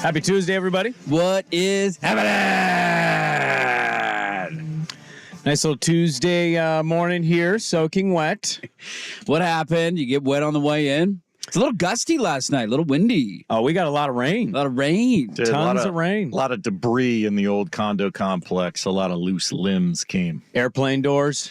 Happy Tuesday, everybody. What is happening? Nice little Tuesday morning here, soaking wet. What happened? You get wet on the way in? It's a little gusty last night, a little windy. Oh, we got a lot of rain. A lot of rain. Dude, Tons of rain. A lot of debris in the old condo complex. A lot of loose limbs came. Airplane doors.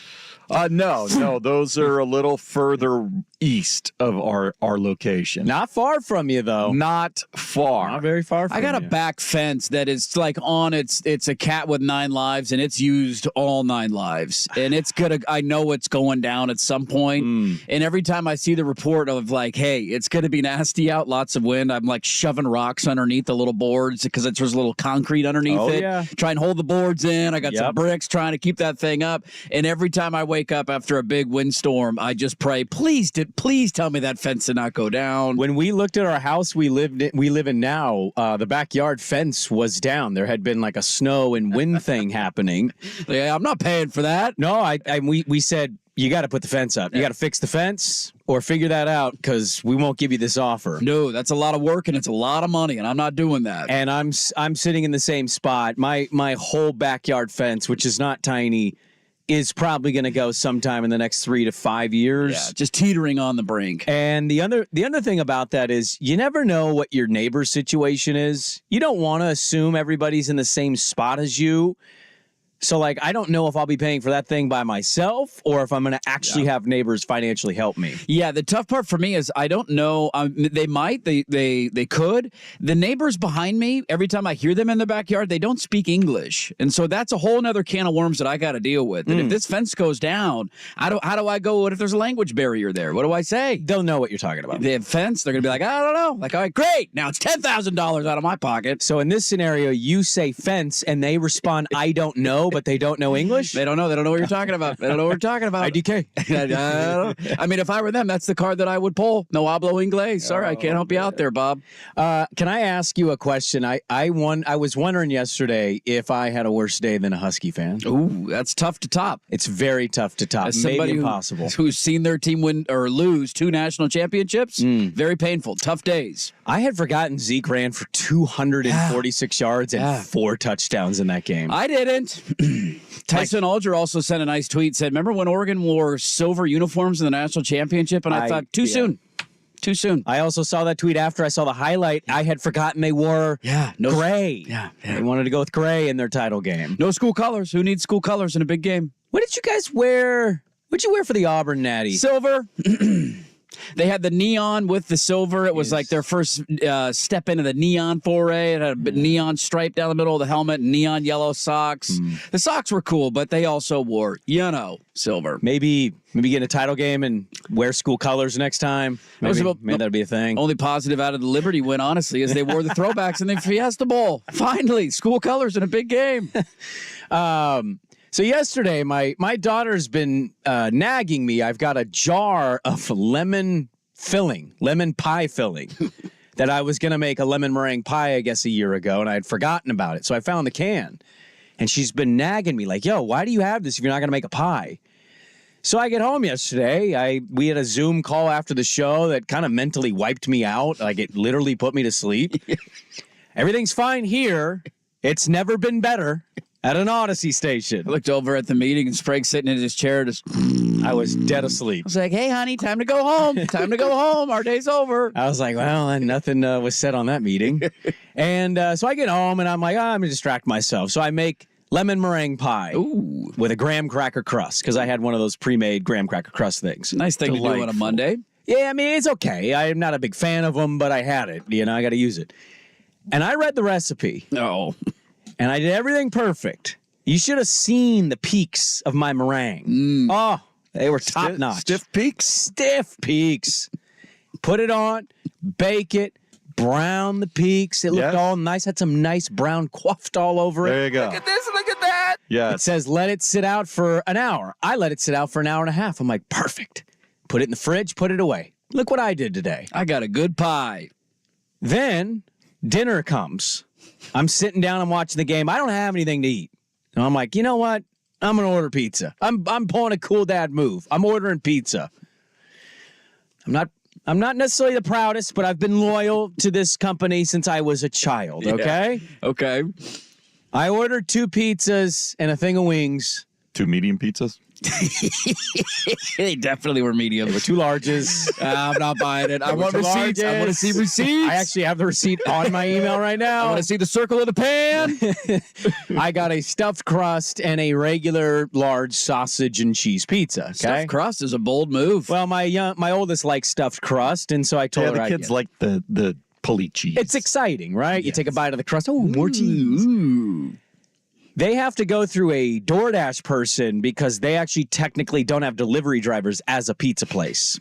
No, those are a little further east of our location. Not far from you, though. Not far. Not very far from I got you. a back fence that is like on it's a cat with 9 lives and it's used all 9 lives. And I know it's going down at some point. And every time I see the report of like, hey, it's gonna be nasty out, lots of wind, I'm like shoving rocks underneath the little boards because there's a little concrete underneath it. Yeah. Try and hold the boards in. I got some bricks trying to keep that thing up. And every time I wake up after a big windstorm, I just pray, please tell me that fence did not go down. When we looked at our house we live in now, the backyard fence was down. There had been like a snow and wind thing happening. Yeah, I'm not paying for that. No, we said, you got to put the fence up. You got to fix the fence or figure that out because we won't give you this offer. No, that's a lot of work and it's a lot of money, and I'm not doing that. And I'm sitting in the same spot. My whole backyard fence, which is not tiny, is probably going to go sometime in the next 3 to 5 years. Yeah, just teetering on the brink. And the other thing about that is you never know what your neighbor's situation is. You don't want to assume everybody's in the same spot as you. So, like, I don't know if I'll be paying for that thing by myself or if I'm going to actually have neighbors financially help me. Yeah, the tough part for me is I don't know. They might. They could. The neighbors behind me, every time I hear them in the backyard, they don't speak English. And so that's a whole other can of worms that I got to deal with. And if this fence goes down, how do I go? What if there's a language barrier there? What do I say? They'll know what you're talking about. They have fence. They're going to be like, I don't know. Like, all right, great. Now it's $10,000 out of my pocket. So in this scenario, you say fence and they respond, I don't know, but they don't know English? They don't know. They don't know what you're talking about. They don't know what we're talking about. IDK. I mean, if I were them, that's the card that I would pull. No hablo inglés. Sorry, I can't help you out there, Bob. Can I ask you a question? I was wondering yesterday if I had a worse day than a Husky fan. Ooh, that's tough to top. It's very tough to top. As Maybe impossible. Who's seen their team win or lose 2 national championships? Very painful. Tough days. I had forgotten Zeke ran for 246 yards and 4 touchdowns in that game. I didn't. Tyson Alger also sent a nice tweet, said, remember when Oregon wore silver uniforms in the national championship? And I thought, too soon. Too soon. I also saw that tweet after I saw the highlight. I had forgotten they wore gray. Yeah. They wanted to go with gray in their title game. No school colors. Who needs school colors in a big game? What did you guys wear? What'd you wear for the Auburn Natty? Silver. They had the neon with the silver. It was like their first step into the neon foray. It had a neon stripe down the middle of the helmet, neon yellow socks. The socks were cool, but they also wore, silver. Maybe get a title game and wear school colors next time. Maybe that'll be a thing. Only positive out of the Liberty win, honestly, is they wore the throwbacks in the Fiesta Bowl. Finally, school colors in a big game. So yesterday, my daughter's been nagging me. I've got a jar of lemon pie filling, that I was going to make a lemon meringue pie, I guess, a year ago, and I had forgotten about it. So I found the can, and she's been nagging me like, yo, why do you have this if you're not going to make a pie? So I get home yesterday. We had a Zoom call after the show that kind of mentally wiped me out. Like, it literally put me to sleep. Everything's fine here. It's never been better. At an Odyssey station. I looked over at the meeting and Sprague sitting in his chair. I was dead asleep. I was like, hey, honey, time to go home. Time to go home. Our day's over. I was like, well, nothing was said on that meeting. And so I get home and I'm like, I'm going to distract myself. So I make lemon meringue pie with a graham cracker crust because I had one of those pre-made graham cracker crust things. Nice thing to do on a Monday. Yeah, I mean, it's okay. I'm not a big fan of them, but I had it. I got to use it. And I read the recipe. Oh. And I did everything perfect. You should have seen the peaks of my meringue. Oh, they were top notch. Stiff peaks? Stiff peaks. Put it on, bake it, brown the peaks. It looked all nice. Had some nice brown coiffed all over it. There you go. Look at this. Look at that. Yeah. It says let it sit out for an hour. I let it sit out for an hour and a half. I'm like, perfect. Put it in the fridge, put it away. Look what I did today. I got a good pie. Then dinner comes. I'm sitting down, I'm watching the game. I don't have anything to eat. And I'm like, you know what? I'm going to order pizza. I'm pulling a cool dad move. I'm ordering pizza. I'm not I'm not necessarily the proudest, but I've been loyal to this company since I was a child, okay? Yeah. Okay. I ordered 2 pizzas and a thing of wings. 2 medium pizzas? They definitely were medium. They were 2 larges. I'm not buying it. I want Two receipts. I want to see larges. receipts. I actually have the receipt on my email right I now. want to see the circle in the pan. I got a stuffed crust and a regular large sausage and cheese pizza. Okay. Stuffed crust is a bold move. Well, my oldest likes stuffed crust, and so I told Yeah, her the I'd kids get it. like the pulley cheese. It's exciting, right? You take a bite of the crust. Oh, more cheese. Ooh. They have to go through a DoorDash person because they actually technically don't have delivery drivers as a pizza place.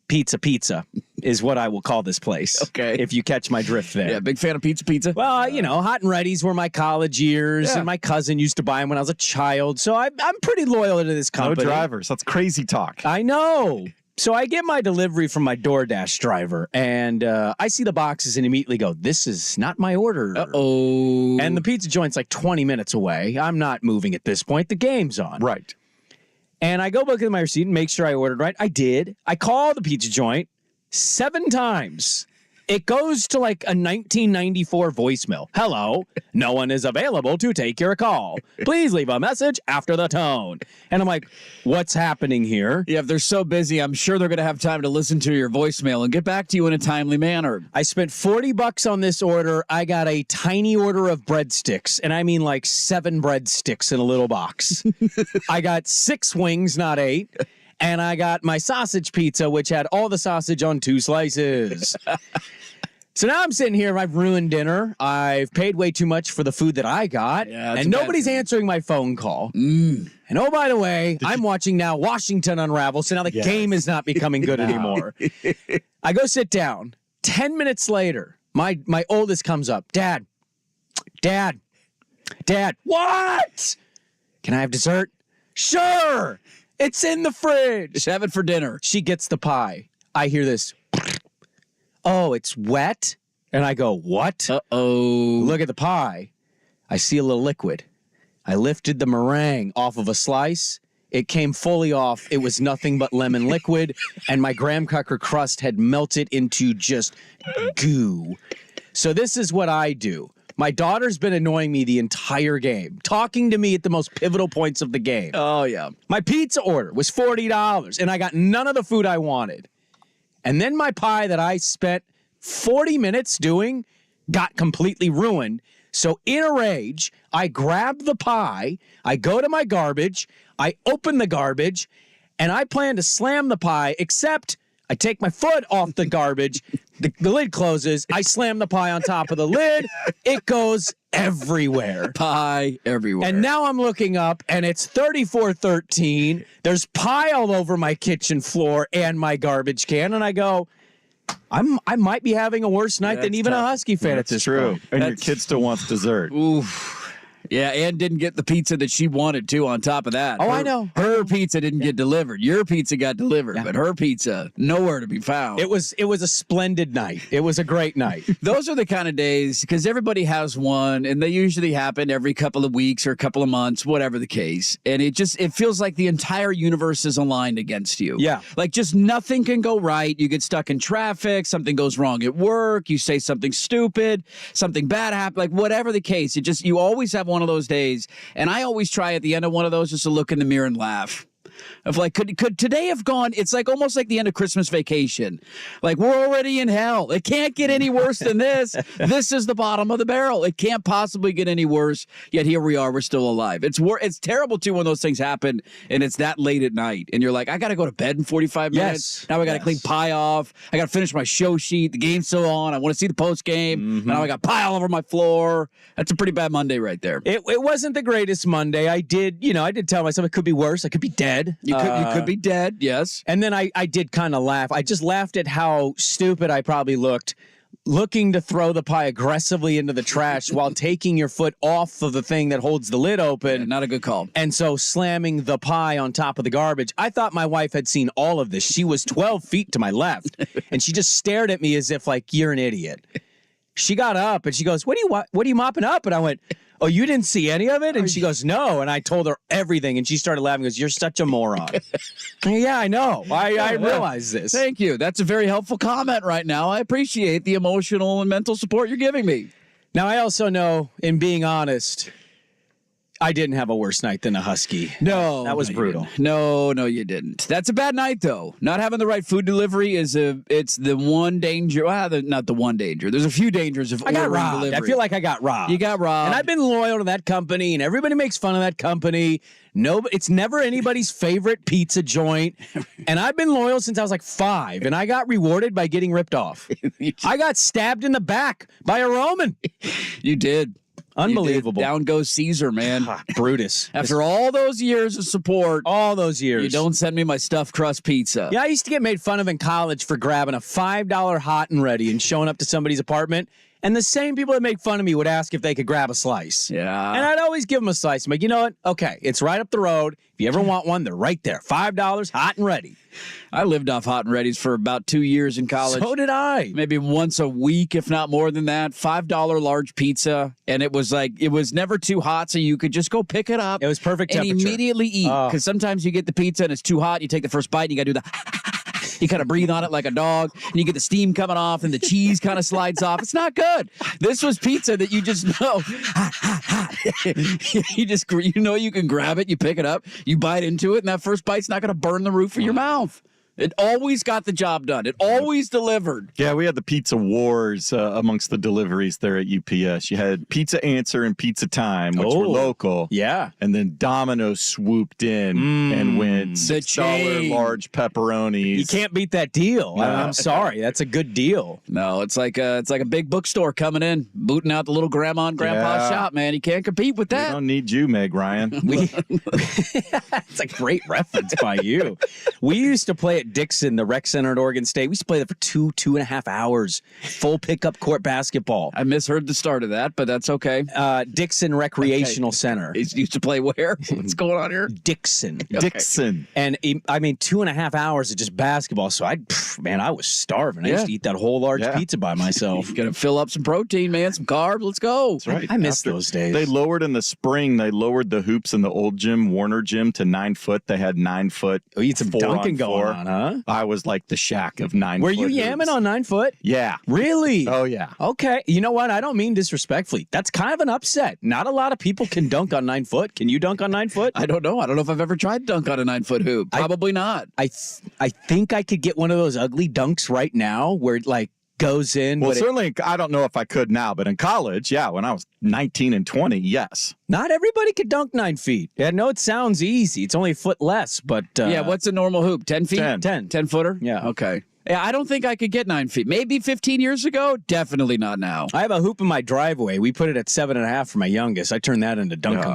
Pizza is what I will call this place. Okay. If you catch my drift there. Yeah, big fan of pizza. Well, Hot and Ready's were my college years, Yeah. and my cousin used to buy them when I was a child. So I'm pretty loyal to this no company. drivers. That's crazy talk. I know. So I get my delivery from my DoorDash driver, and I see the boxes and immediately go, this is not my order. Uh-oh. And the pizza joint's like 20 minutes away. I'm not moving at this point. The game's on. Right. And I go look at my receipt and make sure I ordered right. I did. I call the pizza joint 7 times. It goes to like a 1994 voicemail. Hello, no one is available to take your call. Please leave a message after the tone. And I'm like, what's happening here? Yeah, if they're so busy, I'm sure they're going to have time to listen to your voicemail and get back to you in a timely manner. I spent $40 on this order. I got a tiny order of breadsticks, and I mean like 7 breadsticks in a little box. I got 6 wings, not 8. And I got my sausage pizza, which had all the sausage on 2 slices. So now I'm sitting here. I've ruined dinner. I've paid way too much for the food that I got. Yeah, that's and a bad nobody's thing. answering my phone call. And oh, by the way, I'm watching now Washington unravel. So now the game is not becoming good anymore. I go sit down. 10 minutes later, my oldest comes up. Dad, what? Can I have dessert? Sure. It's in the fridge. Just have it for dinner. She gets the pie. I hear this. Oh, it's wet? And I go, what? Uh-oh. Look at the pie. I see a little liquid. I lifted the meringue off of a slice. It came fully off. It was nothing but lemon liquid, and my graham cracker crust had melted into just goo. So this is what I do. My daughter's been annoying me the entire game, talking to me at the most pivotal points of the game. Oh, yeah. My pizza order was $40, and I got none of the food I wanted. And then my pie that I spent 40 minutes doing got completely ruined. So in a rage, I grab the pie, I go to my garbage, I open the garbage, and I plan to slam the pie, except I take my foot off the garbage, the lid closes, I slam the pie on top of the lid, it goes everywhere. Pie everywhere. And now I'm looking up, and it's 34:13. There's pie all over my kitchen floor and my garbage can, and I go, I might be having a worse night than That's even tough. a Husky fan at That's this true. point. And your kid still wants dessert. Oof. Yeah, and didn't get the pizza that she wanted to on top of that. Oh, I know. Her pizza didn't get delivered. Your pizza got delivered, but her pizza, nowhere to be found. It was a splendid night. It was a great night. Those are the kind of days, because everybody has one, and they usually happen every couple of weeks or a couple of months, whatever the case. And it feels like the entire universe is aligned against you. Yeah. Like just nothing can go right. You get stuck in traffic, something goes wrong at work, you say something stupid, something bad happens, like whatever the case. You always have one of those days. And I always try at the end of one of those just to look in the mirror and laugh. Of like, could today have gone? It's like almost like the end of Christmas Vacation. Like we're already in hell. It can't get any worse than this. This is the bottom of the barrel. It can't possibly get any worse. Yet here we are. We're still alive. It's terrible too when those things happen and it's that late at night and you're like, I got to go to bed in 45 minutes. Now I got to clean pie off. I got to finish my show sheet. The game's still on. I want to see the post game. Now I got pie all over my floor. That's a pretty bad Monday right there. It wasn't the greatest Monday. I did tell myself it could be worse. I could be dead. You could be dead, yes. And then I did kind of laugh. I just laughed at how stupid I probably looked, looking to throw the pie aggressively into the trash while taking your foot off of the thing that holds the lid open. Yeah, not a good call. And so slamming the pie on top of the garbage. I thought my wife had seen all of this. She was 12 feet to my left, and she just stared at me as if like, you're an idiot. She got up and she goes, what are you mopping up? And I went, oh, you didn't see any of it? And she goes, no. And I told her everything. And she started laughing. Goes, you're such a moron. Yeah, I know. I realize this. Thank you. That's a very helpful comment right now. I appreciate the emotional and mental support you're giving me. Now, I also know, in being honest, I didn't have a worse night than a husky. No. That was brutal. No, you didn't. That's a bad night, though. Not having the right food delivery it's the one danger. Well, not the one danger. There's a few dangers of ordering delivery. I feel like I got robbed. You got robbed. And I've been loyal to that company, and everybody makes fun of that company. No, it's never anybody's favorite pizza joint. And I've been loyal since I was like 5, and I got rewarded by getting ripped off. I got stabbed in the back by a Roman. You did. Unbelievable. Down goes Caesar, man. Brutus. After all those years of support, all those years, you don't send me my stuffed crust pizza. Yeah, I used to get made fun of in college for grabbing a $5 hot and ready and showing up to somebody's apartment. And the same people that make fun of me would ask if they could grab a slice. Yeah. And I'd always give them a slice. I'm like, you know what? Okay, it's right up the road. If you ever want one, they're right there. $5, hot and ready. I lived off hot and readies for about 2 years in college. So did I. Maybe once a week, if not more than that. $5 large pizza. And it was never too hot, so you could just go pick it up. It was perfect and temperature. Immediately eat. Because sometimes you get the pizza and it's too hot. You take the first bite and you got to do the... You kind of breathe on it like a dog, and you get the steam coming off, and the cheese kind of slides off. It's not good. This was pizza that you just know. You can grab it, you pick it up, you bite into it, and that first bite's not going to burn the roof of your mouth. It always got the job done. It always delivered. Yeah, we had the pizza wars amongst the deliveries there at UPS. You had Pizza Answer and Pizza Time, which were local. Yeah. And then Domino's swooped in and went $6 large pepperonis. You can't beat that deal. No. I'm sorry. That's a good deal. No, it's like a big bookstore coming in, booting out the little grandma and grandpa's shop, man. You can't compete with that. We don't need you, Meg Ryan. It's a great reference by you. We used to play at Dixon, the rec center at Oregon State. We used to play there for 2.5 hours. Full pickup court basketball. I misheard the start of that, but that's okay. Dixon Recreational Center. He used to play where? What's going on here? Dixon. Okay. Dixon. And I mean, 2.5 hours of just basketball. So I was starving. I used to eat that whole large pizza by myself. Gonna fill up some protein, man, some carbs. Let's go. That's right. I miss those days. They lowered in the spring. They lowered the hoops in the old gym, Warner Gym, to 9 foot. They had 9 foot. Oh, you had some dunking going on, huh? I was like the Shaq of 9 Were foot. you yamming hoops. on 9 foot? Yeah. Really? Oh, yeah. Okay. You know what? I don't mean disrespectfully. That's kind of an upset. Not a lot of people can dunk on 9 foot. Can you dunk on 9 foot? I don't know. I don't know if I've ever tried to dunk on a 9-foot hoop. Probably not. I think I could get one of those ugly dunks right now where it like goes in. Well, but certainly, I don't know if I could now, but in college, yeah, when I was 19 and 20, yes. Not everybody could dunk 9 feet. Yeah, no, it sounds easy. It's only a foot less, but Yeah, what's a normal hoop? 10 feet? 10 footer? Yeah. Okay. Yeah, I don't think I could get 9 feet. Maybe 15 years ago. Definitely not now. I have a hoop in my driveway. We put it at 7.5 for my youngest. I turned that into dunk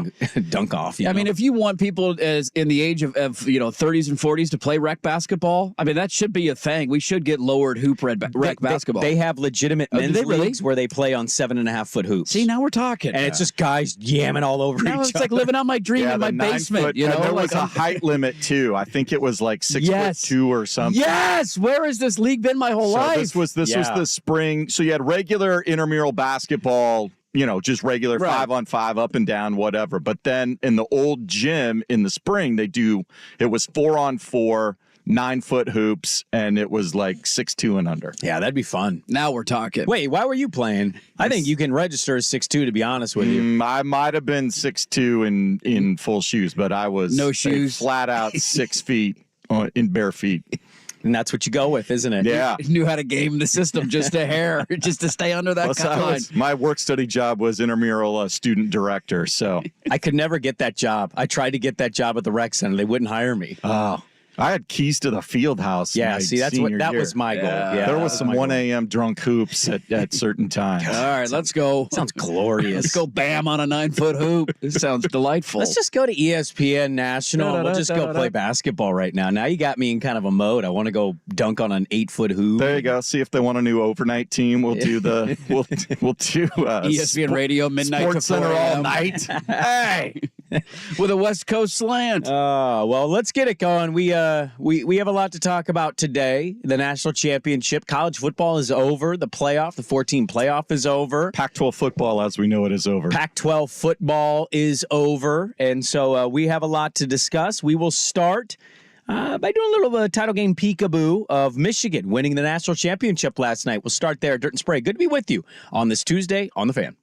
off. I mean, if you want people as in the age of 30s and 40s to play rec basketball, I mean, that should be a thing. We should get lowered hoop rec basketball. They have legitimate men's leagues where they play on 7.5 foot hoops. See, now we're talking. And it's just guys yamming all over now each it's other. like living out my dream in my basement. Foot, and there was a height limit, too. I think it was like 6'2" or something. Yes! Where has this league been my whole life? This was the spring. So you had regular intramural basketball, just regular 5-on-5, up and down, whatever. But then in the old gym in the spring, it was 4-on-4, 9-foot hoops, and it was like 6'2" and under. Yeah, that'd be fun. Now we're talking. Wait, why were you playing? I think you can register as 6'2", to be honest with you. I might have been 6'2" in full shoes, but I was no shoes, flat out 6 feet in bare feet. And that's what you go with, isn't it? Yeah. Knew how to game the system just a hair, just to stay under that guideline. My work study job was intramural student director, so. I could never get that job. I tried to get that job at the rec center. They wouldn't hire me. Oh. I had keys to the field house. Yeah, see, that was my goal. Yeah, there was some 1 a.m. drunk hoops at certain times. All right, let's go. Sounds glorious. Let's go bam on a 9-foot hoop. This sounds delightful. Let's just go to ESPN National. We'll just go play basketball right now. Now you got me in kind of a mode. I want to go dunk on an 8-foot hoop. There you go. See if they want a new overnight team. We'll do we'll do ESPN Radio midnight Sports to 4 Center all a.m. night. Hey. with a West Coast slant. Well, let's get it going. We have a lot to talk about today. The national championship, college football is over. The 14 playoff is over. Pac-12 football, as we know it, is over. Pac-12 football is over, and so we have a lot to discuss. We will start by doing a little title game peekaboo of Michigan winning the national championship last night. We'll start there. Dirt and Sprague, good to be with you on this Tuesday on The Fan.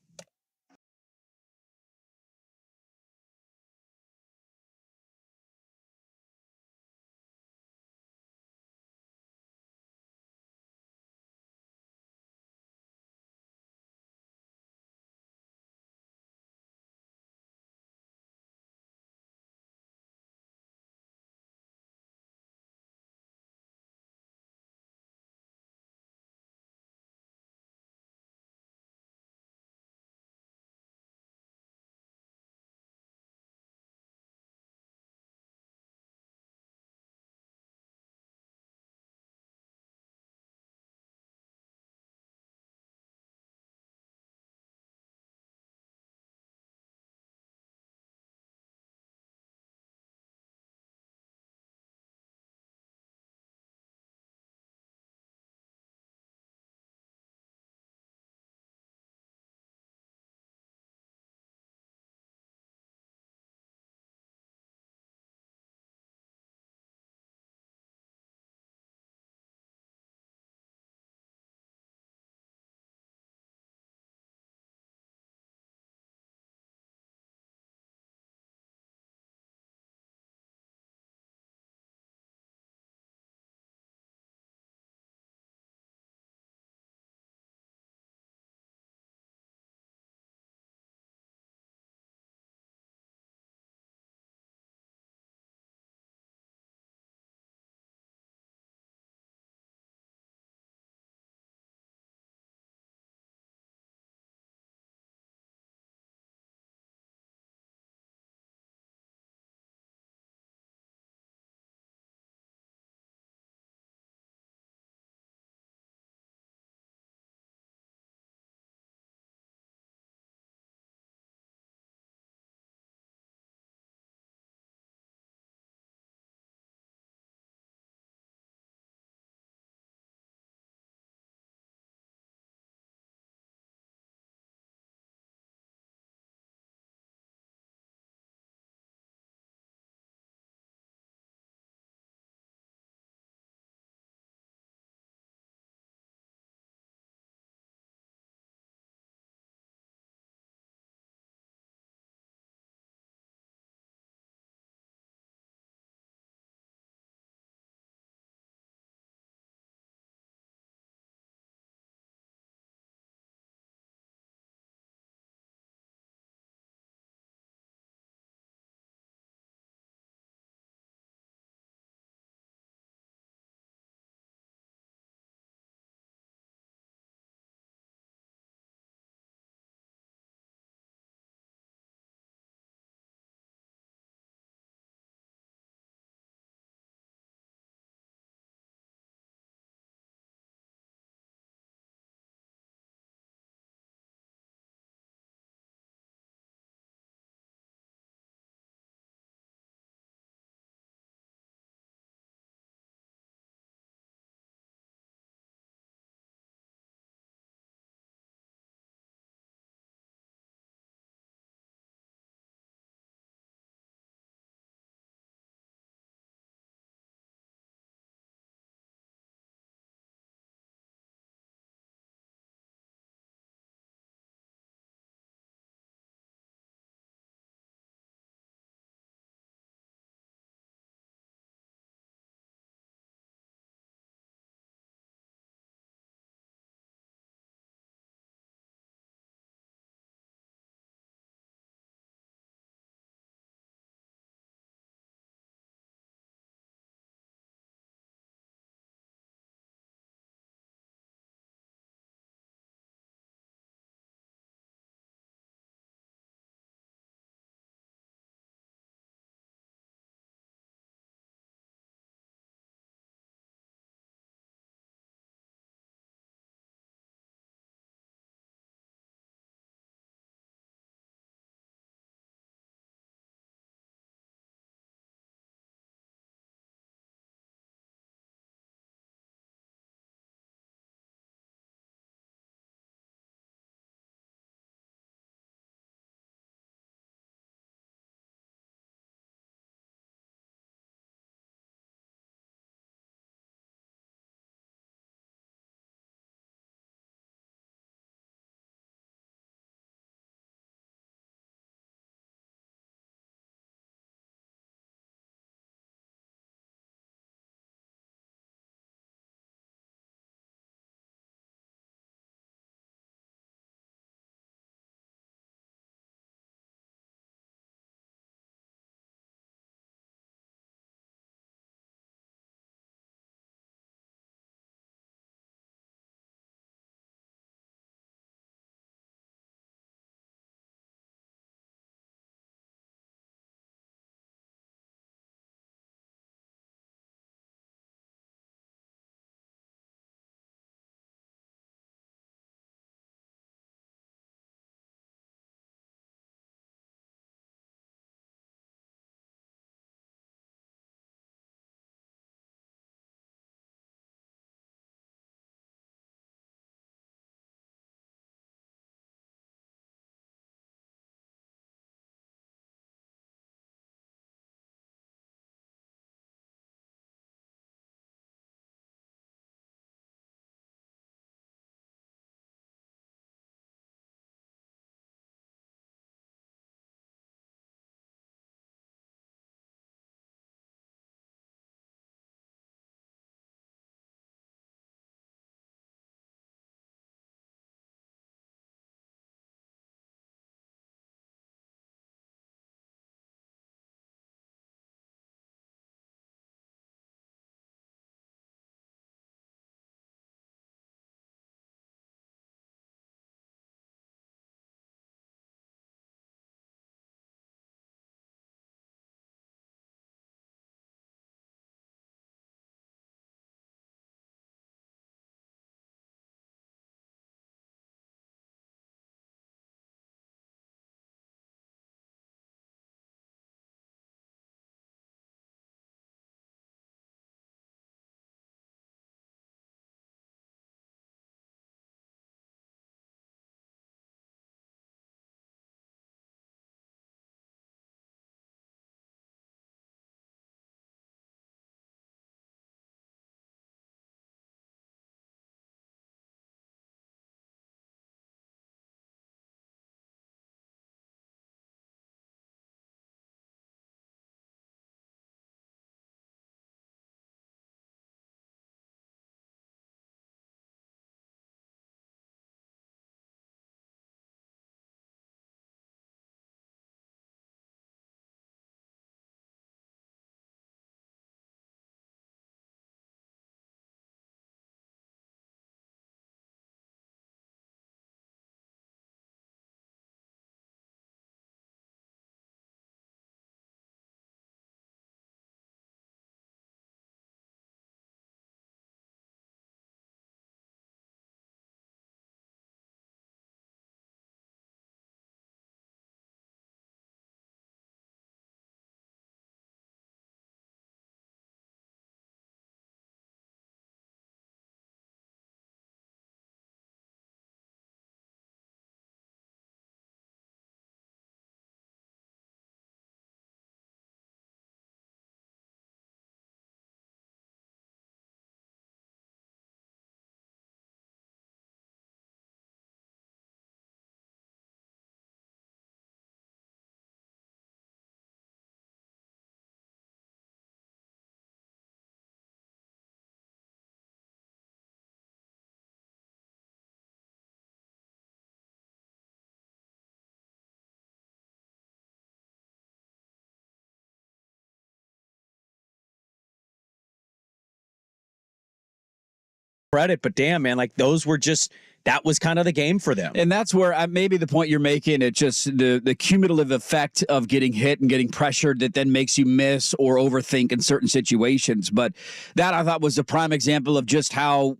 credit, but damn, man, like those were just, that was kind of the game for them. And that's where maybe the point you're making, it's just the cumulative effect of getting hit and getting pressured that then makes you miss or overthink in certain situations. But that I thought was a prime example of just how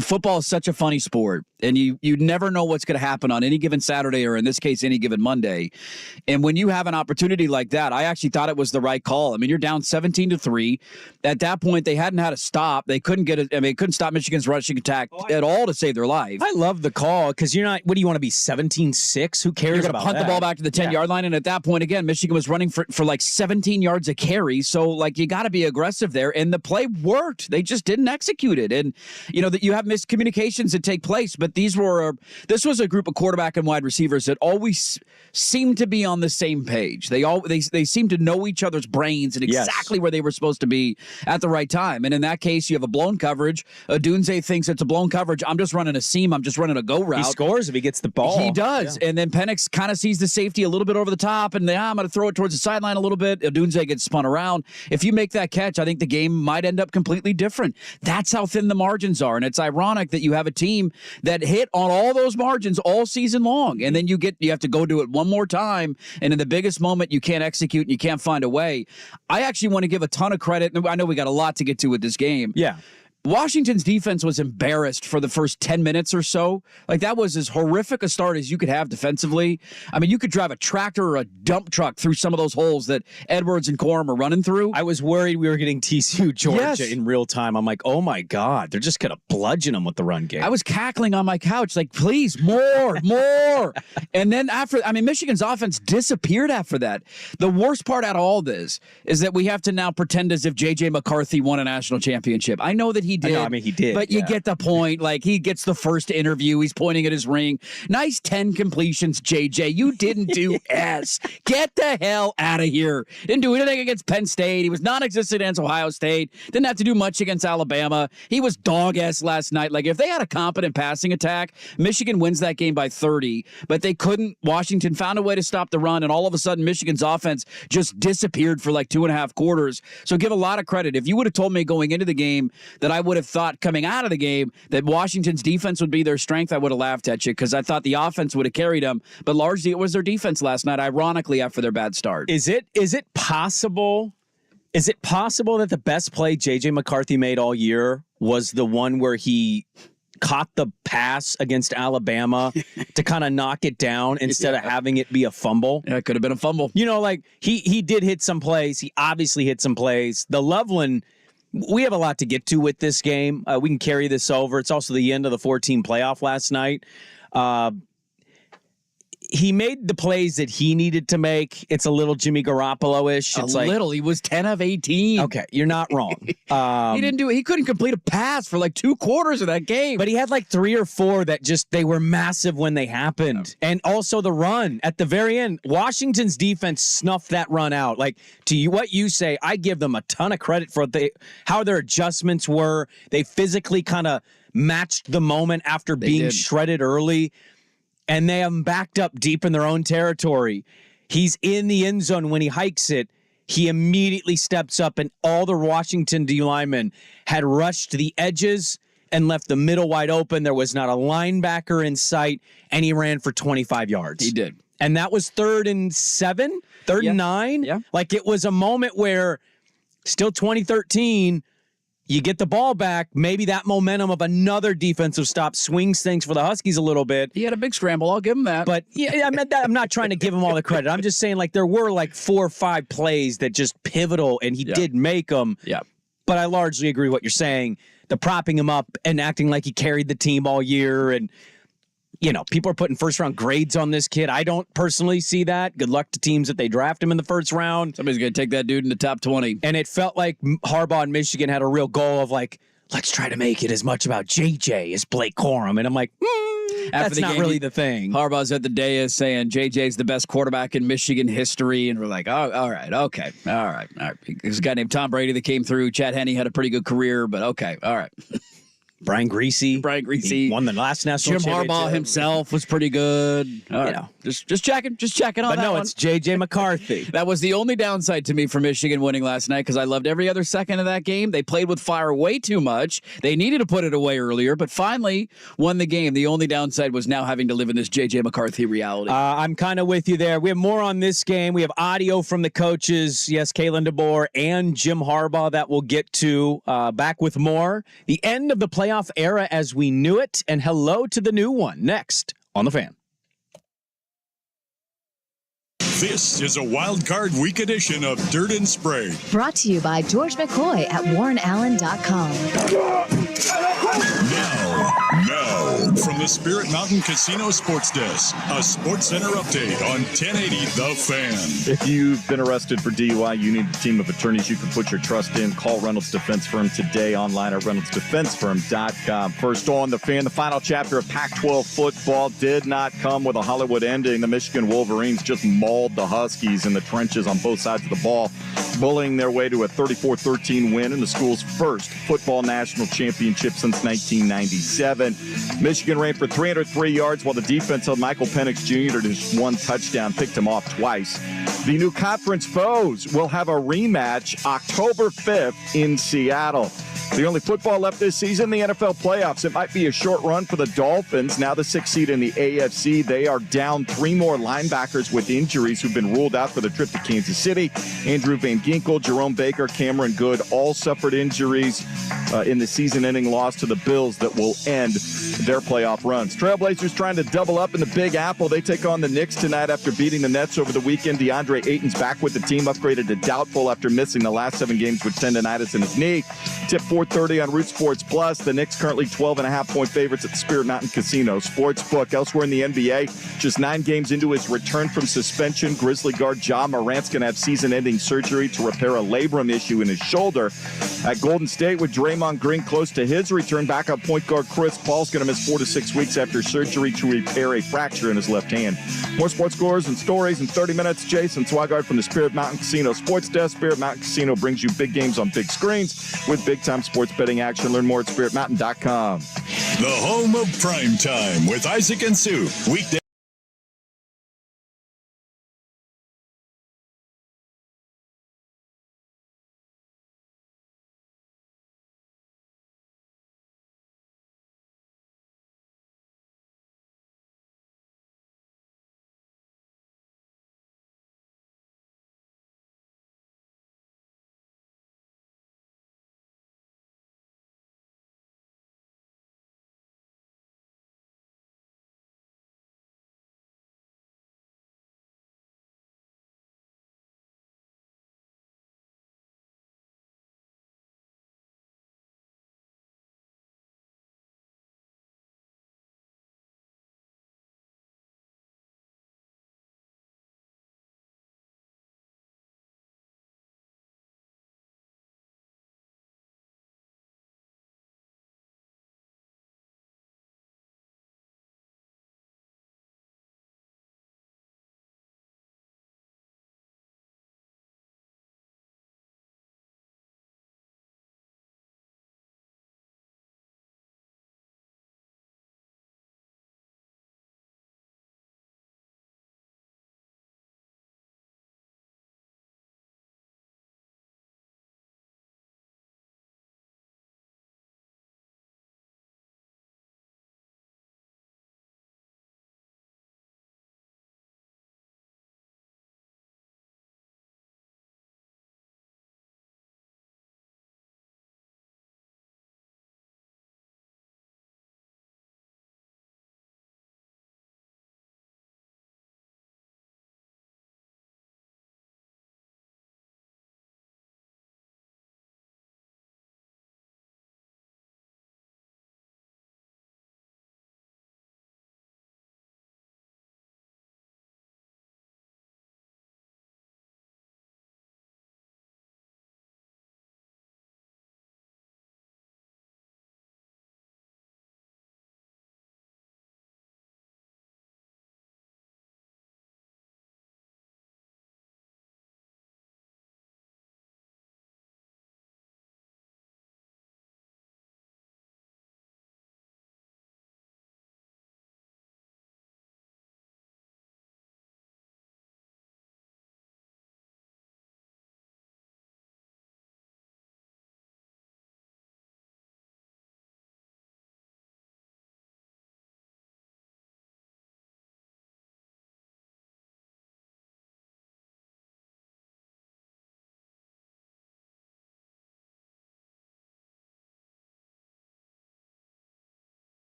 football is such a funny sport. And you never know what's going to happen on any given Saturday, or in this case, any given Monday. And when you have an opportunity like that, I actually thought it was the right call. I mean, you're down 17-3. At that point, they hadn't had a stop. They couldn't get it. I mean, they couldn't stop Michigan's rushing attack at all to save their life. I love the call because you're not, what do you want to be, 17-6? Who cares You're about punt that? the ball back to the 10-yard line. And at that point, again, Michigan was running for like 17 yards a carry. So, like, you got to be aggressive there. And the play worked. They just didn't execute it. And, you know, that you have miscommunications that take place. But this was a group of quarterback and wide receivers that always seemed to be on the same page. They seemed to know each other's brains and exactly where they were supposed to be at the right time. And in that case, you have a blown coverage. Dunze thinks it's a blown coverage. I'm just running a seam. I'm just running a go route. He scores if he gets the ball. He does. Yeah. And then Penix kind of sees the safety a little bit over the top, and I'm going to throw it towards the sideline a little bit. Dunze gets spun around. If you make that catch, I think the game might end up completely different. That's how thin the margins are. And it's ironic that you have a team that hit on all those margins all season long. And then you have to go do it one more time. And in the biggest moment, you can't execute and you can't find a way. I actually want to give a ton of credit. I know we got a lot to get to with this game. Yeah. Washington's defense was embarrassed for the first 10 minutes or so. Like, that was as horrific a start as you could have defensively. I mean, you could drive a tractor or a dump truck through some of those holes that Edwards and Corum are running through. I was worried we were getting TCU Georgia in real time. I'm like, oh my God, they're just going to bludgeon them with the run game. I was cackling on my couch, like, please, more. And then Michigan's offense disappeared after that. The worst part out of all this is that we have to now pretend as if J.J. McCarthy won a national championship. I know that he did. I mean, he did. But you get the point. Like, he gets the first interview. He's pointing at his ring. Nice 10 completions, JJ. You didn't do S. Get the hell out of here. Didn't do anything against Penn State. He was non-existent against Ohio State. Didn't have to do much against Alabama. He was dog-ass last night. Like, if they had a competent passing attack, Michigan wins that game by 30. But they couldn't. Washington found a way to stop the run, and all of a sudden, Michigan's offense just disappeared for like 2.5 quarters. So give a lot of credit. If you would have told me going into the game that I would have thought coming out of the game that Washington's defense would be their strength, I would have laughed at you because I thought the offense would have carried them. But largely it was their defense last night, ironically, after their bad start. Is it possible that the best play J.J. McCarthy made all year was the one where he caught the pass against Alabama to kind of knock it down instead of having it be a fumble? Yeah, it could have been a fumble. You know, like he did hit some plays. He obviously hit some plays. The Loveland, we have a lot to get to with this game. We can carry this over. It's also the end of the 14 playoff last night. He made the plays that he needed to make. It's a little Jimmy Garoppolo-ish. It's He was 10 of 18. Okay, you're not wrong. He couldn't complete a pass for like 2 quarters of that game. But he had like 3 or 4 that they were massive when they happened. And also the run at the very end. Washington's defense snuffed that run out. Like, what you say, I give them a ton of credit for how their adjustments were. They physically kind of matched the moment after being shredded early. And they have him backed up deep in their own territory. He's in the end zone when he hikes it. He immediately steps up, and all the Washington D linemen had rushed to the edges and left the middle wide open. There was not a linebacker in sight, and he ran for 25 yards. He did. And that was 3rd and 7, 3rd and 9. Yeah. Like, it was a moment where, still 2013, you get the ball back. Maybe that momentum of another defensive stop swings things for the Huskies a little bit. He had a big scramble. I'll give him that. But yeah, I'm not trying to give him all the credit. I'm just saying, like, there were like 4 or 5 plays that just pivotal, and he did make them. Yeah. But I largely agree with what you're saying. The propping him up and acting like he carried the team all year, and people are putting first-round grades on this kid. I don't personally see that. Good luck to teams that they draft him in the first round. Somebody's going to take that dude in the top 20. And it felt like Harbaugh and Michigan had a real goal of, like, let's try to make it as much about JJ as Blake Corum. And I'm like, that's not really the thing. Harbaugh's at the dais saying JJ's the best quarterback in Michigan history. And we're like, oh, all right, okay. All right. There's a guy named Tom Brady that came through. Chad Henne had a pretty good career, but okay, all right. Brian Greasy. He won the last national Jim championship. Harbaugh himself was pretty good. Just checking on But that no, one. it's J.J. McCarthy. That was the only downside to me for Michigan winning last night because I loved every other second of that game. They played with fire way too much. They needed to put it away earlier, but finally won the game. The only downside was now having to live in this J.J. McCarthy reality. I'm kind of with you there. We have more on this game. We have audio from the coaches. Yes, Kalen DeBoer and Jim Harbaugh that we'll get to. Back with more. The end of the playoff era as we knew it, and hello to the new one. Next on The Fan. This is a Wild Card Week edition of Dirt and Sprague. Brought to you by George McCoy at WarrenAllen.com. Now, from the Spirit Mountain Casino Sports Desk, a Sports Center update on 1080 The Fan. If you've been arrested for DUI, you need a team of attorneys you can put your trust in. Call Reynolds Defense Firm today online at reynoldsdefensefirm.com. First on The Fan, the final chapter of Pac-12 football did not come with a Hollywood ending. The Michigan Wolverines just mauled the Huskies in the trenches on both sides of the ball, bullying their way to a 34-13 win in the school's first football national championship since 1997. Michigan ran for 303 yards while the defense held Michael Penix Jr. to just one touchdown, picked him off twice. The new conference foes will have a rematch October 5th in Seattle. The only football left this season, the NFL playoffs. It might be a short run for the Dolphins. Now the 6th seed in the AFC. They are down 3 more linebackers with injuries who've been ruled out for the trip to Kansas City. Andrew Van Ginkel, Jerome Baker, Cameron Good all suffered injuries in the season-ending loss to the Bills that will end their playoff runs. Trailblazers trying to double up in the Big Apple. They take on the Knicks tonight after beating the Nets over the weekend. DeAndre Ayton's back with the team, upgraded to doubtful after missing the last 7 games with tendonitis in his knee. Tip 4:30 on Root Sports Plus. The Knicks currently 12.5-point favorites at the Spirit Mountain Casino Sportsbook. Elsewhere in the NBA, just 9 games into his return from suspension, Grizzly guard Ja Morant's going to have season-ending surgery to repair a labrum issue in his shoulder. At Golden State, with Draymond Green close to his return, backup point guard Chris Paul's going to miss 4 to 6 weeks after surgery to repair a fracture in his left hand. More sports scores and stories in 30 minutes. Jason Swigard from the Spirit Mountain Casino Sports Desk. Spirit Mountain Casino brings you big games on big screens with big-time sports betting action. Learn more at spiritmountain.com. The home of prime time with Isaac and Sue. Weekday.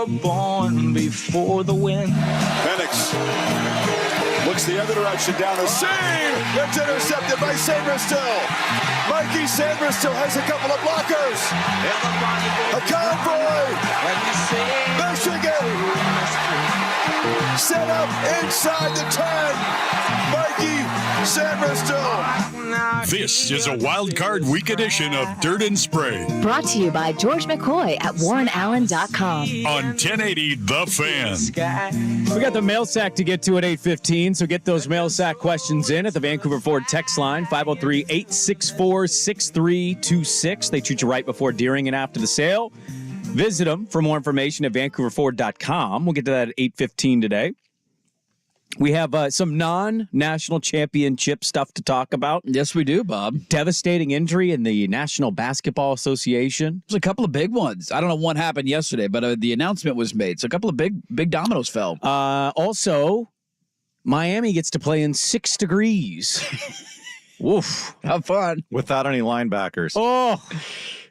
were born before the wind. Penix looks the other direction down the seam. It's intercepted by Sainristil. Mikey Sainristil has a couple of blockers. A convoy. Michigan set up inside the 10. Mikey Sainristil. This is a wild card week edition of Dirt and Sprague Brought to you by George McCoy at WarrenAllen.com. on 1080 The Fan. We got the mail sack to get to at 8:15, so get those mail sack questions in at the Vancouver Ford text line, 503-864-6326. They treat you right before, during, and after the sale. Visit them for more information at vancouverford.com. We'll get to that at 8:15 today. We have some non-national championship stuff to talk about. Yes, we do, Bob. Devastating injury in the National Basketball Association. There's a couple of big ones. I don't know what happened yesterday, but the announcement was made. So a couple of big dominoes fell. Also, Miami gets to play in 6 degrees. Woof. Have fun. Without any linebackers. Oh,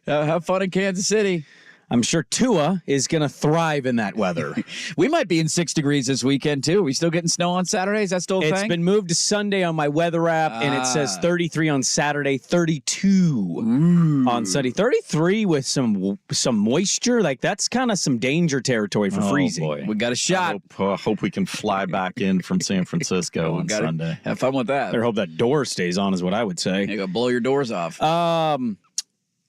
Have fun in Kansas City. I'm sure Tua is going to thrive in that weather. We might be in 6 degrees this weekend, too. Are we still getting snow on Saturday? Is that still a It's thing? been moved to Sunday on my weather app, and it says 33 on Saturday, 32 on Sunday. 33 with some moisture. Like, that's kind of some danger territory for freezing. Boy. We got a shot. Hope we can fly back in from San Francisco on Sunday. Have fun with that. Better hope that door stays on is what I would say. You go blow your doors off.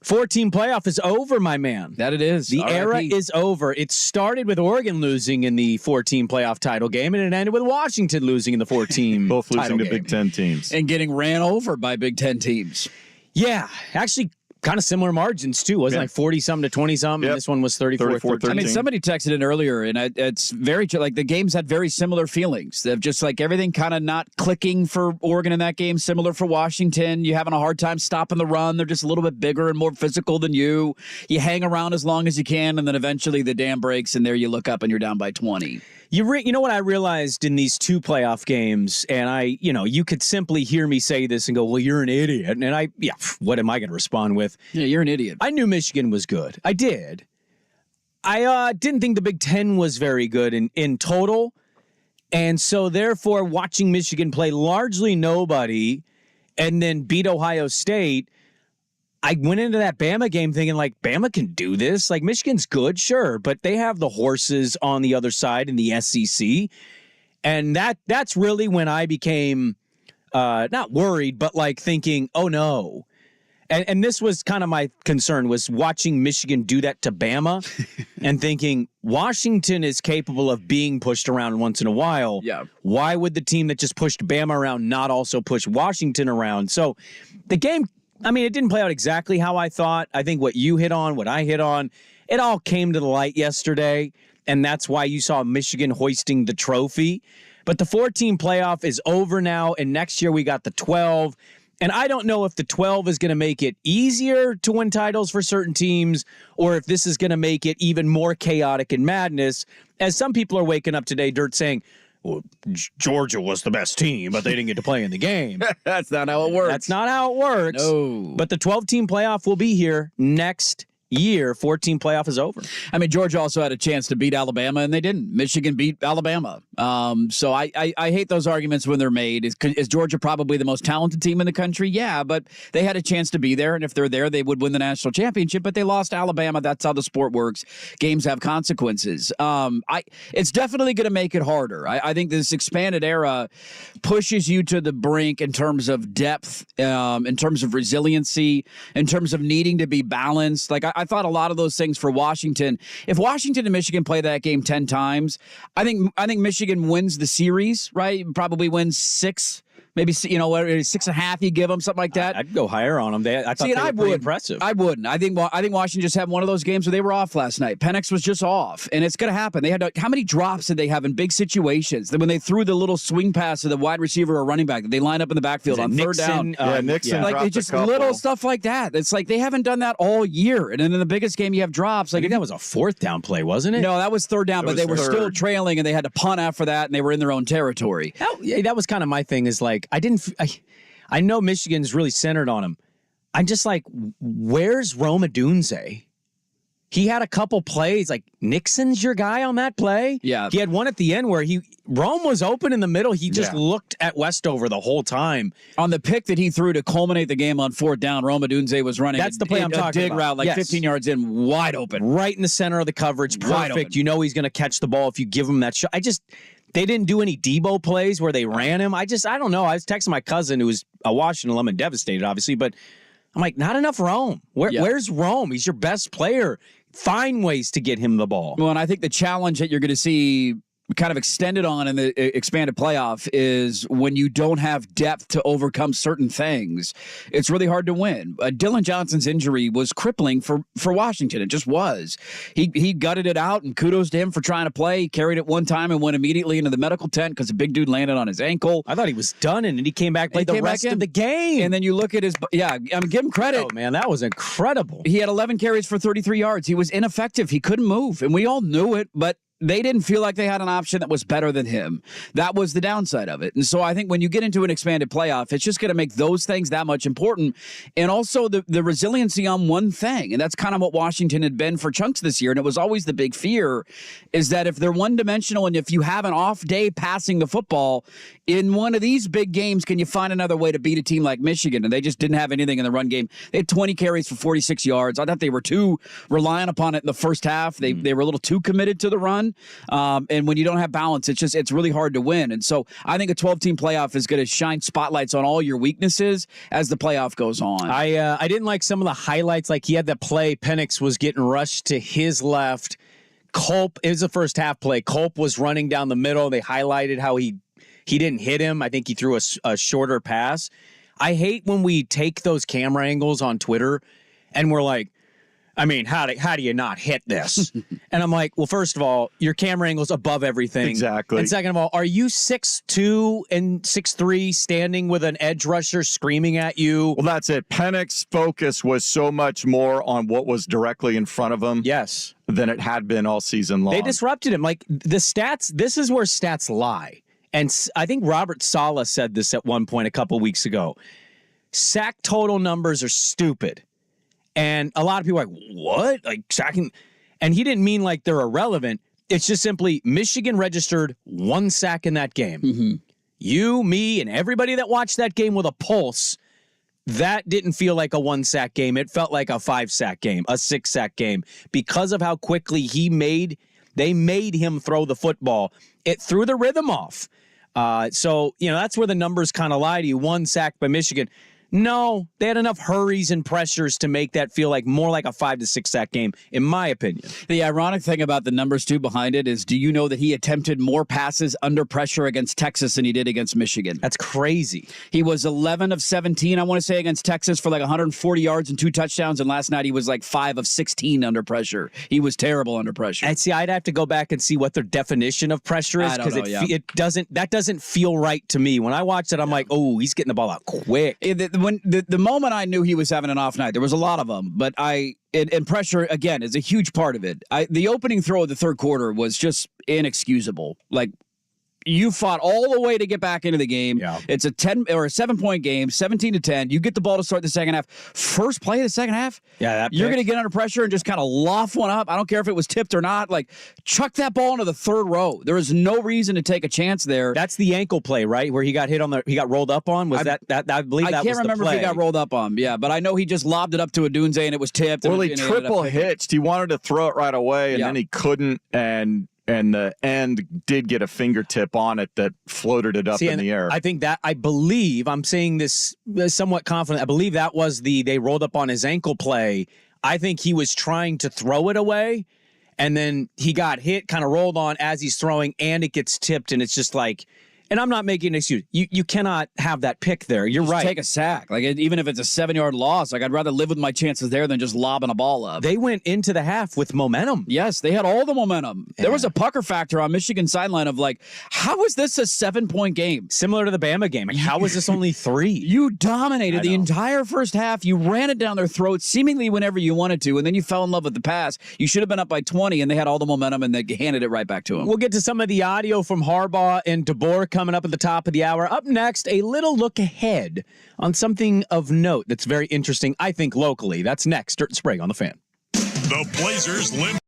14 playoff is over, my man. That it is. The R.I.P. era is over. It started with Oregon losing in the 14 playoff title game, and it ended with Washington losing in the 14 Both losing to game. Big Ten teams. And getting ran over by Big Ten teams. Yeah, actually kind of similar margins, too. Wasn't like 40-something to 20-something, and this one was 34-13. I mean, somebody texted in earlier, and it's very true. Like, the games had very similar feelings. They've just, like, everything kind of not clicking for Oregon in that game, similar for Washington. You're having a hard time stopping the run. They're just a little bit bigger and more physical than you. You hang around as long as you can, and then eventually the dam breaks, and there you look up, and you're down by 20. You know what I realized in these 2 playoff games, and you could simply hear me say this and go, well, you're an idiot. And what am I going to respond with? Yeah, you're an idiot. I knew Michigan was good. I did. I didn't think the Big Ten was very good in total. And so, therefore, watching Michigan play largely nobody and then beat Ohio State, I went into that Bama game thinking, like, Bama can do this. Like, Michigan's good, sure, but they have the horses on the other side in the SEC. And that's really when I became not worried, but, like, thinking, oh, no. And this was kind of my concern, was watching Michigan do that to Bama and thinking Washington is capable of being pushed around once in a while. Yeah. Why would the team that just pushed Bama around not also push Washington around? So the game, I mean, it didn't play out exactly how I thought. I think what you hit on, what I hit on, it all came to the light yesterday, and that's why you saw Michigan hoisting the trophy. But the 14 playoff is over now, and next year we got the 12. And I don't know if the 12 is going to make it easier to win titles for certain teams, or if this is going to make it even more chaotic and madness, as some people are waking up today, Dirt, saying, well, Georgia was the best team, but they didn't get to play in the game. That's not how it works. That's not how it works. No. But the 12-team playoff will be here next year. 14 playoff is over. I mean, Georgia also had a chance to beat Alabama, and they didn't. Michigan beat Alabama. So I hate those arguments when they're made. Is Georgia probably the most talented team in the country? Yeah, but they had a chance to be there, and if they're there, they would win the national championship, but they lost to Alabama. That's how the sport works. Games have consequences. It's definitely going to make it harder. I think this expanded era pushes you to the brink in terms of depth, in terms of resiliency, in terms of needing to be balanced. Like, I thought a lot of those things for Washington. If Washington and Michigan play that game 10 times, I think Michigan wins the series, right? Probably wins 6. Maybe, 6.5 you give them, something like that. I'd go higher on them. I thought they were pretty impressive. I wouldn't. I think Washington just had one of those games where they were off last night. Penix was just off, and it's going to happen. They had how many drops did they have in big situations? When they threw the little swing pass to the wide receiver or running back, they line up in the backfield on Nixon, third down. Nixon. Like, it's just little stuff like that. It's like they haven't done that all year. And then in the biggest game, you have drops. I think that was a 4th down play, wasn't it? No, that was third down, but they were still trailing, and they had to punt after that, and they were in their own territory. That was kind of my thing, is like, I know Michigan's really centered on him. I'm just like, where's Rome Odunze? he had a couple plays, like Nixon's your guy on that play. Yeah. He had one at the end where Rome was open in the middle. He just looked at Westover the whole time. On the pick that he threw to culminate the game on 4th down, Rome Odunze was running That's the play I'm talking dig about. route, like 15 yards in, wide open. Right in the center of the coverage. Perfect. You know he's going to catch the ball if you give him that shot. They didn't do any Debo plays where they ran him. I don't know. I was texting my cousin who was a Washington alum and devastated, obviously, but I'm like, not enough Rome. Where's Rome? He's your best player. Find ways to get him the ball. Well, and I think the challenge that you're going to see kind of extended on in the expanded playoff is when you don't have depth to overcome certain things, it's really hard to win. Dylan Johnson's injury was crippling for Washington. It just was. He gutted it out, and kudos to him for trying to play. He carried it one time and went immediately into the medical tent because a big dude landed on his ankle. I thought he was done, and he came back, played the rest of the game. And then you look at his, give him credit. Oh, man, that was incredible. He had 11 carries for 33 yards. He was ineffective. He couldn't move, and we all knew it, but they didn't feel like they had an option that was better than him. That was the downside of it. And so I think when you get into an expanded playoff, it's just going to make those things that much important. And also the resiliency on one thing. And that's kind of what Washington had been for chunks this year. And it was always the big fear is that if they're one-dimensional and if you have an off day passing the football, in one of these big games, can you find another way to beat a team like Michigan? And they just didn't have anything in the run game. They had 20 carries for 46 yards. I thought they were too reliant upon it in the first half. They were a little too committed to the run. And when you don't have balance, it's really hard to win. And so I think a 12-team playoff is going to shine spotlights on all your weaknesses as the playoff goes on. I didn't like some of the highlights. Like he had that play. Penix was getting rushed to his left. Culp, it was the first half play. Culp was running down the middle. They highlighted how he didn't hit him. I think he threw a shorter pass. I hate when we take those camera angles on Twitter and we're like, I mean, how do you not hit this? And I'm like, well, first of all, your camera angle's above everything. Exactly. And second of all, are you 6'2" and 6'3" standing with an edge rusher screaming at you? Well, that's it. Penix's focus was so much more on what was directly in front of him. Yes. Than it had been all season long. They disrupted him. Like the stats, this is where stats lie. And I think Robert Saleh said this at one point a couple weeks ago. Sack total numbers are stupid. And a lot of people are like, what? Like sacking? And he didn't mean like they're irrelevant. It's just simply Michigan registered 1 sack in that game. Mm-hmm. You, me, and everybody that watched that game with a pulse, that didn't feel like a 1 sack game. It felt like a 5 sack game, a 6 sack game. Because of how quickly they made him throw the football. It threw the rhythm off. So, that's where the numbers kind of lie to you. 1 sack by Michigan. No, they had enough hurries and pressures to make that feel like more like a 5 to 6 sack game, in my opinion. The ironic thing about the numbers, too, behind it is, do you know that he attempted more passes under pressure against Texas than he did against Michigan? That's crazy. He was 11 of 17, I want to say, against Texas for like 140 yards and 2 touchdowns, and last night he was like 5 of 16 under pressure. He was terrible under pressure. And see, I'd have to go back and see what their definition of pressure is, because that doesn't feel right to me. When I watched it, I'm like, oh, he's getting the ball out quick. When the moment I knew he was having an off night, there was a lot of them, but and pressure, again, is a huge part of it. The opening throw of the third quarter was just inexcusable. Like, you fought all the way to get back into the game. Yeah. It's a 10 or a 7-point game, 17-10. You get the ball to start the second half. First play of the second half. Yeah, you're going to get under pressure and just kind of loft one up. I don't care if it was tipped or not. Like, chuck that ball into the third row. There was no reason to take a chance there. That's the ankle play, right? Where he got he got rolled up on. Was that I believe that was the play. I can't remember if he got rolled up on. Yeah, but I know he just lobbed it up to Odunze and it was tipped. Well, he triple hitched. He wanted to throw it right away and then he couldn't, and the end did get a fingertip on it that floated it up in the air. I think I'm saying this somewhat confident. I believe that was they rolled up on his ankle play. I think he was trying to throw it away, and then he got hit, kind of rolled on as he's throwing, and it gets tipped, and it's just like, and I'm not making an excuse. You cannot have that pick there. You're right. Take a sack. Like, even if it's a 7-yard loss, like, I'd rather live with my chances there than just lobbing a ball up. They went into the half with momentum. Yes, they had all the momentum. Yeah. There was a pucker factor on Michigan's sideline of like, how is this a 7-point game? Similar to the Bama game. Like, how is this only 3? You dominated the entire first half. You ran it down their throats seemingly whenever you wanted to, and then you fell in love with the pass. You should have been up by 20, and they had all the momentum, and they handed it right back to him. We'll get to some of the audio from Harbaugh and DeBoer coming up at the top of the hour. Up next, a little look ahead on something of note that's very interesting, I think, locally. That's next. Dirt and Sprague on the Fan. The Blazers limp.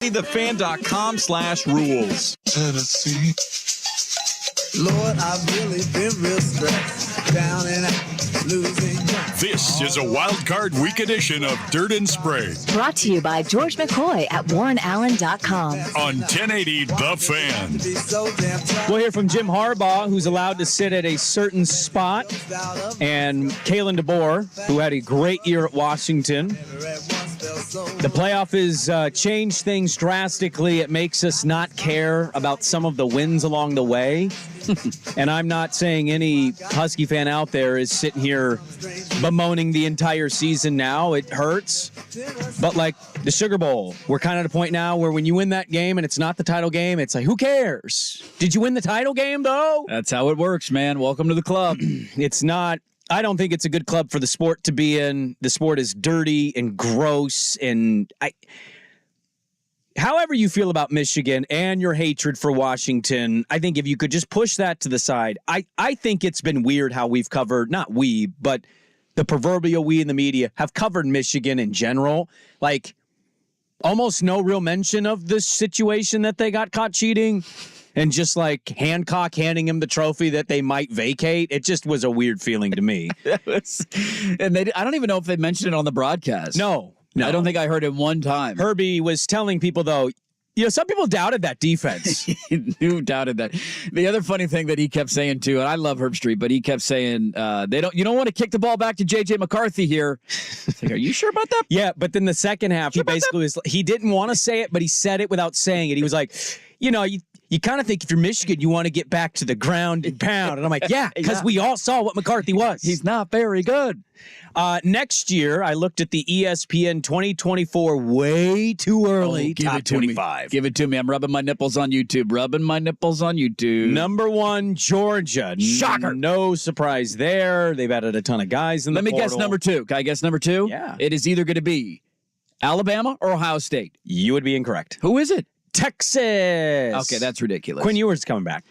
TheFan.com/rules. Tennessee. Lord, I've really been real stressed, down and out, losing. This is a Wild Card Week edition of Dirt and Sprague Brought to you by George McCoy at WarrenAllen.com. on 1080 The Fan. Be so damn tough. We'll hear from Jim Harbaugh, who's allowed to sit at a certain spot, and Kalen DeBoer, who had a great year at Washington. The playoff has changed things drastically. It makes us not care about some of the wins along the way. And I'm not saying any Husky fan out there is sitting here bemoaning the entire season now. It hurts. But like the Sugar Bowl, we're kind of at a point now where when you win that game and it's not the title game, it's like, who cares? Did you win the title game, though? That's how it works, man. Welcome to the club. It's not. I don't think it's a good club for the sport to be in. The sport is dirty and gross. And however you feel about Michigan and your hatred for Washington, I think if you could just push that to the side. I think it's been weird how we've covered, not we, but the proverbial we in the media have covered Michigan in general. Like almost no real mention of this situation that they got caught cheating. And just like Hancock handing him the trophy that they might vacate, it just was a weird feeling to me. And I don't even know if they mentioned it on the broadcast. No, No. I don't think I heard it one time. Herbie was telling people, though, some people doubted that defense. Who doubted that? The other funny thing that he kept saying too, and I love Herb Street, but he kept saying you don't want to kick the ball back to JJ McCarthy here. It's like, are you sure about that? Yeah, but then the second half, he didn't want to say it, but he said it without saying it. He was like, you kind of think if you're Michigan, you want to get back to the ground and pound. And I'm like, yeah, because we all saw what McCarthy was. He's not very good. Next year, I looked at the ESPN 2024 way too early top 25. Give it to me. I'm rubbing my nipples on YouTube. Number 1, Georgia. Shocker. No surprise there. They've added a ton of guys in the portal. Let me guess number 2. Can I guess number 2? Yeah. It is either going to be Alabama or Ohio State. You would be incorrect. Who is it? Texas. Okay, that's ridiculous. Quinn Ewers coming back.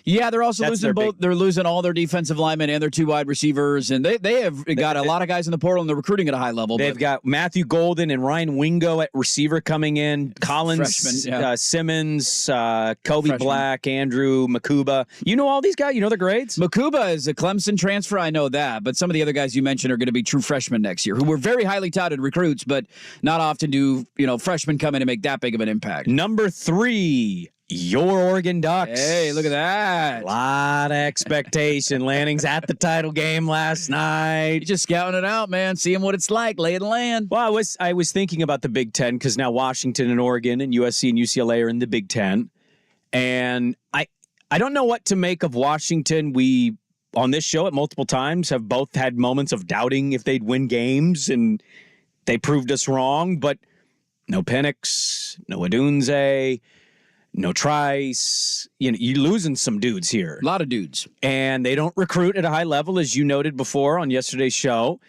Yeah, they're also losing both. They're losing all their defensive linemen and their 2 wide receivers, and they have got a lot of guys in the portal, and they're recruiting at a high level. They've got Matthew Golden and Ryan Wingo at receiver coming in. Collins, Simmons, Kobe Black, Andrew Makuba. You know all these guys? You know their grades? Makuba is a Clemson transfer. I know that, but some of the other guys you mentioned are going to be true freshmen next year, who were very highly touted recruits, but not often do freshmen come in and make that big of an impact. Number 3. Your Oregon Ducks. Hey, look at that. A lot of expectation. Lanning's at the title game last night. You're just scouting it out, man. Seeing what it's like. Lay it land. Well, I was thinking about the Big Ten because now Washington and Oregon and USC and UCLA are in the Big Ten. And I don't know what to make of Washington. We, on this show at multiple times, have both had moments of doubting if they'd win games, and they proved us wrong. But no Penix, no Odunze, no Trice. You're losing some dudes here. A lot of dudes. And they don't recruit at a high level, as you noted before on yesterday's show.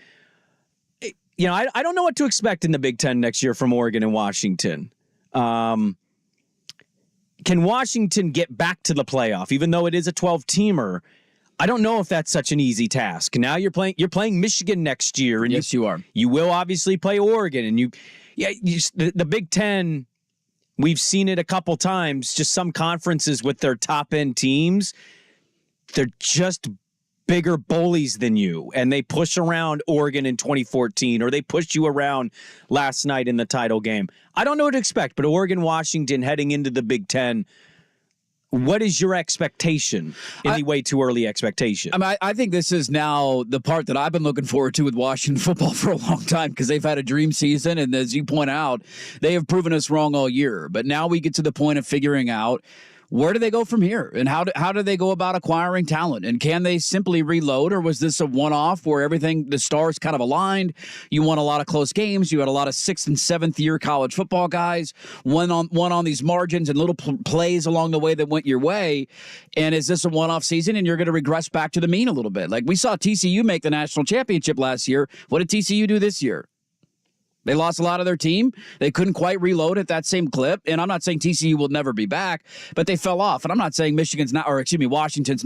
I don't know what to expect in the Big Ten next year from Oregon and Washington. Can Washington get back to the playoff, even though it is a 12-teamer? I don't know if that's such an easy task. Now you're playing Michigan next year. And yes, you are. You will obviously play Oregon. And the Big Ten, we've seen it a couple times, just some conferences with their top-end teams, they're just bigger bullies than you, and they push around Oregon in 2014, or they pushed you around last night in the title game. I don't know what to expect, but Oregon, Washington heading into the Big Ten, what is your expectation? Any way too early expectation? I think this is now the part that I've been looking forward to with Washington football for a long time, because they've had a dream season, and as you point out, they have proven us wrong all year. But now we get to the point of figuring out, where do they go from here? And how do they go about acquiring talent? And can they simply reload, or was this a one-off where the stars kind of aligned? You won a lot of close games. You had a lot of 6th and 7th year college football guys, one on these margins and little plays along the way that went your way. And is this a one-off season, and you're going to regress back to the mean a little bit? Like we saw TCU make the national championship last year. What did TCU do this year? They lost a lot of their team. They couldn't quite reload at that same clip. And I'm not saying TCU will never be back, but they fell off. And I'm not saying Washington's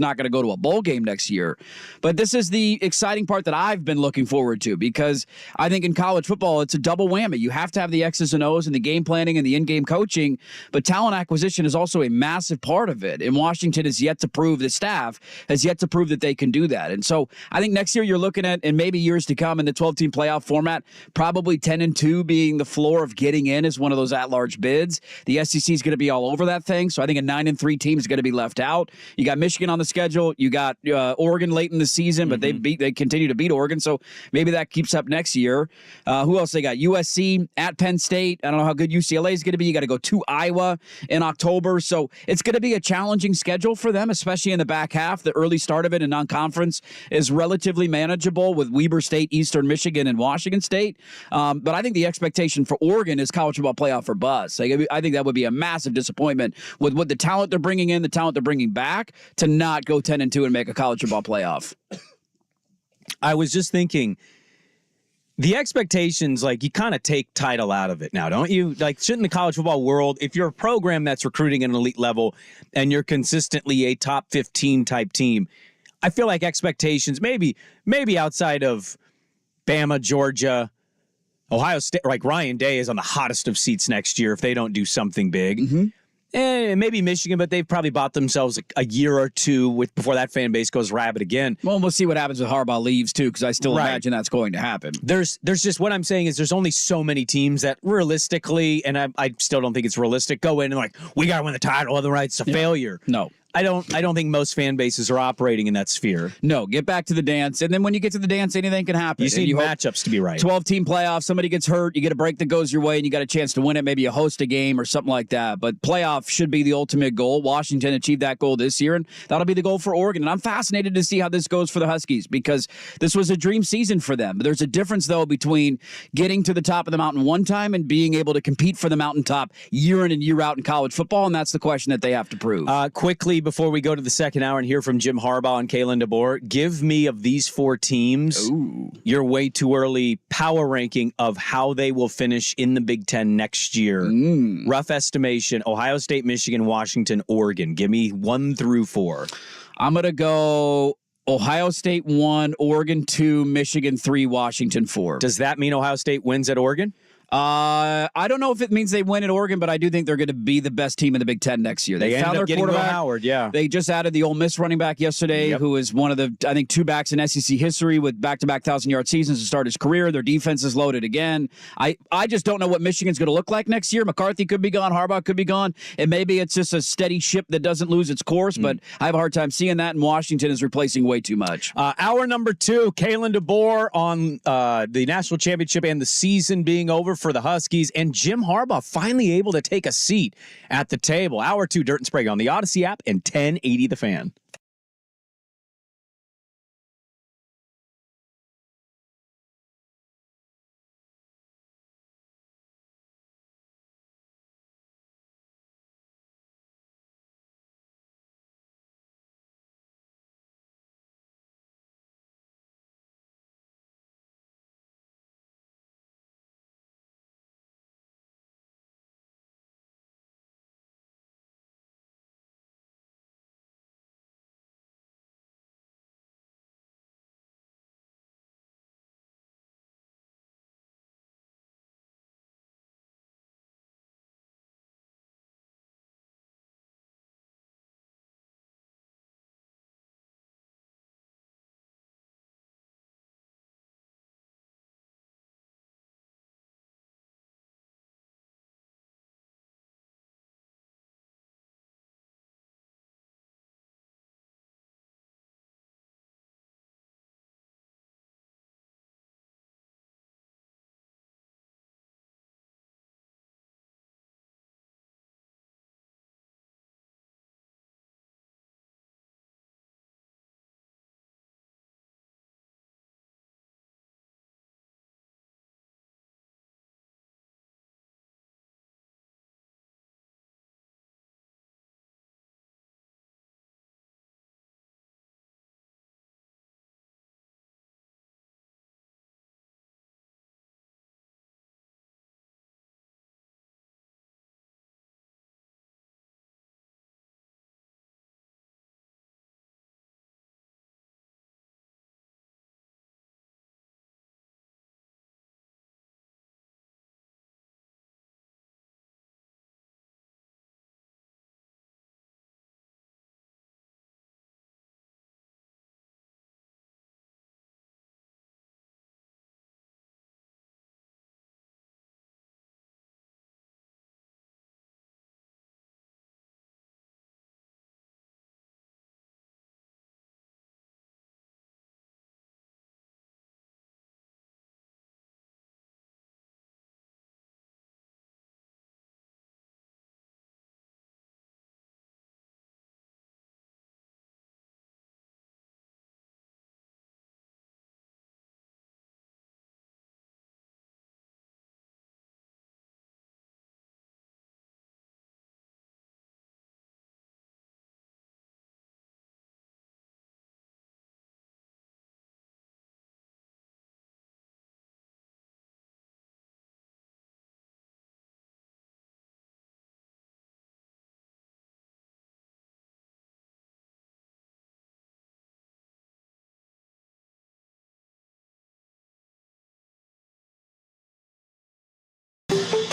not going to go to a bowl game next year. But this is the exciting part that I've been looking forward to, because I think in college football, it's a double whammy. You have to have the X's and O's and the game planning and the in-game coaching, but talent acquisition is also a massive part of it. And Washington has yet to prove, the staff has yet to prove that they can do that. And so I think next year you're looking at, and maybe years to come in the 12-team playoff format, probably 10-2 being the floor of getting in as one of those at-large bids. The SEC is going to be all over that thing, so I think a 9-3 team is going to be left out. You got Michigan on the schedule. You got Oregon late in the season, but they continue to beat Oregon, so maybe that keeps up next year. Who else they got? USC at Penn State. I don't know how good UCLA is going to be. You got to go to Iowa in October, so it's going to be a challenging schedule for them, especially in the back half. The early start of it in non-conference is relatively manageable with Weber State, Eastern Michigan, and Washington State. But I think the expectation for Oregon is college football playoff or bust. I think that would be a massive disappointment with what the talent they're bringing in, the talent they're bringing back, to not go 10-2 and make a college football playoff. I was just thinking, the expectations, you kind of take title out of it now, don't you? Shouldn't the college football world, if you're a program that's recruiting at an elite level and you're consistently a top 15 type team, I feel like expectations, maybe outside of Bama, Georgia, Ohio State, Ryan Day is on the hottest of seats next year if they don't do something big. Mm-hmm. Maybe Michigan, but they've probably bought themselves a year or two before that fan base goes rabid again. Well, we'll see what happens with Harbaugh leaves too, because I still imagine that's going to happen. There's just what I'm saying is there's only so many teams that realistically, and I still don't think it's realistic, go in and like, we got to win the title, otherwise it's a failure. No. I don't think most fan bases are operating in that sphere. No, get back to the dance. And then when you get to the dance, anything can happen. You see matchups to be right. 12-team playoff, somebody gets hurt, you get a break that goes your way, and you got a chance to win it. Maybe you host a game or something like that. But playoff should be the ultimate goal. Washington achieved that goal this year, and that'll be the goal for Oregon. And I'm fascinated to see how this goes for the Huskies because this was a dream season for them. But there's a difference, though, between getting to the top of the mountain one time and being able to compete for the mountaintop year in and year out in college football, and that's the question that they have to prove. Quickly, before we go to the second hour and hear from Jim Harbaugh and Kalen DeBoer, give me of these four teams your way too early power ranking of how they will finish in the Big Ten next year. Rough estimation: Ohio State, Michigan, Washington, Oregon. Give me 1 through 4. I'm going to go Ohio State 1, Oregon 2, Michigan 3, Washington 4. Does that mean Ohio State wins at Oregon? I don't know if it means they win at Oregon, but I do think they're going to be the best team in the Big Ten next year. They found ended their up getting Will quarterback. Howard, yeah. They just added the Ole Miss running back yesterday, who is one of the, I think, 2 backs in SEC history with back-to-back 1,000-yard seasons to start his career. Their defense is loaded again. I just don't know what Michigan's going to look like next year. McCarthy could be gone. Harbaugh could be gone. And maybe it's just a steady ship that doesn't lose its course, but I have a hard time seeing that, and Washington is replacing way too much. Hour number 2, Kalen DeBoer on the national championship and the season being over for the Huskies, and Jim Harbaugh finally able to take a seat at the table. Hour 2, Dirt and Sprague on the Odyssey app and 1080 The Fan.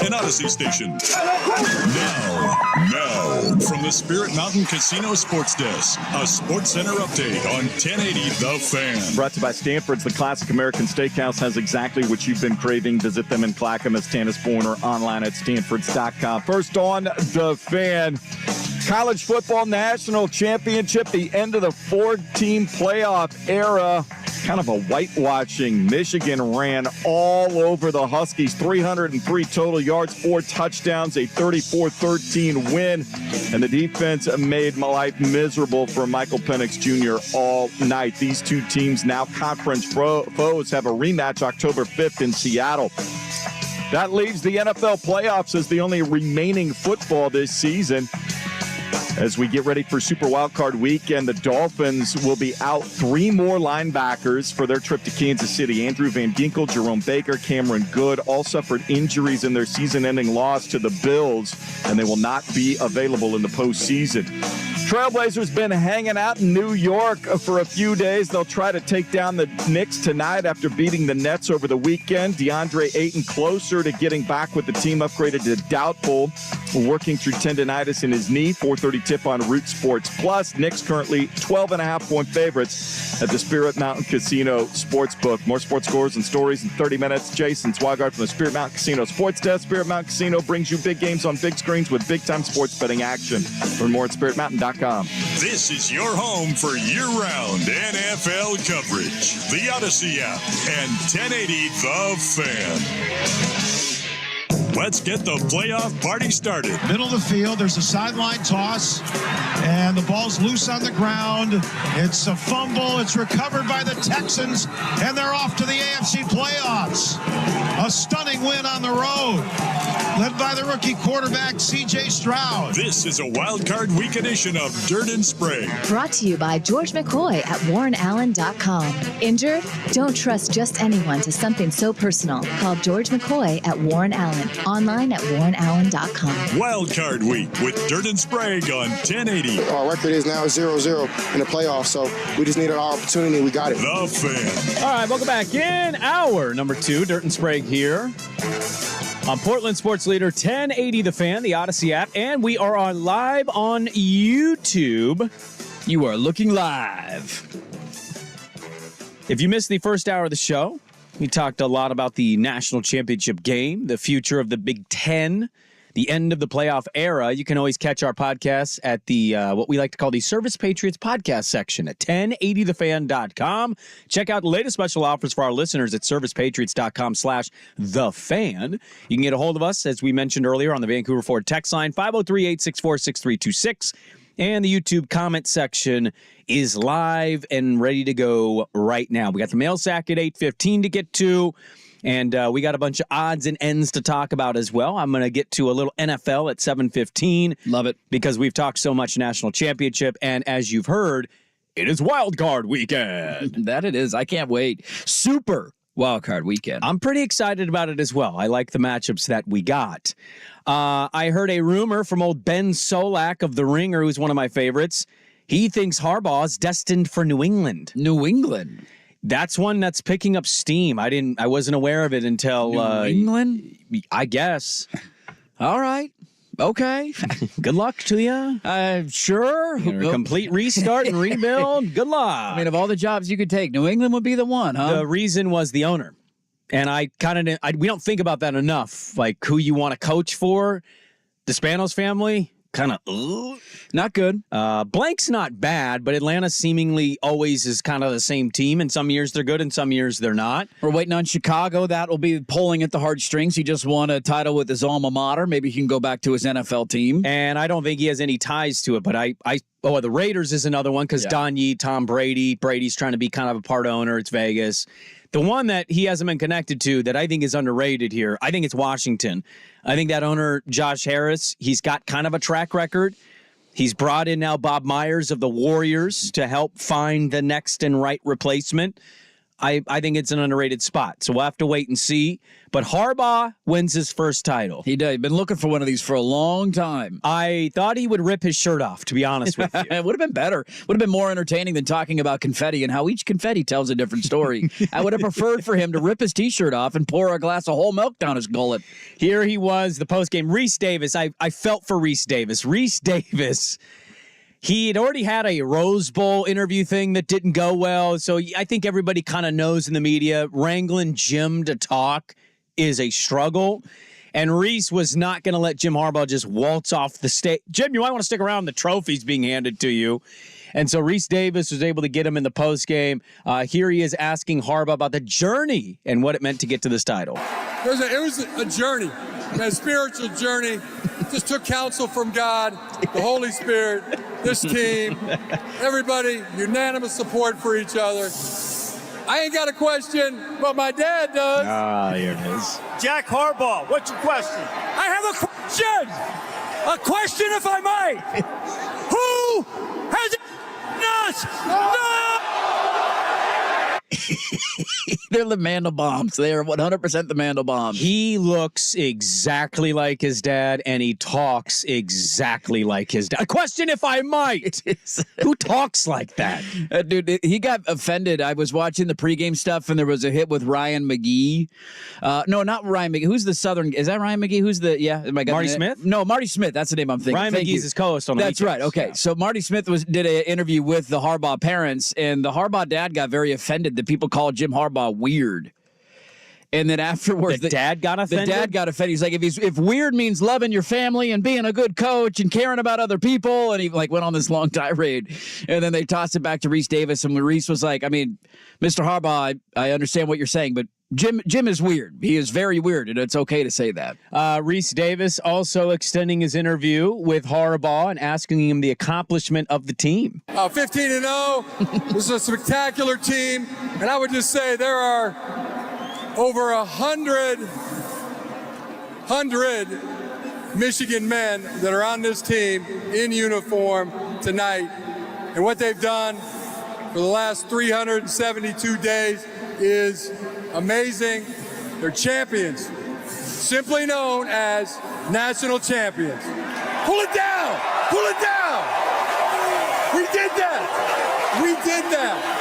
an Odyssey station. Now, from the Spirit Mountain Casino Sports Desk, a Sports Center update on 1080 The Fan. Brought to you by Stanford's The Classic American Steakhouse has exactly what you've been craving. Visit them in Clackamas, Tannisbourne, or online at stanfords.com. First on The Fan, College Football National Championship, the end of the 4-team playoff era. Kind of a whitewashing. Michigan ran all over the Huskies. 303 total yards, 4 touchdowns, a 34-13 win. And the defense made my life miserable for Michael Penix Jr. all night. These two teams, now conference foes, have a rematch October 5th in Seattle. That leaves the NFL playoffs as the only remaining football this season. As we get ready for Super Wildcard Weekend, the Dolphins will be out 3 more linebackers for their trip to Kansas City. Andrew Van Ginkel, Jerome Baker, Cameron Good all suffered injuries in their season-ending loss to the Bills, and they will not be available in the postseason. Trailblazers been hanging out in New York for a few days. They'll try to take down the Knicks tonight after beating the Nets over the weekend. DeAndre Ayton closer to getting back with the team, upgraded to doubtful, working through tendonitis in his knee. 4:30 tip on Root Sports Plus. Knicks currently 12.5-point favorites at the Spirit Mountain Casino Sportsbook. More sports scores and stories in 30 minutes. Jason Swigart from the Spirit Mountain Casino Sports Desk. Spirit Mountain Casino brings you big games on big screens with big-time sports betting action. Learn more at spiritmountain.com. This is your home for year-round NFL coverage. The Odyssey app and 1080 The Fan. Let's get the playoff party started. Middle of the field, there's a sideline toss, and the ball's loose on the ground. It's a fumble. It's recovered by the Texans, and they're off to the AFC playoffs. A stunning win on the road, led by the rookie quarterback, C.J. Stroud. This is a Wild Card Week edition of Dirt and Sprague. Brought to you by George McCoy at WarrenAllen.com. Injured? Don't trust just anyone to something so personal. Call George McCoy at Warren Allen. Online at WarrenAllen.com. Wild Card Week with Dirt and Sprague on 1080. Our record is now 0-0 in the playoffs, so we just needed our opportunity. We got it. The Fan. All right, welcome back in hour number 2. Dirt and Sprague here on Portland Sports Leader 1080 The Fan, the Odyssey app, and we are on live on YouTube. You are looking live. If you missed the first hour of the show, we talked a lot about the national championship game, the future of the Big Ten, the end of the playoff era. You can always catch our podcasts at the what we like to call the Service Patriots podcast section at 1080thefan.com. Check out the latest special offers for our listeners at servicepatriots.com/thefan. You can get a hold of us, as we mentioned earlier, on the Vancouver Ford text line, 503-864-6326. And the YouTube comment section is live and ready to go right now. We got the mail sack at 8:15 to get to, and we got a bunch of odds and ends to talk about as well. I'm going to get to a little NFL at 7:15. Love it. Because we've talked so much national championship, and as you've heard, it is Wild Card Weekend. That it is. I can't wait. Super Wild Card Weekend. I'm pretty excited about it as well. I like the matchups that we got. I heard a rumor from old Ben Solak of The Ringer, who's one of my favorites. He thinks Harbaugh is destined for New England. New England? That's one that's picking up steam. I wasn't aware of it until New England? I guess. All right. Okay. Good luck to you. Sure. A complete restart and rebuild. Good luck. I mean, of all the jobs you could take, New England would be the one, huh? The reason was the owner. And we don't think about that enough. Like who you want to coach for. The Spanos family, kind of, not good. Blank's not bad, but Atlanta seemingly always is kind of the same team. And some years they're good and some years they're not. We're waiting on Chicago. That will be pulling at the heartstrings. He just won a title with his alma mater. Maybe he can go back to his NFL team. And I don't think he has any ties to it, but the Raiders is another one because Don Yee, Tom Brady. Brady's trying to be kind of a part owner. It's Vegas. The one that he hasn't been connected to that I think is underrated here, I think it's Washington. I think that owner, Josh Harris, he's got kind of a track record. He's brought in now Bob Myers of the Warriors to help find the next and right replacement. I think it's an underrated spot. So we'll have to wait and see. But Harbaugh wins his first title. He did. Been looking for one of these for a long time. I thought he would rip his shirt off, to be honest with you. It would have been better. Would have been more entertaining than talking about confetti and how each confetti tells a different story. I would have preferred for him to rip his T-shirt off and pour a glass of whole milk down his gullet. Here he was, the postgame. Reese Davis. I felt for Reese Davis. Reese Davis. He had already had a Rose Bowl interview thing that didn't go well. So I think everybody kind of knows in the media, wrangling Jim to talk is a struggle. And Reese was not going to let Jim Harbaugh just waltz off the stage. Jim, you might want to stick around. The trophy's being handed to you. And so Reese Davis was able to get him in the postgame. Here he is asking Harbaugh about the journey and what it meant to get to this title. It was a journey, a spiritual journey. Just took counsel from God, the Holy Spirit, this team, everybody, unanimous support for each other. I ain't got a question, but my dad does. Here it is. Jack Harbaugh, what's your question? I have a question. A question, if I might. Who has us? No! They're the Mandelbaums. They are 100% the Mandelbaums. He looks exactly like his dad, and he talks exactly like his dad. A question, if I might. Who talks like that? Dude, he got offended. I was watching the pregame stuff, and there was a hit with Ryan McGee. No, not Ryan McGee. Who's the Southern? Is that Ryan McGee? Who's the, yeah? Marty Smith? No, Marty Smith. That's the name I'm thinking. Ryan McGee's his co-host on the That's weekends. right. Okay. Yeah. So Marty Smith did an interview with the Harbaugh parents, and the Harbaugh dad got very offended that people called Jim Harbaugh weird. And then afterwards, the dad got offended? The dad got offended. He's like, if weird means loving your family and being a good coach and caring about other people, and he like went on this long tirade. And then they tossed it back to Reese Davis, and Reese was like, I mean, Mr. Harbaugh, I understand what you're saying, but Jim is weird. He is very weird, and it's okay to say that. Reese Davis also extending his interview with Harbaugh and asking him the accomplishment of the team. 15-0. This is a spectacular team, and I would just say there are over 100 Michigan men that are on this team in uniform tonight, and what they've done for the last 372 days is amazing. They're champions, simply known as national champions. Pull it down! Pull it down! We did that! We did that!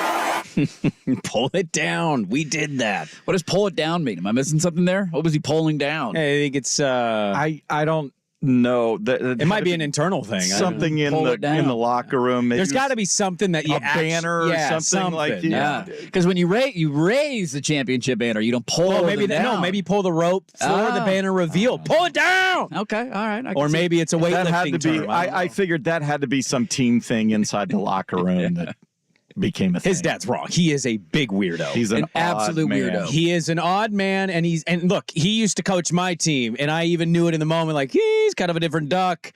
Pull it down. We did that. What does pull it down mean? Am I missing something there? What was he pulling down? I think it's I don't know. It might be an internal thing. Something in the locker room. There's got to be something that you a banner or something like that. Because when you raise the championship banner, you don't pull it down. No, maybe pull the rope for the banner reveal. Pull it down. Okay, all right. Or maybe it's a weightlifting term. I figured that had to be some team thing inside the locker room that became a thing. His dad's wrong. He is a big weirdo. He's an absolute weirdo. He is an odd man, and look, he used to coach my team, and I even knew it in the moment. Like, he's kind of a different duck.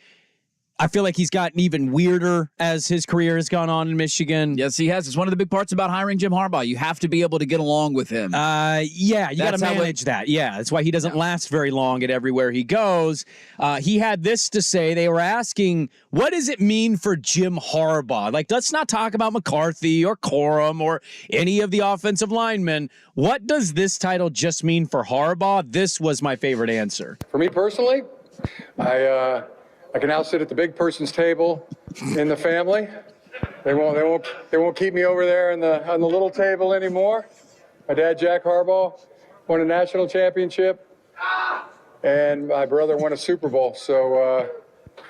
I feel like he's gotten even weirder as his career has gone on in Michigan. Yes, he has. It's one of the big parts about hiring Jim Harbaugh. You have to be able to get along with him. Yeah, you got to manage that. Yeah, that's why he doesn't last very long at everywhere he goes. He had this to say. They were asking, what does it mean for Jim Harbaugh? Like, let's not talk about McCarthy or Corum or any of the offensive linemen. What does this title just mean for Harbaugh? This was my favorite answer. For me personally, I can now sit at the big person's table in the family. They won't keep me over there on the little table anymore. My dad, Jack Harbaugh, won a national championship, and my brother won a Super Bowl. So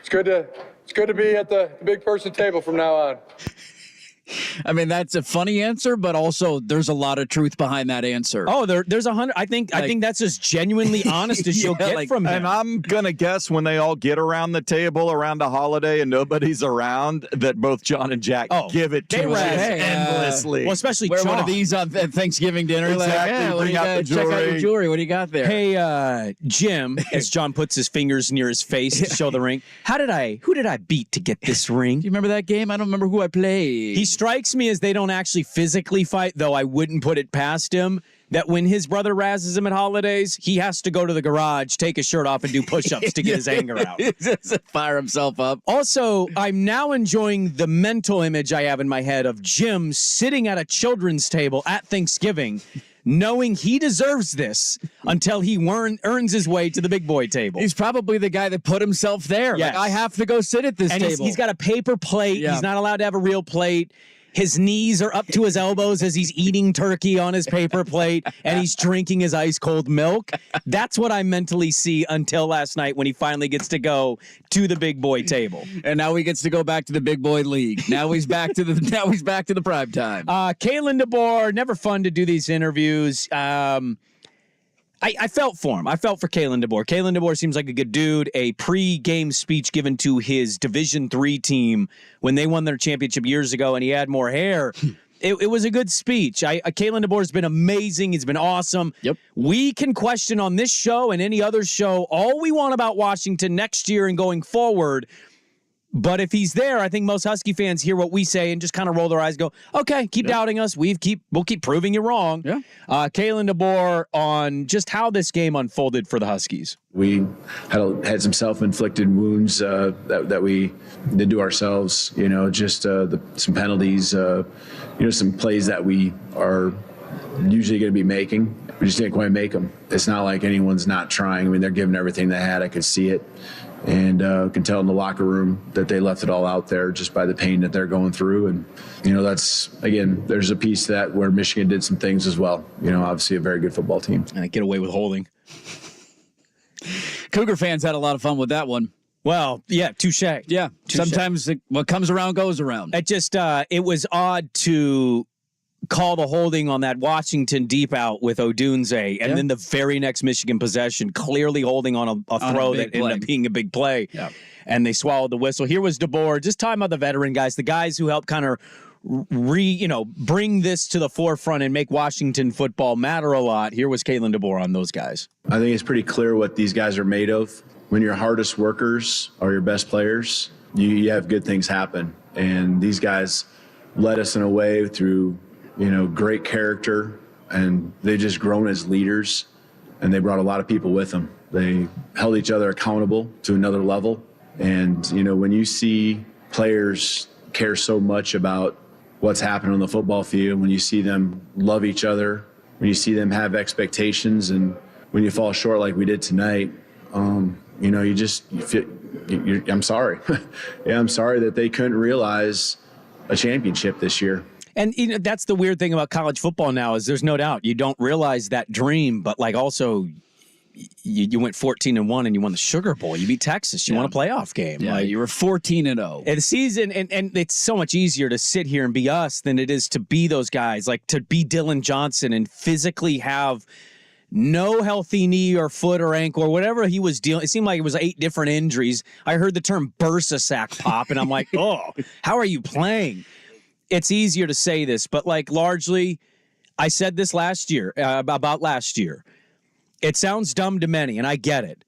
it's good to be at the big person table from now on. I mean, that's a funny answer, but also there's a lot of truth behind that answer. Oh, there's 100. I think that's as genuinely honest as you'll get from him. And I'm gonna guess when they all get around the table around a holiday and nobody's around, that both John and Jack give it to us endlessly. Well, especially wear John. one of these on Thanksgiving dinner. Exactly. Like, Bring out the check out your jewelry. What do you got there? Hey, Jim, as John puts his fingers near his face to show the ring. Who did I beat to get this ring? Do you remember that game? I don't remember who I played. He strikes me as they don't actually physically fight, though I wouldn't put it past him. that when his brother razzes him at holidays, he has to go to the garage, take his shirt off, and do push-ups to get his anger out. Fire himself up. Also, I'm now enjoying the mental image I have in my head of Jim sitting at a children's table at Thanksgiving, knowing he deserves this until he earns his way to the big boy table. He's probably the guy that put himself there. Yes. Like, I have to go sit at this table. He's got a paper plate. Yeah. He's not allowed to have a real plate. His knees are up to his elbows as he's eating turkey on his paper plate, and he's drinking his ice-cold milk. That's what I mentally see until last night when he finally gets to go to the big boy table. And now he gets to go back to the big boy league. Now he's back to the prime time. Kalen DeBoer, never fun to do these interviews. I felt for him. I felt for Kalen DeBoer. Kalen DeBoer seems like a good dude. A pre-game speech given to his Division III team when they won their championship years ago, and he had more hair. It was a good speech. Kalen DeBoer has been amazing. He's been awesome. Yep. We can question on this show and any other show all we want about Washington next year and going forward. But if he's there, I think most Husky fans hear what we say and just kind of roll their eyes and go, okay, keep doubting us. We'll keep proving you wrong. Yeah. Kalen DeBoer on just how this game unfolded for the Huskies. We had some self-inflicted wounds that we did to ourselves, just some penalties, some plays that we are usually going to be making. We just didn't quite make them. It's not like anyone's not trying. I mean, they're giving everything they had. I could see it. And can tell in the locker room that they left it all out there just by the pain that they're going through. And, that's, again, there's a piece to that where Michigan did some things as well. Obviously a very good football team. And get away with holding. Cougar fans had a lot of fun with that one. Well, yeah, touche. Yeah, sometimes what comes around goes around. It just, it was odd to call the holding on that Washington deep out with Odunze, and then the very next Michigan possession, clearly holding on a throw that ended up being a big play. Yeah. And they swallowed the whistle. Here was DeBoer, just talking about the veteran guys, the guys who helped kind of bring this to the forefront and make Washington football matter a lot. Here was Kalen DeBoer on those guys. I think it's pretty clear what these guys are made of. When your hardest workers are your best players, you have good things happen. And these guys led us in a way through great character, and they just grown as leaders, and they brought a lot of people with them. They held each other accountable to another level. And, when you see players care so much about what's happening on the football field, when you see them love each other, when you see them have expectations, and when you fall short like we did tonight, I'm sorry. Yeah, I'm sorry that they couldn't realize a championship this year. And that's the weird thing about college football now is there's no doubt you don't realize that dream, but also you went 14-1 and you won the Sugar Bowl. You beat Texas. You won a playoff game. Yeah, you were 14-0. And the season, and it's so much easier to sit here and be us than it is to be those guys, like to be Dylan Johnson and physically have no healthy knee or foot or ankle or whatever he was dealing. It seemed like it was 8 different injuries. I heard the term bursa sack pop, and I'm like, oh, how are you playing? It's easier to say this, but largely, I said this last year, about last year. It sounds dumb to many, and I get it.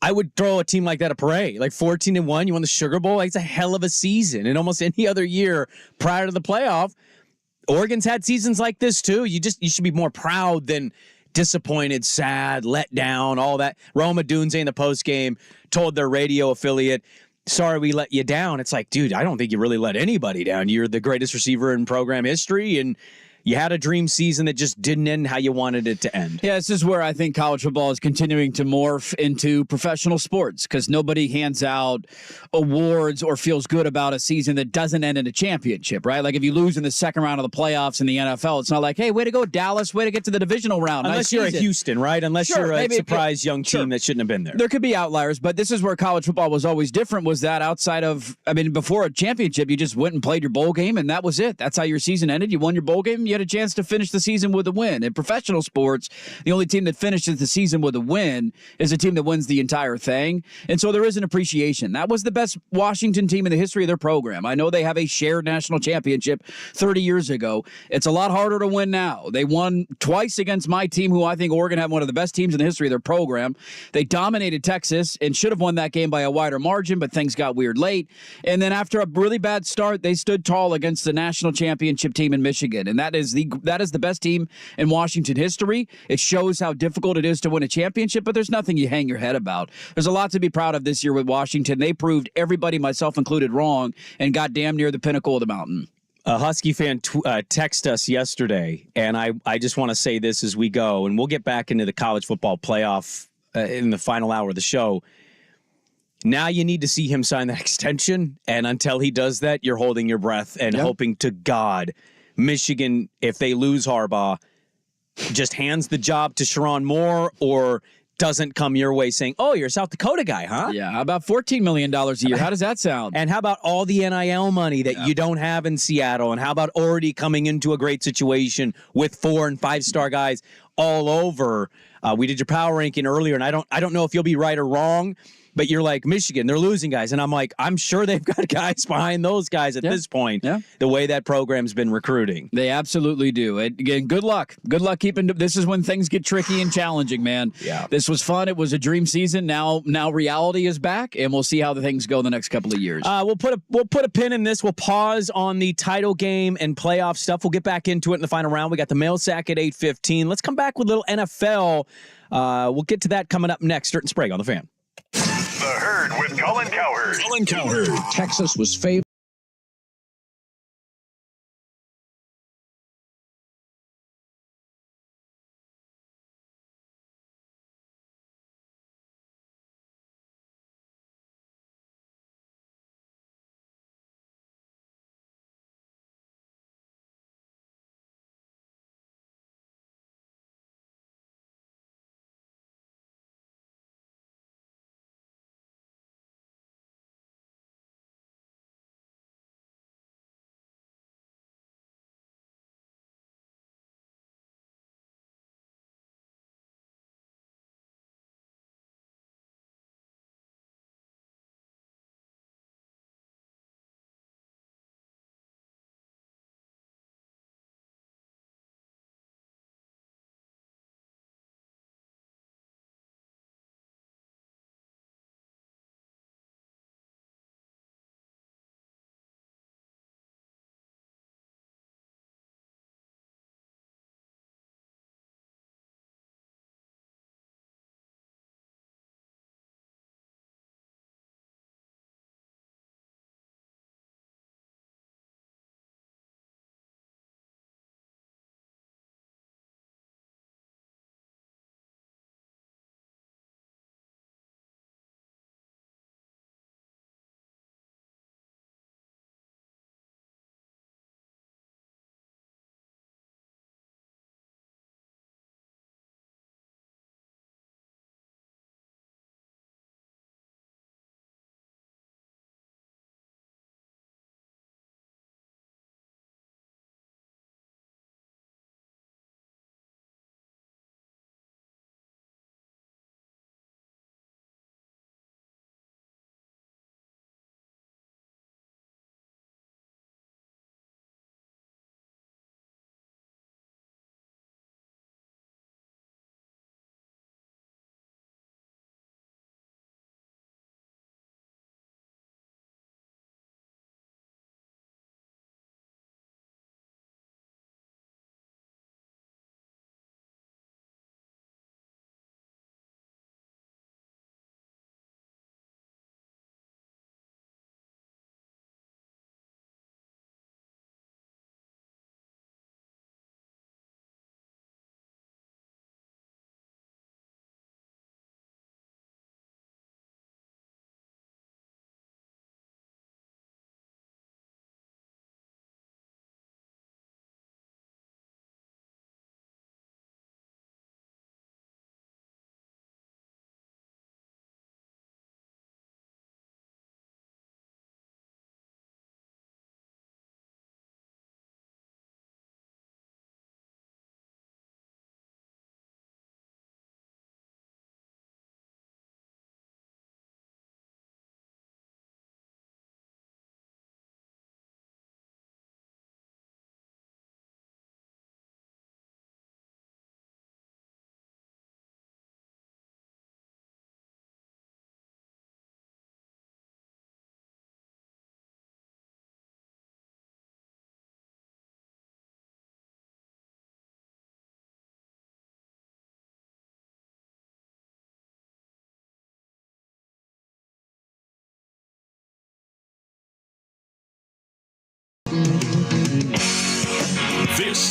I would throw a team like that a parade. 14-1, you won the Sugar Bowl. It's a hell of a season. And almost any other year prior to the playoff, Oregon's had seasons like this too. You should be more proud than disappointed, sad, let down, all that. Rome Odunze in the postgame told their radio affiliate, sorry we let you down. It's like, dude, I don't think you really let anybody down. You're the greatest receiver in program history, and you had a dream season that just didn't end how you wanted it to end. Yeah, this is where I think college football is continuing to morph into professional sports because nobody hands out awards or feels good about a season that doesn't end in a championship, right? Like if you lose in the second round of the playoffs in the NFL, it's not like, hey, way to go, Dallas, way to get to the divisional round. Unless you're a Houston, right? Unless you're a surprise young team that shouldn't have been there. There could be outliers, but this is where college football was always different, was that outside of, before a championship, you just went and played your bowl game, and that was it. That's how your season ended. You won your bowl game, you had a chance to finish the season with a win. In professional sports, the only team that finishes the season with a win is a team that wins the entire thing. And so there is an appreciation. That was the best Washington team in the history of their program. I know they have a shared national championship 30 years ago. It's a lot harder to win now. They won twice against my team, who I think Oregon had one of the best teams in the history of their program. They dominated Texas and should have won that game by a wider margin, but things got weird late. And then after a really bad start, they stood tall against the national championship team in Michigan. And that is the best team in Washington history. It shows how difficult it is to win a championship, but there's nothing you hang your head about. There's a lot to be proud of this year with Washington. They proved everybody, myself included, wrong and got damn near the pinnacle of the mountain. A Husky fan texted us yesterday, and I just want to say this as we go, and we'll get back into the college football playoff in the final hour of the show. Now you need to see him sign that extension, and until he does that, you're holding your breath and hoping to God Michigan, if they lose Harbaugh, just hands the job to Sharon Moore or doesn't come your way saying, oh, you're a South Dakota guy, huh? Yeah, how about $14 million a year? How does that sound? And how about all the NIL money that you don't have in Seattle? And how about already coming into a great situation with 4- and 5-star guys all over? We did your power ranking earlier, and I don't know if you'll be right or wrong, but you're like, Michigan, they're losing guys. And I'm like, I'm sure they've got guys behind those guys at this point, the way that program's been recruiting. They absolutely do. And again, good luck. Good luck keeping – this is when things get tricky and challenging, man. Yeah. This was fun. It was a dream season. Now reality is back, and we'll see how the things go the next couple of years. We'll put a pin in this. We'll pause on the title game and playoff stuff. We'll get back into it in the final round. We got the mail sack at 8:15. Let's come back with a little NFL. We'll get to that coming up next. Dirt and Sprague on the Fan. The Herd with Colin Cowherd. Texas was favored.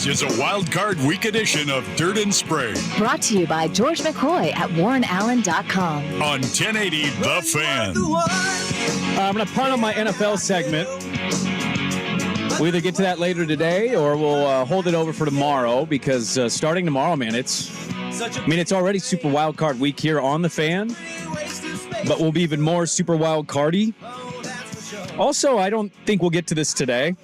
This is a Wild Card Week edition of Dirt and Sprague. Brought to you by George McCoy at WarrenAllen.com. On 1080 The Fan. I'm going to punt on my NFL segment. We'll either get to that later today or we'll hold it over for tomorrow because starting tomorrow, man, it's already Super Wild Card Week here on The Fan, but we'll be even more Super Wild Cardy. Also, I don't think we'll get to this today.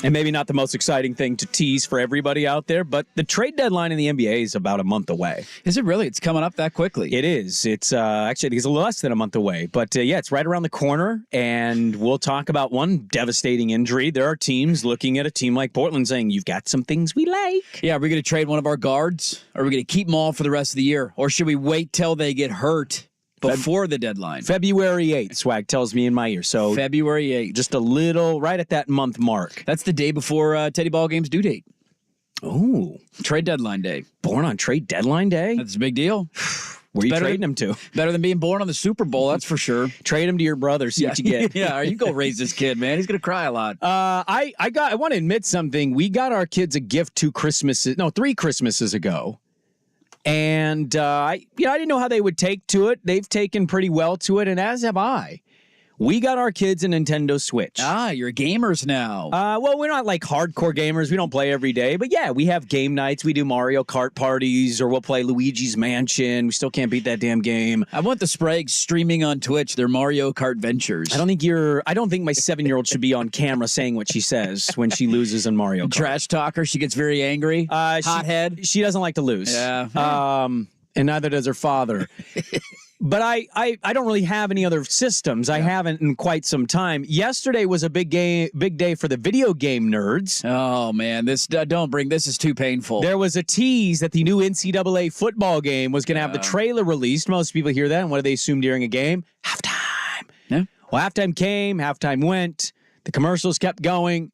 And maybe not the most exciting thing to tease for everybody out there, but the trade deadline in the NBA is about a month away. Is it really? It's coming up that quickly. It is. It's actually, I think it's a little less than a month away. But yeah, it's right around the corner. And we'll talk about one devastating injury. There are teams looking at a team like Portland saying, you've got some things we like. Yeah, are we going to trade one of our guards? Or are we going to keep them all for the rest of the year? Or should we wait till they get hurt before the deadline? February 8th, Swag tells me in my ear. So February 8th. Just a little, right at that month mark. That's the day before Teddy Ballgame's due date. Oh. Trade deadline day. Born on trade deadline day? That's a big deal. Where are you trading him to? Better than being born on the Super Bowl, that's for sure. Trade him to your brother, see what you get. Yeah, you go raise this kid, man. He's going to cry a lot. I want to admit something. We got our kids a gift 3 Christmases ago. And, I didn't know how they would take to it. They've taken pretty well to it, and as have I. We got our kids a Nintendo Switch. You're gamers now. Well, we're not like hardcore gamers. We don't play every day. But yeah, we have game nights. We do Mario Kart parties, or we'll play Luigi's Mansion. We still can't beat that damn game. I want the Sprague streaming on Twitch their Mario Kart ventures. I don't think my 7-year-old should be on camera saying what she says when she loses in Mario Kart. Trash talker. She gets very angry. Hothead. She doesn't like to lose. Yeah. And neither does her father. But I don't really have any other systems. I haven't in quite some time. Yesterday was a big day for the video game nerds. Oh man, this is too painful. There was a tease that the new NCAA football game was going to have the trailer released. Most people hear that, and what do they assume during a game? Halftime. Yeah. Well, halftime came, halftime went. The commercials kept going.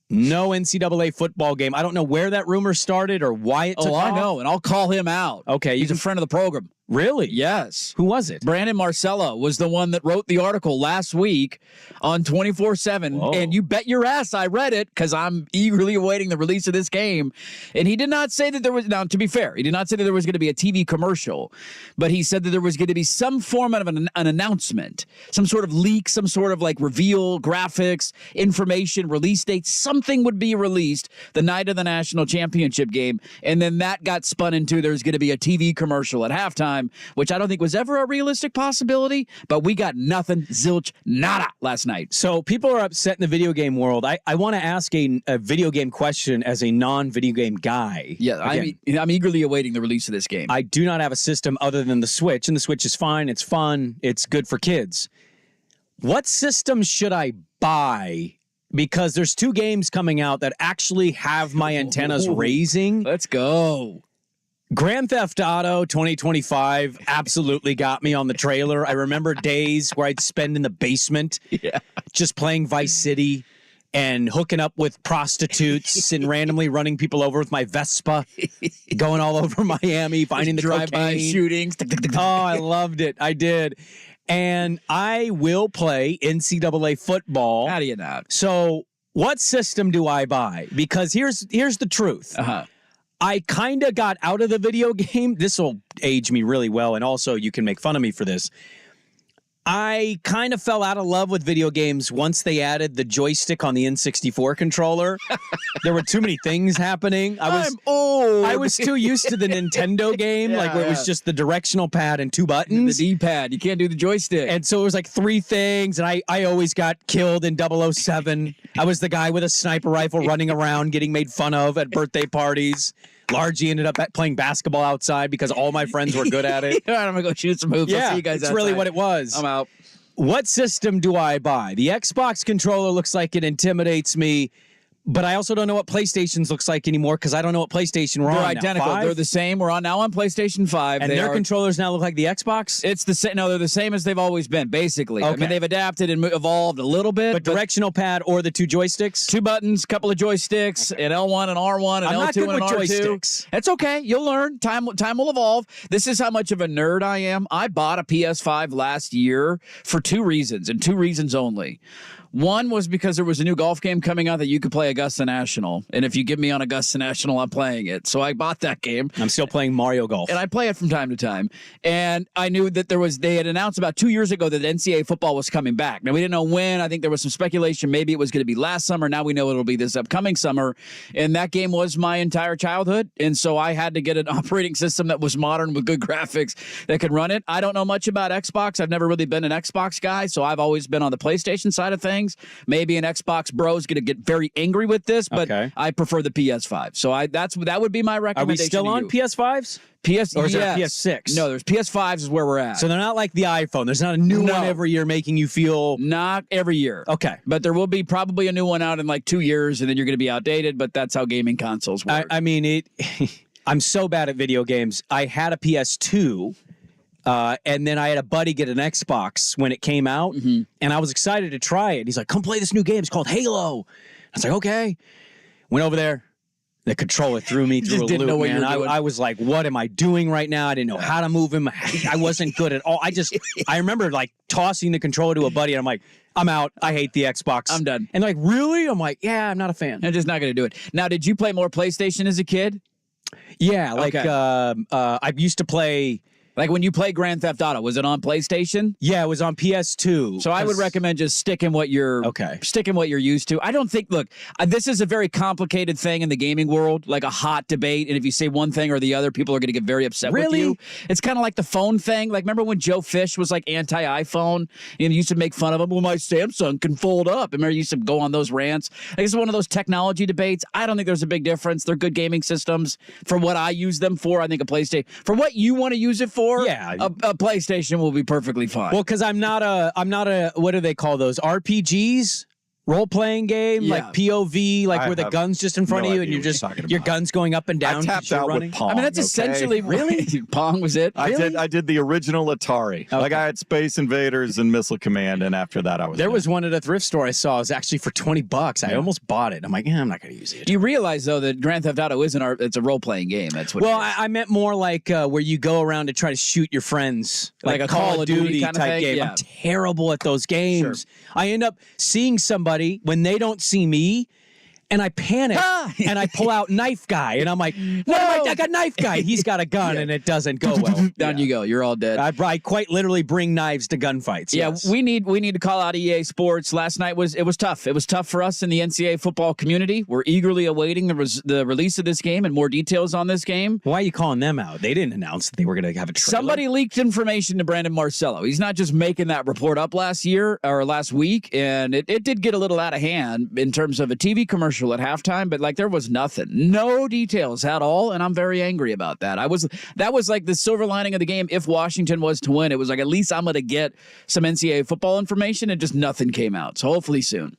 No NCAA football game. I don't know where that rumor started or why it took off. I know, and I'll call him out. Okay. He's a friend of the program. Really? Yes. Who was it? Brandon Marcella was the one that wrote the article last week on 24/7. And you bet your ass I read it because I'm eagerly awaiting the release of this game. And he did not say that there was, now to be fair, he did not say that there was going to be a TV commercial, but he said that there was going to be some form of an announcement, some sort of leak, some sort of like reveal, graphics, information, release date, something would be released the night of the national championship game. And then that got spun into there's going to be a TV commercial at halftime, which I don't think was ever a realistic possibility, but we got nothing, zilch, nada last night. So people are upset in the video game world. I want to ask a video game question as a non-video game guy. Yeah, I'm eagerly awaiting the release of this game. I do not have a system other than the Switch, and the Switch is fine. It's fun. It's good for kids. What system should I buy? Because there's 2 games coming out that actually have my antennas raising. Let's go. Grand Theft Auto 2025 absolutely got me on the trailer. I remember days where I'd spend in the basement just playing Vice City and hooking up with prostitutes and randomly running people over with my Vespa, going all over Miami, finding the drive-by shootings. Oh, I loved it. I did. And I will play NCAA football. How do you not? So what system do I buy? Because here's the truth. I kind of got out of the video game. This will age me really well, and also you can make fun of me for this. I kind of fell out of love with video games once they added the joystick on the N64 controller. There were too many things happening. I'm old. I was too used to the Nintendo game, where it was just the directional pad and 2 buttons. The D-pad. You can't do the joystick. And so it was like 3 things, and I always got killed in 007. I was the guy with a sniper rifle running around getting made fun of at birthday parties. Largely ended up playing basketball outside because all my friends were good at it. All right, I'm going to go shoot some hoops. I'll see you guys that's outside. really what it was. I'm out. What system do I buy? The Xbox controller looks like it intimidates me, but I also don't know what PlayStation's looks like anymore because I don't know what PlayStation we're on. They're identical. Now. They're the same. We're now on PlayStation 5. And their controllers now look like the Xbox? It's the same. No, they're the same as they've always been, basically. Okay. I mean, they've adapted and evolved a little bit. But directional pad or the 2 joysticks? 2 buttons, couple of joysticks, an L1 and R1, and I'm L2 not good and with R2. joysticks. That's okay. You'll learn. Time will evolve. This is how much of a nerd I am. I bought a PS5 last year for 2 reasons, and 2 reasons only. One was because there was a new golf game coming out that you could play Augusta National. And if you get me on Augusta National, I'm playing it. So I bought that game. I'm still playing Mario Golf. And I play it from time to time. And I knew that they had announced about 2 years ago that NCAA football was coming back. Now, we didn't know when. I think there was some speculation. Maybe it was going to be last summer. Now we know it'll be this upcoming summer. And that game was my entire childhood. And so I had to get an operating system that was modern with good graphics that could run it. I don't know much about Xbox. I've never really been an Xbox guy. So I've always been on the PlayStation side of things. Maybe an Xbox bro is going to get very angry with this, but I prefer the PS5. So that would be my recommendation. Are we still on PS5s? Or is there a PS6? No, there's PS5s is where we're at. So they're not like the iPhone. There's not a new one every year making you feel... Not every year. Okay. But there will be probably a new one out in like 2 years, and then you're going to be outdated, but that's how gaming consoles work. I mean, I'm so bad at video games. I had a PS2, and then I had a buddy get an Xbox when it came out, and I was excited to try it. He's like, come play this new game. It's called Halo. I was like, okay. Went over there. The controller threw me through a loop, man. I was like, what am I doing right now? I didn't know how to move him. I wasn't good at all. I remember like tossing the controller to a buddy, and I'm like, I'm out. I hate the Xbox. I'm done. And like, really? I'm like, yeah, I'm not a fan. I'm just not going to do it. Now, did you play more PlayStation as a kid? Yeah, like I used to play... Like when you play Grand Theft Auto, was it on PlayStation? Yeah, it was on PS2. So I would recommend just sticking what you're used to. I don't think, look, this is a very complicated thing in the gaming world, like a hot debate. And if you say one thing or the other, people are going to get very upset with you. It's kind of like the phone thing. Like, remember when Joe Fish was like anti-iPhone and he used to make fun of him? Well, my Samsung can fold up. Remember, he used to go on those rants. Like, it's one of those technology debates. I don't think there's a big difference. They're good gaming systems. For what I use them for, I think a PlayStation, for what you want to use it for, a PlayStation will be perfectly fine. Well, because I'm not a what do they call those, RPGs? Role-playing game, like POV, like where the gun's just in front of you and you're just your gun's going up and down. I tapped out with Pong. I mean, that's essentially Pong was it. I did the original Atari. Okay. Like I had Space Invaders and Missile Command, and after that I was. There was one at a thrift store I saw. It was actually for $20. I almost bought it. I'm like, I'm not going to use it. You realize though that Grand Theft Auto isn't it's a role-playing game. That's what. Well, I meant more like where you go around to try to shoot your friends, like a Call of Duty kind of type game. Yeah. I'm terrible at those games. Sure. I end up seeing somebody when they don't see me, and I panic, and I pull out Knife Guy, and I'm like, no, I got Knife Guy. He's got a gun, and it doesn't go well. Down you go. You're all dead. I quite literally bring knives to gunfights. Yeah, yes. we need to call out EA Sports. Last night was tough. It was tough for us in the NCAA football community. We're eagerly awaiting the release of this game and more details on this game. Why are you calling them out? They didn't announce that they were going to have a trailer. Somebody leaked information to Brandon Marcello. He's not just making that report up last week, and it did get a little out of hand in terms of a TV commercial at halftime, but like there was nothing, no details at all, and I'm very angry about that. That was like the silver lining of the game. If Washington was to win, it was like at least I'm going to get some NCAA football information, and just nothing came out. So hopefully soon.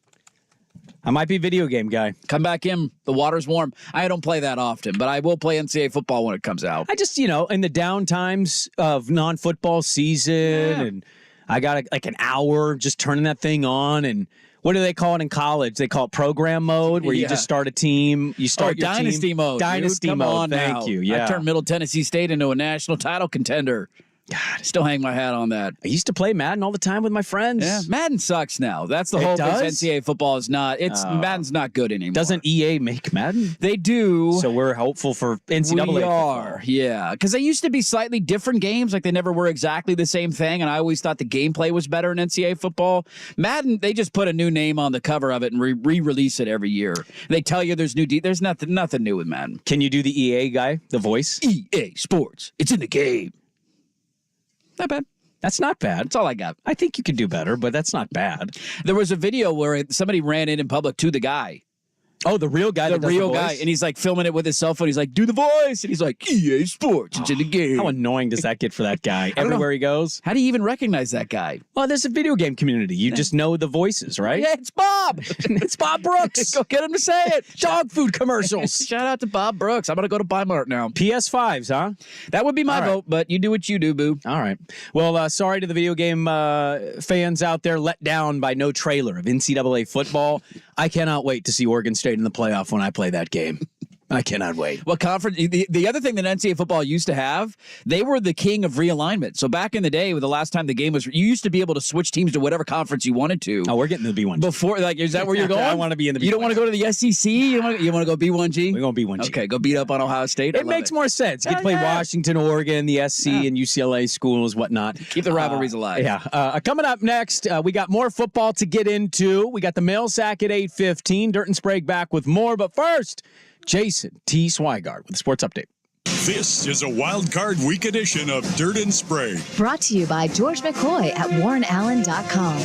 I might be a video game guy. Come back in. The water's warm. I don't play that often, but I will play NCAA football when it comes out. I just, in the down times of non-football season, and I got like an hour just turning that thing on, and what do they call it in college? They call it program mode, where you just start a team. You start your dynasty team. mode. Dynasty Come mode. on Thank now. you. Yeah. I turned Middle Tennessee State into a national title contender. God, still hang my hat on that. I used to play Madden all the time with my friends. Yeah, Madden sucks now. That's the whole thing. NCAA football is not. Madden's not good anymore. Doesn't EA make Madden? They do. So we're hopeful for NCAA. We are, yeah. Because they used to be slightly different games. Like they never were exactly the same thing. And I always thought the gameplay was better in NCAA football. Madden, they just put a new name on the cover of it and re-release it every year. They tell you there's there's nothing new with Madden. Can you do the EA guy, the voice? EA Sports. It's in the game. Not bad. That's not bad. That's all I got. I think you could do better, but that's not bad. There was a video where somebody ran in public to the guy. Oh, the real guy. The real guy. And he's like filming it with his cell phone. He's like, do the voice. And he's like, EA Sports. It's in the game. How annoying does that get for that guy? Everywhere he goes. How do you even recognize that guy? Well, there's a video game community. You just know the voices, right? Yeah, it's Bob. It's Bob Brooks. Go get him to say it. Dog food commercials. Shout out to Bob Brooks. I'm going to go to Bi-Mart now. PS5s, huh? That would be my vote, but you do what you do, boo. All right. Well, sorry to the video game fans out there let down by no trailer of NCAA football. I cannot wait to see Oregon State in the playoff when I play that game. I cannot wait. What conference? The other thing that NCAA football used to have, they were the king of realignment. So back in the day, with the last time the game was, you used to be able to switch teams to whatever conference you wanted to. Oh, we're getting to the B1G. Before, like, is that where you're going? I want to be in the B1G. You don't want to go to the SEC? You want to go B1G? We're going B1G. Okay, go beat up on Ohio State. It makes more sense. You get to play Washington, Oregon, the SC, and UCLA schools, whatnot. Keep the rivalries alive. Yeah. Coming up next, we got more football to get into. We got the mail sack at 8:15. Dirt and Sprague back with more. But first, Jason T. Swigard with the Sports Update. This is a Wild Card Week edition of Dirt and Sprague. Brought to you by George McCoy at WarrenAllen.com.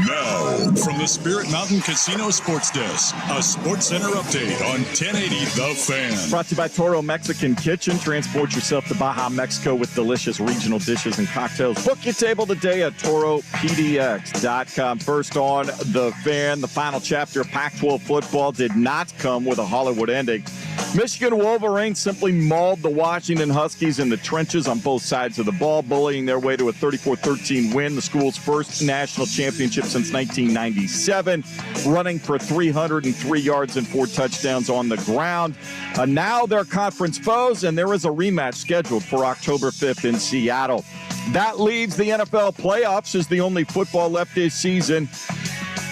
Now, from the Spirit Mountain Casino Sports Desk, a Sports Center update on 1080 The Fan. Brought to you by Toro Mexican Kitchen. Transport yourself to Baja, Mexico with delicious regional dishes and cocktails. Book your table today at ToroPDX.com. First on The Fan, the final chapter of Pac-12 football did not come with a Hollywood ending. Michigan Wolverines simply mauled the Washington Huskies in the trenches on both sides of the ball, bullying their way to a 34-13 win, the school's first national championship since 1997, running for 303 yards and 4 touchdowns on the ground. Now they're conference foes, and there is a rematch scheduled for October 5th in Seattle. That leaves the NFL playoffs as the only football left this season.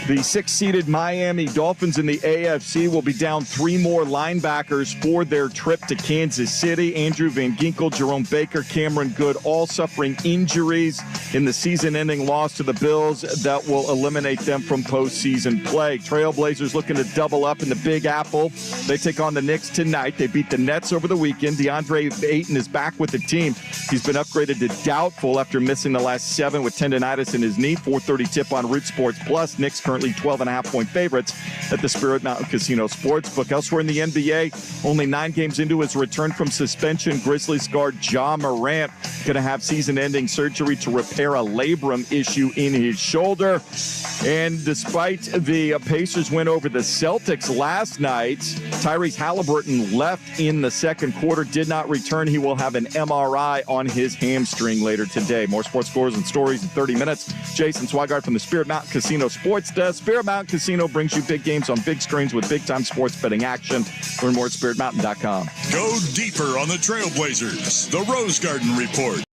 The 6-seeded Miami Dolphins in the AFC will be down 3 more linebackers for their trip to Kansas City. Andrew Van Ginkel, Jerome Baker, Cameron Good, all suffering injuries in the season-ending loss to the Bills that will eliminate them from postseason play. Trailblazers looking to double up in the Big Apple. They take on the Knicks tonight. They beat the Nets over the weekend. DeAndre Ayton is back with the team. He's been upgraded to doubtful after missing the last 7 with tendonitis in his knee. 4:30 tip on Root Sports Plus. Knicks currently 12.5-point favorites at the Spirit Mountain Casino Sportsbook. Elsewhere in the NBA, only 9 games into his return from suspension, Grizzlies guard Ja Morant going to have season-ending surgery to repair a labrum issue in his shoulder. And despite the Pacers win over the Celtics last night, Tyrese Halliburton left in the second quarter, did not return. He will have an MRI on his hamstring later today. More sports scores and stories in 30 minutes. Jason Swigard from the Spirit Mountain Casino Sports Desk. Spirit Mountain Casino brings you big games on big screens with big-time sports betting action. Learn more at SpiritMountain.com. Go deeper on the Trailblazers. The Rose Garden Report.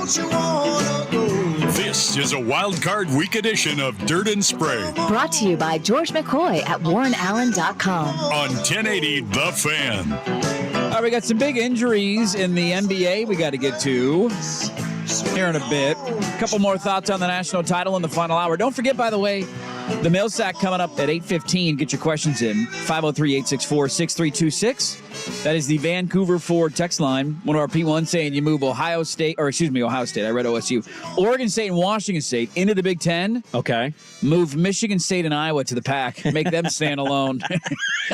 don't you wanna go? This is a Wild Card Week edition of Dirt and Sprague Brought to you by George McCoy at WarrenAllen.com. on 1080 The Fan. All right, we got some big injuries in the NBA we got to get to here in a bit. A couple more thoughts on the national title in the final hour. Don't forget, by the way, the mail sack coming up at 8:15. Get your questions in. 503-864-6326. That is the Vancouver Ford text line. One of our P1 saying you move Ohio State. I read OSU. Oregon State and Washington State into the Big Ten. Okay. Move Michigan State and Iowa to the pack. Make them stand alone.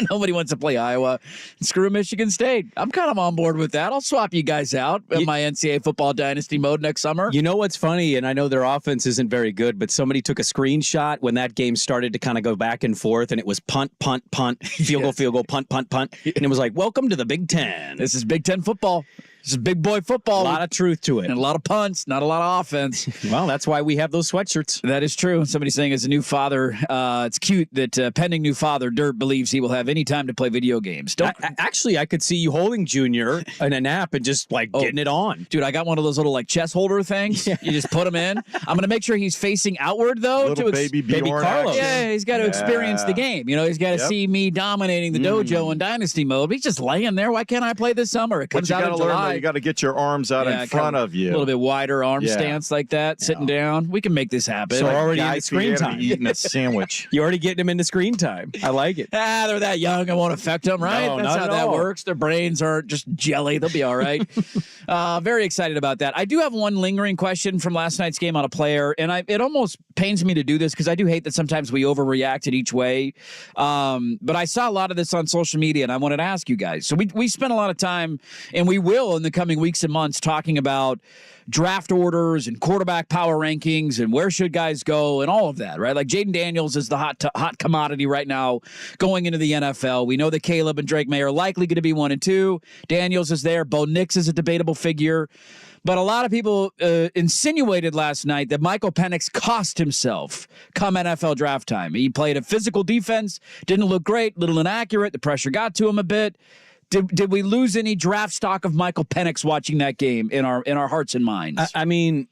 Nobody wants to play Iowa. Screw Michigan State. I'm kind of on board with that. I'll swap you guys out in my NCAA football dynasty mode next summer. You know what's funny, and I know their offense isn't very good, but somebody took a screenshot when that game started to kind of go back and forth, and it was punt, punt, punt, field goal, punt, punt, punt. And it was like, welcome to the Big Ten. This is Big Ten football. This is big boy football. A lot of truth to it. And a lot of punts, not a lot of offense. Well, that's why we have those sweatshirts. That is true. Somebody saying as a new father, it's cute that pending new father, Dirt, believes he will have any time to play video games. Actually, I could see you holding Junior in a nap and just getting it on. Dude, I got one of those little chest holder things. Yeah. You just put him in. I'm going to make sure he's facing outward, though. Little baby Carlos. Yeah, he's got to experience the game. You know, he's got to see me dominating the dojo in Dynasty mode. He's just laying there. Why can't I play this summer? It comes out in July. You got to get your arms out in front of you. A little bit wider arm stance like that, sitting down. We can make this happen. So already in the screen time. Eating a sandwich. You're already getting them into screen time. I like it. They're that young. It won't affect them, right? No, That's not how at that all. works. Their brains aren't just jelly. They'll be all right. Very excited about that. I do have one lingering question from last night's game on a player, and it almost pains me to do this because I do hate that sometimes we overreact in each way. But I saw a lot of this on social media, and I wanted to ask you guys. So we spent a lot of time, and we will in the coming weeks and months, talking about draft orders and quarterback power rankings and where should guys go and all of that, right? Like Jaden Daniels is the hot commodity right now going into the NFL. We know that Caleb and Drake May are likely going to be 1 and 2. Daniels is there. Bo Nix is a debatable figure. But a lot of people insinuated last night that Michael Penix cost himself come NFL draft time. He played a physical defense, didn't look great, little inaccurate. The pressure got to him a bit. Did we lose any draft stock of Michael Penix watching that game in our hearts and minds? I mean,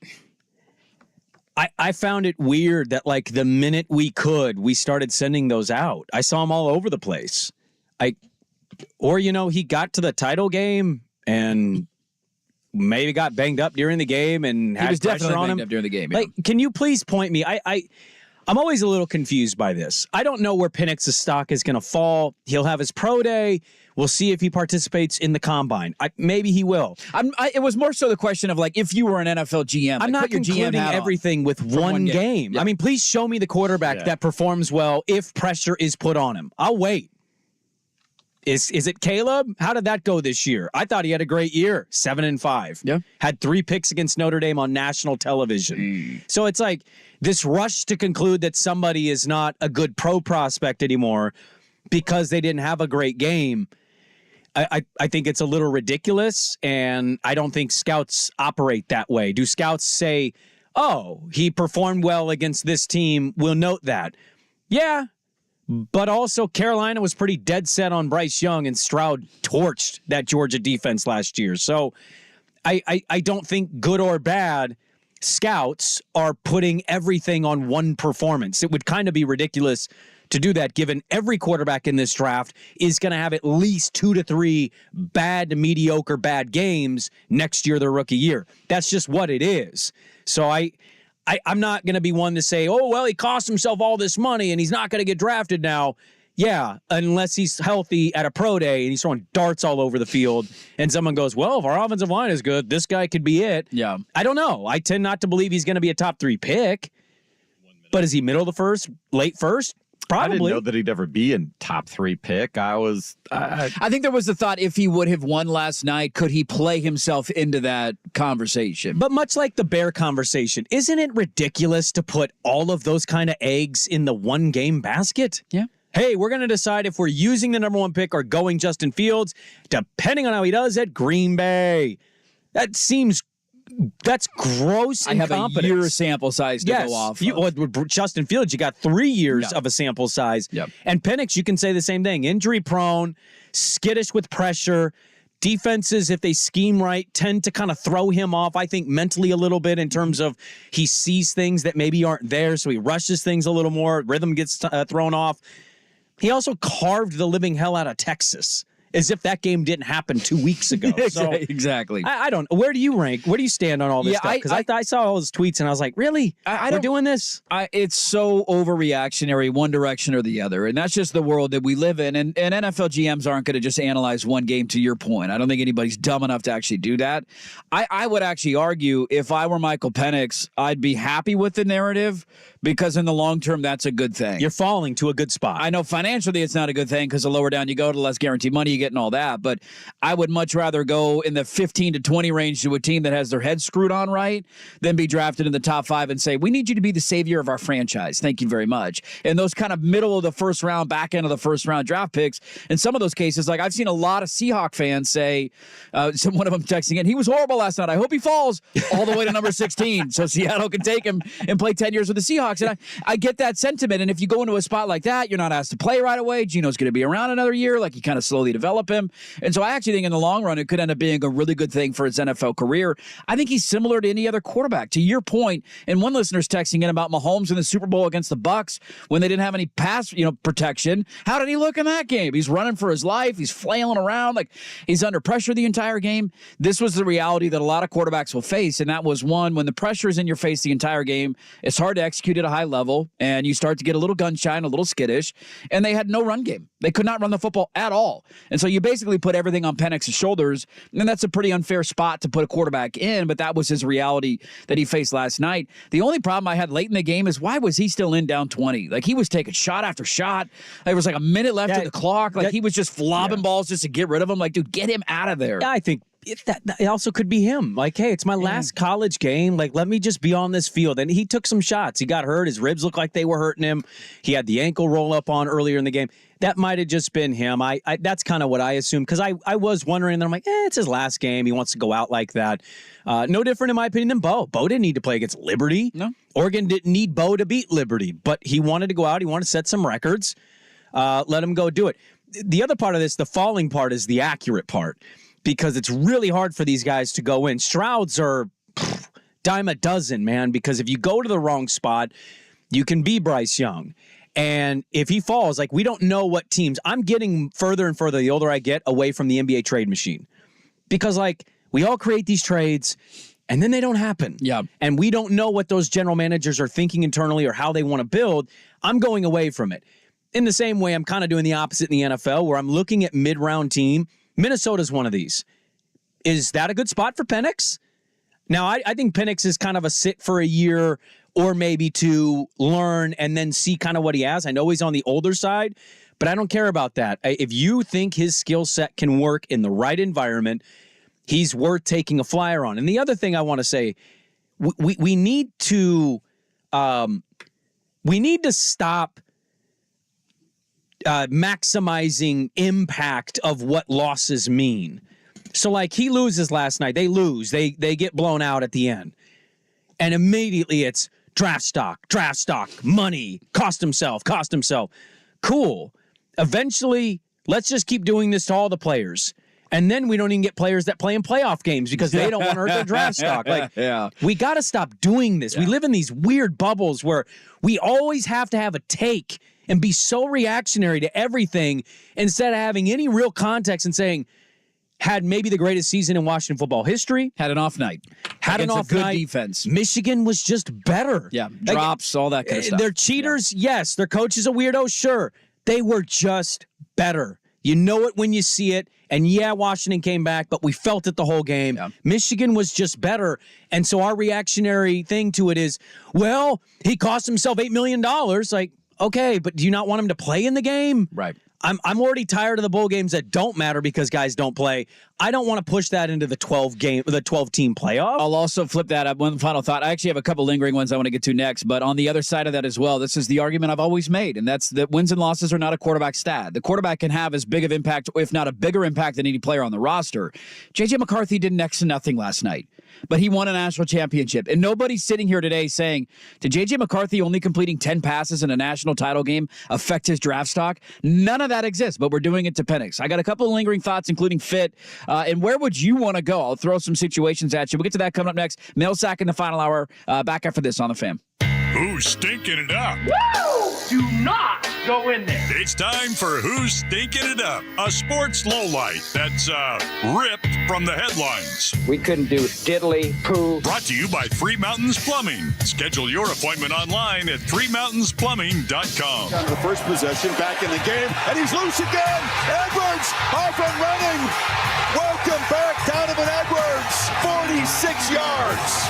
I found it weird that the minute we could, we started sending those out. I saw them all over the place. He got to the title game and maybe got banged up during the game and had he was pressure definitely on banged him up during the game. Yeah. Can you please point me? I'm always a little confused by this. I don't know where Penix's stock is going to fall. He'll have his pro day. We'll see if he participates in the combine. Maybe he will. It was more so the question of if you were an NFL GM. I'm not concluding everything with one game. Yeah. I mean, please show me the quarterback that performs well if pressure is put on him. I'll wait. Is it Caleb? How did that go this year? I thought he had a great year. 7-5. Yeah. Had 3 picks against Notre Dame on national television. So it's this rush to conclude that somebody is not a good pro prospect anymore because they didn't have a great game. I think it's a little ridiculous, and I don't think scouts operate that way. Do scouts say, oh, he performed well against this team, we'll note that? Yeah. But also, Carolina was pretty dead set on Bryce Young, and Stroud torched that Georgia defense last year. So I don't think good or bad, scouts are putting everything on one performance. It would kind of be ridiculous to do that, given every quarterback in this draft is going to have at least 2 to 3 bad to mediocre bad games next year, their rookie year. That's just what it is. So I'm not going to be one to say, oh, well, he cost himself all this money and he's not going to get drafted now. Yeah, unless he's healthy at a pro day and he's throwing darts all over the field and someone goes, well, if our offensive line is good, this guy could be it. Yeah. I don't know. I tend not to believe he's going to be a top 3 pick. But is he middle of the first, late first? Probably. I didn't know that he'd ever be in top 3 pick. I think there was the thought if he would have won last night, could he play himself into that conversation? But much like the Bear conversation, isn't it ridiculous to put all of those kind of eggs in the one game basket? Yeah. Hey, we're going to decide if we're using the number 1 pick or going Justin Fields, depending on how he does at Green Bay. That's gross incompetence. I have a year sample size to go off. With Justin Fields, you got 3 years of a sample size. Yep. And Penix, you can say the same thing. Injury prone, skittish with pressure, defenses, if they scheme right, tend to kind of throw him off, I think, mentally a little bit in terms of he sees things that maybe aren't there, so he rushes things a little more. Rhythm gets thrown off. He also carved the living hell out of Texas, as if that game didn't happen 2 weeks ago. So, exactly. I don't. Where do you rank? Where do you stand on all this stuff? Because I saw all his tweets and I was like, really? We're doing this? It's so overreactionary, one direction or the other, and that's just the world that we live in. And NFL GMs aren't going to just analyze one game. To your point, I don't think anybody's dumb enough to actually do that. I would actually argue if I were Michael Penix, I'd be happy with the narrative because in the long term, that's a good thing. You're falling to a good spot. I know financially it's not a good thing because the lower down you go, the less guaranteed money you get and all that. But I would much rather go in the 15 to 20 range to a team that has their head screwed on right than be drafted in the top 5 and say, we need you to be the savior of our franchise. Thank you very much. And those kind of middle of the first round, back end of the first round draft picks, in some of those cases, like I've seen a lot of Seahawk fans say, one of them texting in, he was horrible last night. I hope he falls all the way to number 16 so Seattle can take him and play 10 years with the Seahawks. And I get that sentiment. And if you go into a spot like that, you're not asked to play right away. Gino's going to be around another year. Like you kind of slowly develop him. And so I actually think in the long run, it could end up being a really good thing for his NFL career. I think he's similar to any other quarterback. To your point, and one listener's texting in about Mahomes in the Super Bowl against the Bucs when they didn't have any pass, protection. How did he look in that game? He's running for his life. He's flailing around like he's under pressure the entire game. This was the reality that a lot of quarterbacks will face, and that was one, when the pressure is in your face the entire game, it's hard to execute at a high level, and you start to get a little gun shy and a little skittish, and they had no run game. They could not run the football at all. And so you basically put everything on Penix's shoulders, and that's a pretty unfair spot to put a quarterback in, but that was his reality that he faced last night. The only problem I had late in the game is why was he still in down 20? Like, he was taking shot after shot. There was like a minute left of the clock. Like, he was just flobbing balls just to get rid of them. Like, dude, get him out of there. Yeah, I think that also could be him. Like, hey, it's my last college game. Like, let me just be on this field. And he took some shots. He got hurt. His ribs looked like they were hurting him. He had the ankle roll up on earlier in the game. That might have just been him. That's kind of what I assumed, because I was wondering, and I'm like, it's his last game. He wants to go out like that. No different, in my opinion, than Bo. Bo didn't need to play against Liberty. No. Oregon didn't need Bo to beat Liberty, but he wanted to go out. He wanted to set some records. Let him go do it. The other part of this, the falling part, is the accurate part, because it's really hard for these guys to go in. Strouds are dime a dozen, man, because if you go to the wrong spot, you can be Bryce Young. And if he falls, like, we don't know what teams. I'm getting further and further, the older I get, away from the NBA trade machine. Because, like, we all create these trades, and then they don't happen. Yeah. And we don't know what those general managers are thinking internally or how they want to build. I'm going away from it. In the same way, I'm kind of doing the opposite in the NFL, where I'm looking at mid-round team. Minnesota's one of these. Is that a good spot for Penix? Now, I think Penix is kind of a sit for a year or maybe to learn and then see kind of what he has. I know he's on the older side, but I don't care about that. If you think his skill set can work in the right environment, he's worth taking a flyer on. And the other thing I want to say, we need to stop maximizing impact of what losses mean. So, like, he loses last night. They lose. They get blown out at the end. And immediately it's draft stock, money, cost himself. Cool. Eventually, let's just keep doing this to all the players. And then we don't even get players that play in playoff games because they don't want to hurt their draft stock. Like, we got to stop doing this. We live in these weird bubbles where we always have to have a take and be so reactionary to everything instead of having any real context and saying, had maybe the greatest season in Washington football history. Had an off night. Had an off night. Good defense. Michigan was just better. Yeah, drops, all that kind of stuff. They're cheaters, yes. Their coach is a weirdo, sure. They were just better. You know it when you see it. And yeah, Washington came back, but we felt it the whole game. Yeah. Michigan was just better. And so our reactionary thing to it is, well, he cost himself $8 million. Like, okay, but do you not want him to play in the game? Right. I'm already tired of the bowl games that don't matter because guys don't play. I don't want to push that into the 12-team playoff. I'll also flip that up. One final thought. I actually have a couple lingering ones I want to get to next, but on the other side of that as well, this is the argument I've always made, and that's that wins and losses are not a quarterback stat. The quarterback can have as big of impact, if not a bigger impact, than any player on the roster. J.J. McCarthy did next to nothing last night. but he won a national championship. And nobody's sitting here today saying, did J.J. McCarthy only completing 10 passes in a national title game affect his draft stock? None of that exists, but we're doing it to Penix. I got a couple of lingering thoughts, including fit. And where would you want to go? I'll throw some situations at you. We'll get to that coming up next. Mail sack in the final hour. Back after this on The Fan. Who's stinking it up? Woo! Do not go in there. It's time for Who's Stinking It Up, a sports lowlight that's ripped from the headlines. We couldn't do diddly poo. Brought to you by Three Mountains Plumbing. Schedule your appointment online at threemountainsplumbing.com. On the first possession, back in the game, and he's loose again. Edwards off and running. Welcome back, Donovan Edwards. 46 yards.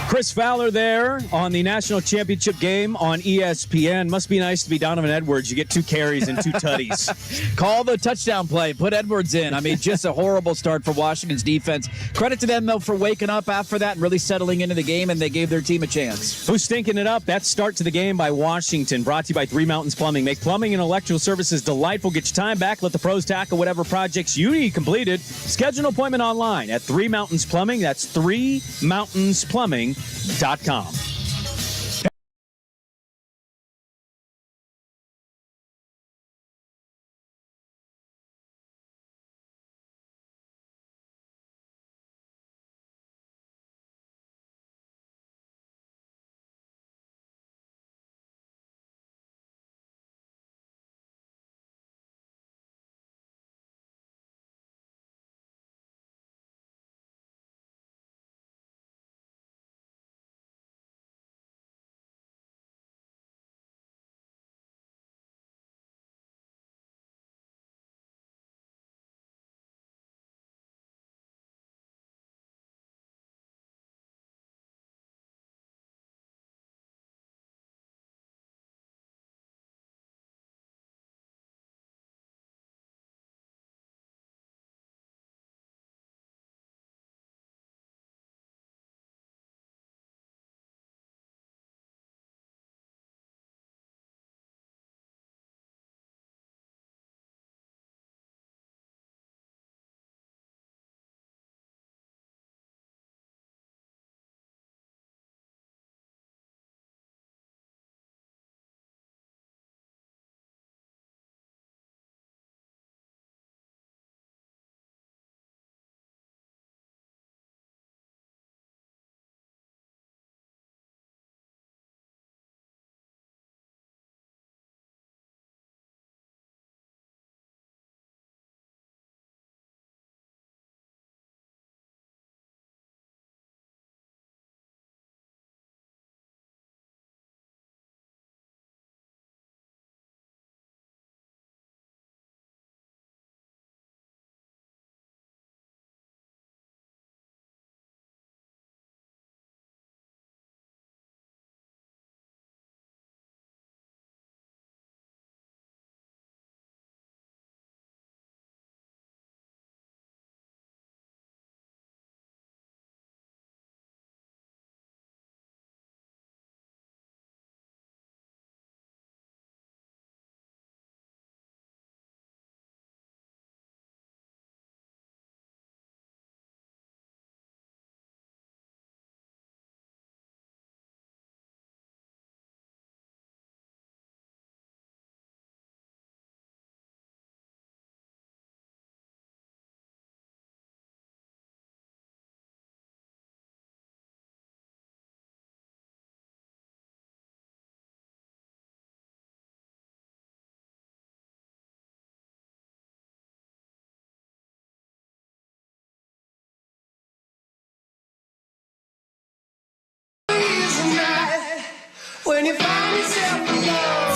Chris Fowler there on the national championship game on ESPN. Must be nice to be Donovan Edwards. You get 2 carries and 2 tutties. Call the touchdown play. Put Edwards in. I mean, just a horrible start for Washington's defense. Credit to them, though, for waking up after that and really settling into the game, and they gave their team a chance. Who's stinking it up? That's start to the game by Washington. Brought to you by Three Mountains Plumbing. Make plumbing and electrical services delightful. Get your time back. Let the pros tackle whatever projects you need completed. Schedule an appointment online at Three Mountains Plumbing. That's threemountainsplumbing.com.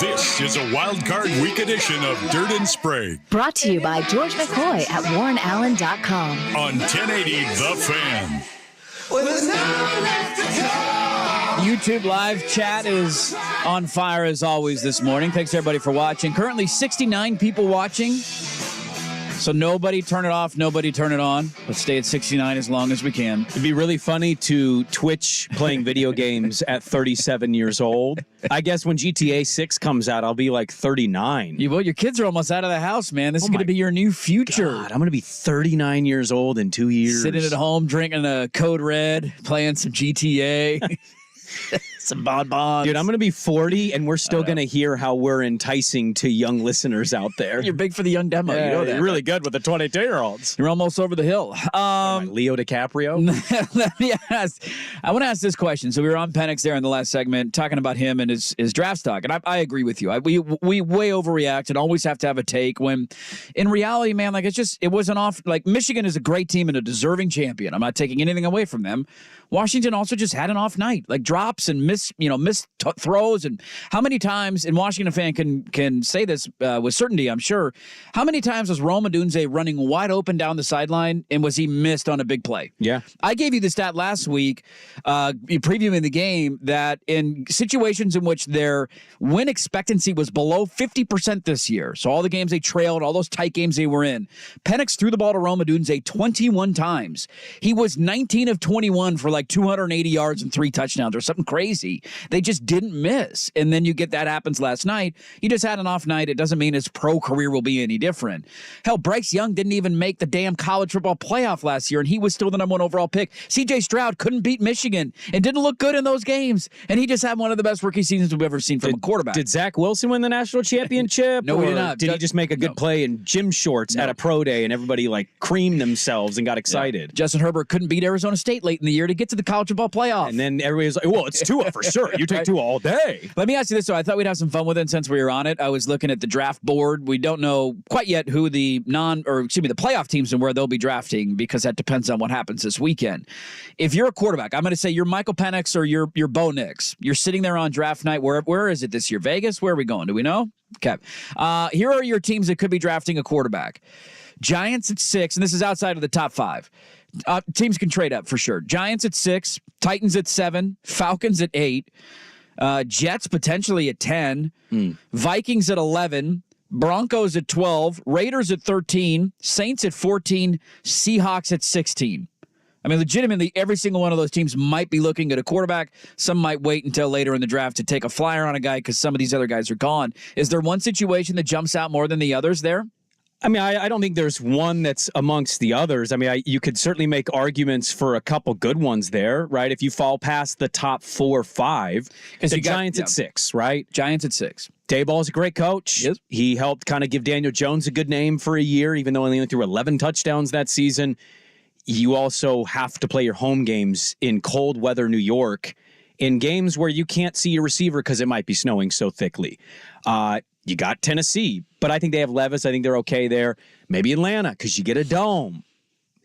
This is a Wild Card Week edition of Dirt and Sprague. Brought to you by George McCoy at WarrenAllen.com. On 1080 The Fan. YouTube live chat is on fire as always this morning. Thanks everybody for watching. Currently 69 people watching. So nobody turn it off, nobody turn it on. Let's stay at 69 as long as we can. It'd be really funny to Twitch playing video games at 37 years old. I guess when GTA 6 comes out, I'll be like 39. Your kids are almost out of the house, man. This is going to be your new future. God, I'm going to be 39 years old in 2 years. Sitting at home, drinking a Code Red, playing some GTA. Some bonbons. Dude, I'm going to be 40, and we're still going to hear how we're enticing to young listeners out there. You're big for the young demo. Yeah, you know that. You're really good with the 22-year-olds. You're almost over the hill. Leo DiCaprio? Let me ask. I want to ask this question. So we were on Penix there in the last segment talking about him and his draft stock. And I agree with you. We way overreact and always have to have a take when in reality, man, like it wasn't off. Like Michigan is a great team and a deserving champion. I'm not taking anything away from them. Washington also just had an off night, like drops and missed throws. And how many times, and Washington fan can say this with certainty, I'm sure, how many times was Rome Odunze running wide open down the sideline and was he missed on a big play? Yeah. I gave you the stat last week, previewing the game, that in situations in which their win expectancy was below 50% this year, so all the games they trailed, all those tight games they were in, Penix threw the ball to Rome Odunze 21 times. He was 19 of 21 for like 280 yards and 3 touchdowns or something crazy. They just didn't miss. And then you get that happens last night. He just had an off night. It doesn't mean his pro career will be any different. Hell, Bryce Young didn't even make the damn college football playoff last year, and he was still the #1 overall pick. C.J. Stroud couldn't beat Michigan and didn't look good in those games, and he just had one of the best rookie seasons we've ever seen from a quarterback. Did Zach Wilson win the national championship? No, he did not. Did he just make a good play in gym shorts at a pro day and everybody like creamed themselves and got excited? Yeah. Justin Herbert couldn't beat Arizona State late in the year to get to the college football playoff. And then everybody was like, well, it's Tua for sure. You take Tua all day. Let me ask you this, though. I thought we'd have some fun with it since we were on it. I was looking at the draft board. We don't know quite yet who the the playoff teams and where they'll be drafting because that depends on what happens this weekend. If you're a quarterback, I'm going to say you're Michael Penix or you're Bo Nix. You're sitting there on draft night. Where is it this year? Vegas? Where are we going? Do we know? Okay. Here are your teams that could be drafting a quarterback. Giants at 6, and this is outside of the top 5. Teams can trade up for sure. Giants at 6, Titans at 7, Falcons at 8, Jets potentially at 10, Vikings at 11, Broncos at 12, Raiders at 13, Saints at 14, Seahawks at 16. I mean, legitimately, every single one of those teams might be looking at a quarterback. Some might wait until later in the draft to take a flyer on a guy because some of these other guys are gone. Is there one situation that jumps out more than the others there? I mean, I don't think there's one that's amongst the others. I mean, you could certainly make arguments for a couple good ones there, right? If you fall past the top 4 or 5, because the Giants at 6, right? Giants at 6. Dayball's a great coach. Yes. He helped kind of give Daniel Jones a good name for a year, even though he only threw 11 touchdowns that season. You also have to play your home games in cold weather New York, in games where you can't see your receiver because it might be snowing so thickly. You got Tennessee, but I think they have Levis. I think they're okay there. Maybe Atlanta because you get a dome.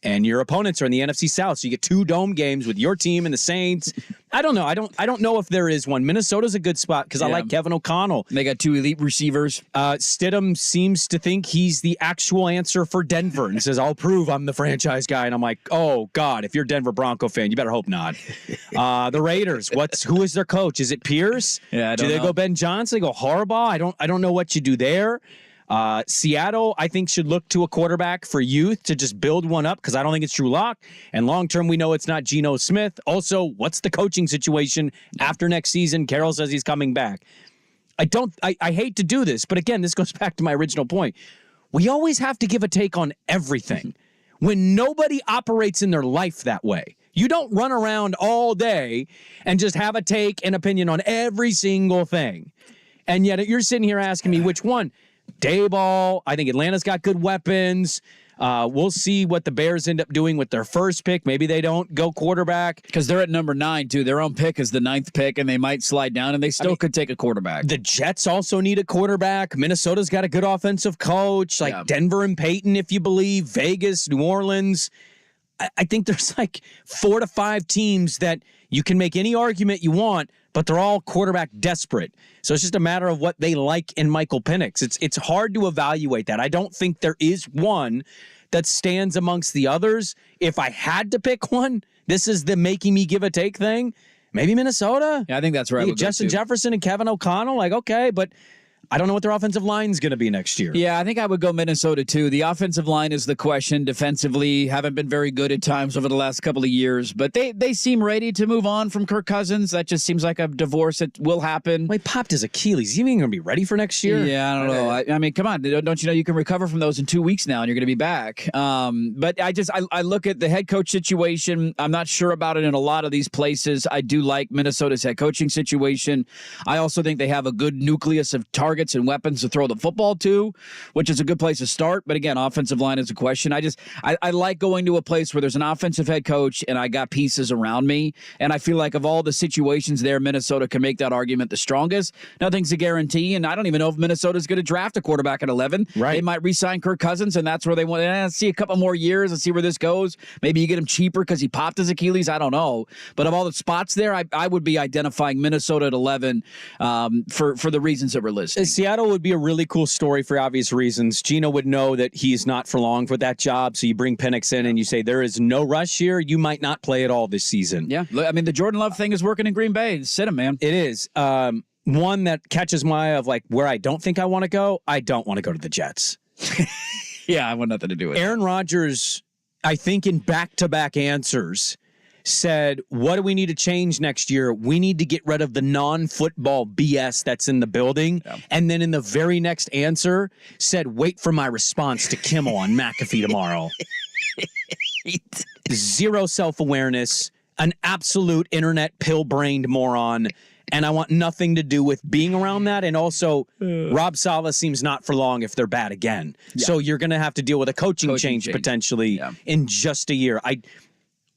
And your opponents are in the NFC South, so you get 2 dome games with your team and the Saints. I don't know. I don't know if there is one. Minnesota's a good spot because I like Kevin O'Connell. They got 2 elite receivers. Stidham seems to think he's the actual answer for Denver and says, I'll prove I'm the franchise guy. And I'm like, oh, God, if you're a Denver Bronco fan, you better hope not. The Raiders, who is their coach? Is it Pierce? Yeah, I don't know. Do they go Ben Johnson? They go Harbaugh? I don't know what you do there. Seattle, I think, should look to a quarterback for youth to just build one up because I don't think it's Drew Lock. And long-term, we know it's not Geno Smith. Also, what's the coaching situation after next season? Carroll says he's coming back. I hate to do this, but again, this goes back to my original point. We always have to give a take on everything when nobody operates in their life that way. You don't run around all day and just have a take and opinion on every single thing. And yet you're sitting here asking me which one. Dayball. I think Atlanta's got good weapons. We'll see what the Bears end up doing with their first pick. Maybe they don't go quarterback. Because they're at number 9, too. Their own pick is the 9th pick, and they might slide down, and they still could take a quarterback. The Jets also need a quarterback. Minnesota's got a good offensive coach. Denver and Peyton, if you believe. Vegas, New Orleans. I think there's 4 to 5 teams that you can make any argument you want, but they're all quarterback desperate. So it's just a matter of what they like in Michael Penix. It's hard to evaluate that. I don't think there is one that stands amongst the others. If I had to pick one, this is the making me give a take thing. Maybe Minnesota. Yeah, I think that's right. Justin Jefferson and Kevin O'Connell. Okay, but I don't know what their offensive line's going to be next year. Yeah, I think I would go Minnesota too. The offensive line is the question. Defensively, haven't been very good at times over the last couple of years, but they seem ready to move on from Kirk Cousins. That just seems like a divorce that will happen. Well, he popped his Achilles. You even going to be ready for next year? Yeah, I don't know. I mean, come on. Don't you know you can recover from those in 2 weeks now and you're going to be back? But I look at the head coach situation. I'm not sure about it in a lot of these places. I do like Minnesota's head coaching situation. I also think they have a good nucleus of targets and weapons to throw the football to, which is a good place to start. But again, offensive line is a question. I like going to a place where there's an offensive head coach and I got pieces around me. And I feel like of all the situations there, Minnesota can make that argument the strongest. Nothing's a guarantee. And I don't even know if Minnesota's going to draft a quarterback at 11. Right. They might re-sign Kirk Cousins, and that's where they want to see a couple more years and see where this goes. Maybe you get him cheaper because he popped his Achilles. I don't know. But of all the spots there, I would be identifying Minnesota at 11 for the reasons that we're listed. Seattle would be a really cool story for obvious reasons. Gino would know that he's not for long for that job, so you bring Penix in and you say there is no rush here. You might not play at all this season. Yeah, I mean, the Jordan Love thing is working in Green Bay. Sit him, man. It is. One that catches my eye of like where I don't think I want to go. I don't want to go to the Jets. Yeah, I want nothing to do with it. Aaron Rodgers, I think in back-to-back answers, said, what do we need to change next year? We need to get rid of the non-football BS that's in the building. Yeah. And then in the very next answer said, wait for my response to Kimmel on McAfee tomorrow. Zero self-awareness, an absolute internet pill-brained moron. And I want nothing to do with being around that. And also, Rob Saleh seems not for long if they're bad again. Yeah. So you're going to have to deal with a coaching change potentially in just a year.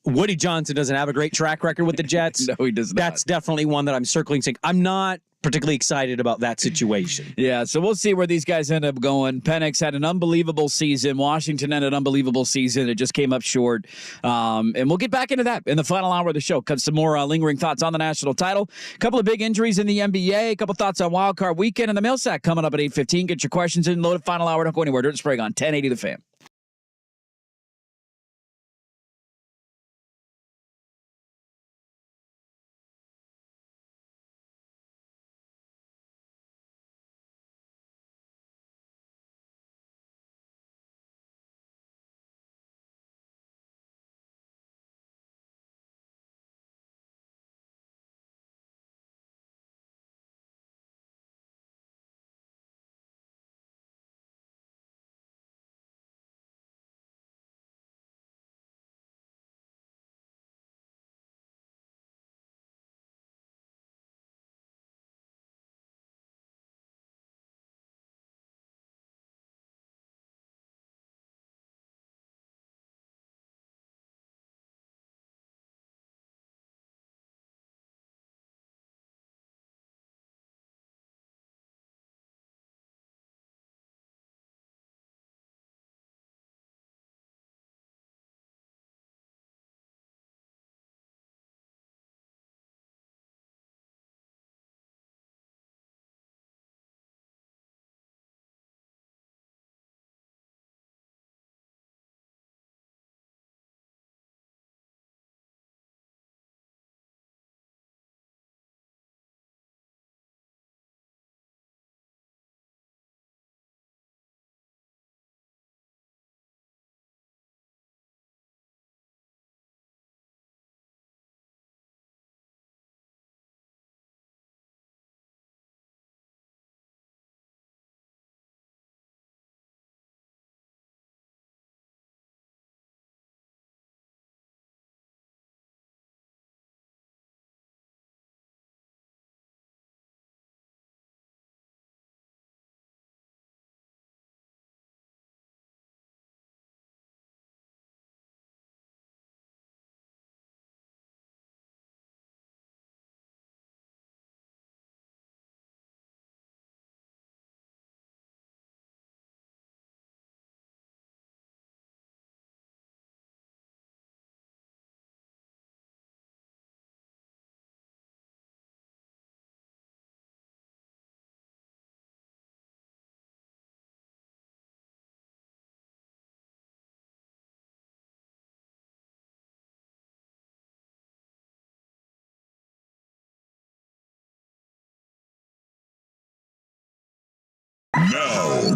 Woody Johnson doesn't have a great track record with the Jets. No, he does not. That's definitely one that I'm circling, saying I'm not particularly excited about that situation. Yeah, so we'll see where these guys end up going. Penix had an unbelievable season. Washington had an unbelievable season. It just came up short. And we'll get back into that in the final hour of the show. Cut some more lingering thoughts on the national title. A couple of big injuries in the NBA. A couple thoughts on Wild Card Weekend and the mail sack coming up at 8:15. Get your questions in. Loaded final hour. Don't go anywhere. Dirt and Sprague on 1080 The Fan.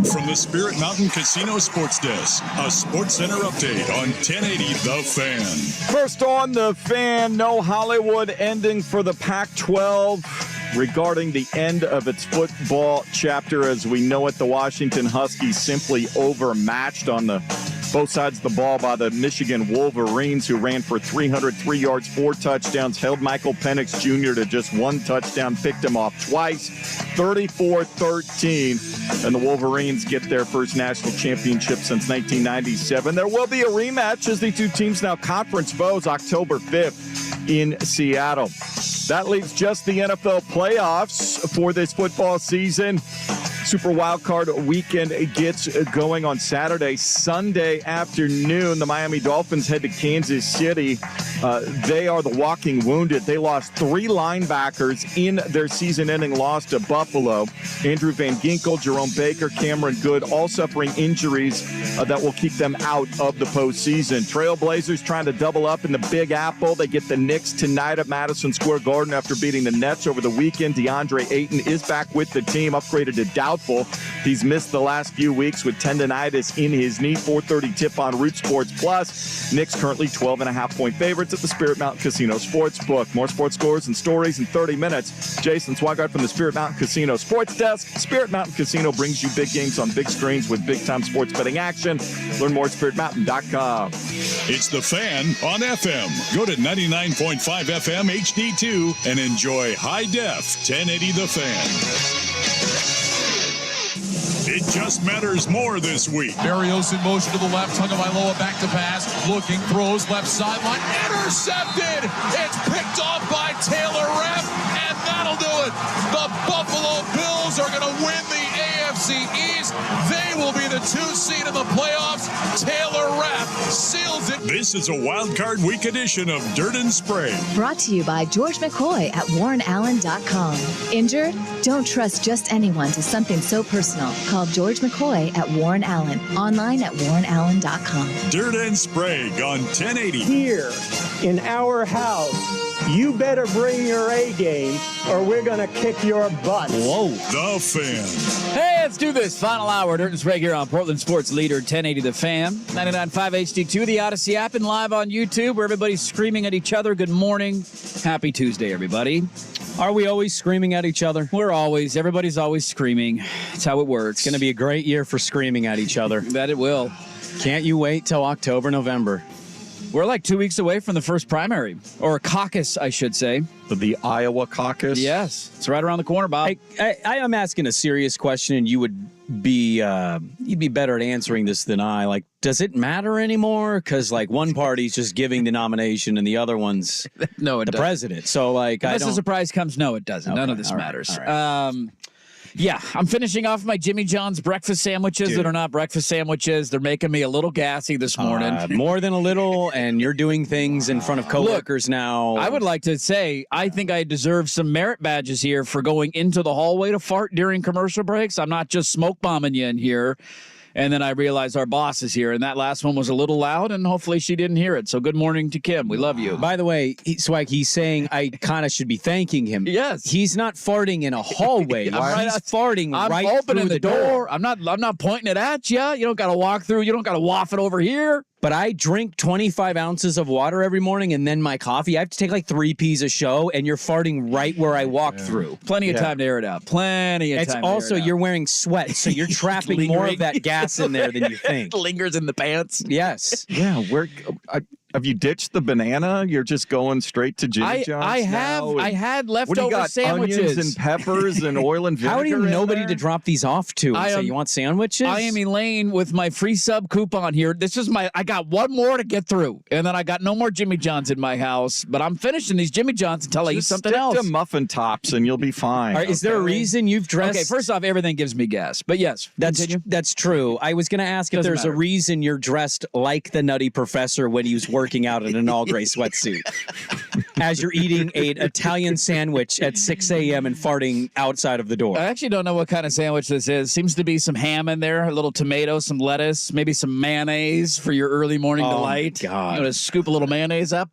From the Spirit Mountain Casino Sports Desk, a Sports Center update on 1080 The Fan. First on The Fan, no Hollywood ending for the Pac-12 regarding the end of its football chapter. As we know it, the Washington Huskies simply overmatched on both sides of the ball by the Michigan Wolverines, who ran for 303 yards, 4 touchdowns, held Michael Penix Jr. to just 1 touchdown, picked him off twice, 34-13, and the Wolverines get their first national championship since 1997. There will be a rematch as the two teams now conference foes October 5th in Seattle. That leaves just the NFL playoffs for this football season. Super Wildcard Weekend gets going on Saturday. Sunday afternoon, the Miami Dolphins head to Kansas City. They are the walking wounded. They lost 3 linebackers in their season-ending loss to Buffalo. Andrew Van Ginkel, Jerome Baker, Cameron Good, all suffering injuries that will keep them out of the postseason. Trailblazers trying to double up in the Big Apple. They get the Knicks tonight at Madison Square Garden after beating the Nets over the weekend. DeAndre Ayton is back with the team, upgraded to doubtful. He's missed the last few weeks with tendonitis in his knee. 4:30 tip on Root Sports Plus. Knicks currently 12.5-point favorites at the Spirit Mountain Casino Sportsbook. More sports scores and stories in 30 minutes. Jason Swigart from the Spirit Mountain Casino Sports Desk. Spirit Mountain Casino brings you big games on big screens with big-time sports betting action. Learn more at spiritmountain.com. It's The Fan on FM. Go to 99.5 FM HD2 and enjoy high-def 1080 The Fan. It just matters more this week. Barrios in motion to the left, Tagovailoa back to pass, looking, throws, left sideline, intercepted! It's picked off by Taylor Rapp, and that'll do it. The Buffalo Bills are going to win the AFC East. They will be the 2 seed in the playoffs. Taylor Rapp seals it. This is a Wild Card Week edition of Dirt and Sprague. Brought to you by George McCoy at WarrenAllen.com. Injured? Don't trust just anyone to something so personal. Call George McCoy at Warren Allen. Online at WarrenAllen.com. Dirt and Sprague on 1080. Here in our house, you better bring your A game or we're going to kick your butt. Whoa. The Fan. Hey, let's do this. Final hour. Dirt and Sprague here on Portland Sports Leader 1080 The Fan. 99.5 HD2, the Odyssey app, and live on YouTube where everybody's screaming at each other. Good morning. Happy Tuesday, everybody. Are we always screaming at each other? Everybody's always screaming. That's how it works. It's going to be a great year for screaming at each other. That it will. Can't you wait till October, November? We're like 2 weeks away from the first primary, or a caucus, I should say. The Iowa caucus? Yes. It's right around the corner, Bob. I am asking a serious question, and you would be you'd be better at answering this than I. Like, does it matter anymore? Because like one party's just giving the nomination, and the other one's the president. So like, unless a surprise comes, no, it doesn't. Okay, none of this matters. All right. Yeah, I'm finishing off my Jimmy John's breakfast sandwiches that are not breakfast sandwiches. They're making me a little gassy this morning. More than a little, and you're doing things in front of coworkers now. I would like to say I think I deserve some merit badges here for going into the hallway to fart during commercial breaks. I'm not just smoke bombing you in here. And then I realized our boss is here, and that last one was a little loud, and hopefully she didn't hear it. So good morning to Kim. We love you. By the way, Swag, he's saying I kind of should be thanking him. Yes. He's not farting in a hallway. He's farting right opening through the door. I'm not pointing it at you. You don't got to walk through. You don't got to waft it over here. But I drink 25 ounces of water every morning and then my coffee. I have to take like 3 P's a show, and you're farting right where I walk through. Plenty of time to air it out. Plenty of time. It's also you're wearing sweats, so you're trapping more of that gas in there than you think. It lingers in the pants. Yes. Yeah. Have you ditched the banana? You're just going straight to Jimmy John's I have. now? I had leftover what do you got, sandwiches. Onions and peppers and oil and vinegar. How do you know nobody to drop these off to? And say, you want sandwiches? I am Elaine with my free sub coupon here. This is I got one more to get through, and then I got no more Jimmy John's in my house. But I'm finishing these Jimmy John's until I eat something else. Stick to muffin tops, and you'll be fine. Is there a reason you've dressed? Okay, first off, everything gives me gas. But yes, that's true. I was going to ask if there's a reason you're dressed like the Nutty Professor when he was working out in an all-gray sweatsuit as you're eating an Italian sandwich at 6 a.m. and farting outside of the door. I actually don't know what kind of sandwich this is. Seems to be some ham in there, a little tomato, some lettuce, maybe some mayonnaise for your early morning delight. God. You want to scoop a little mayonnaise up,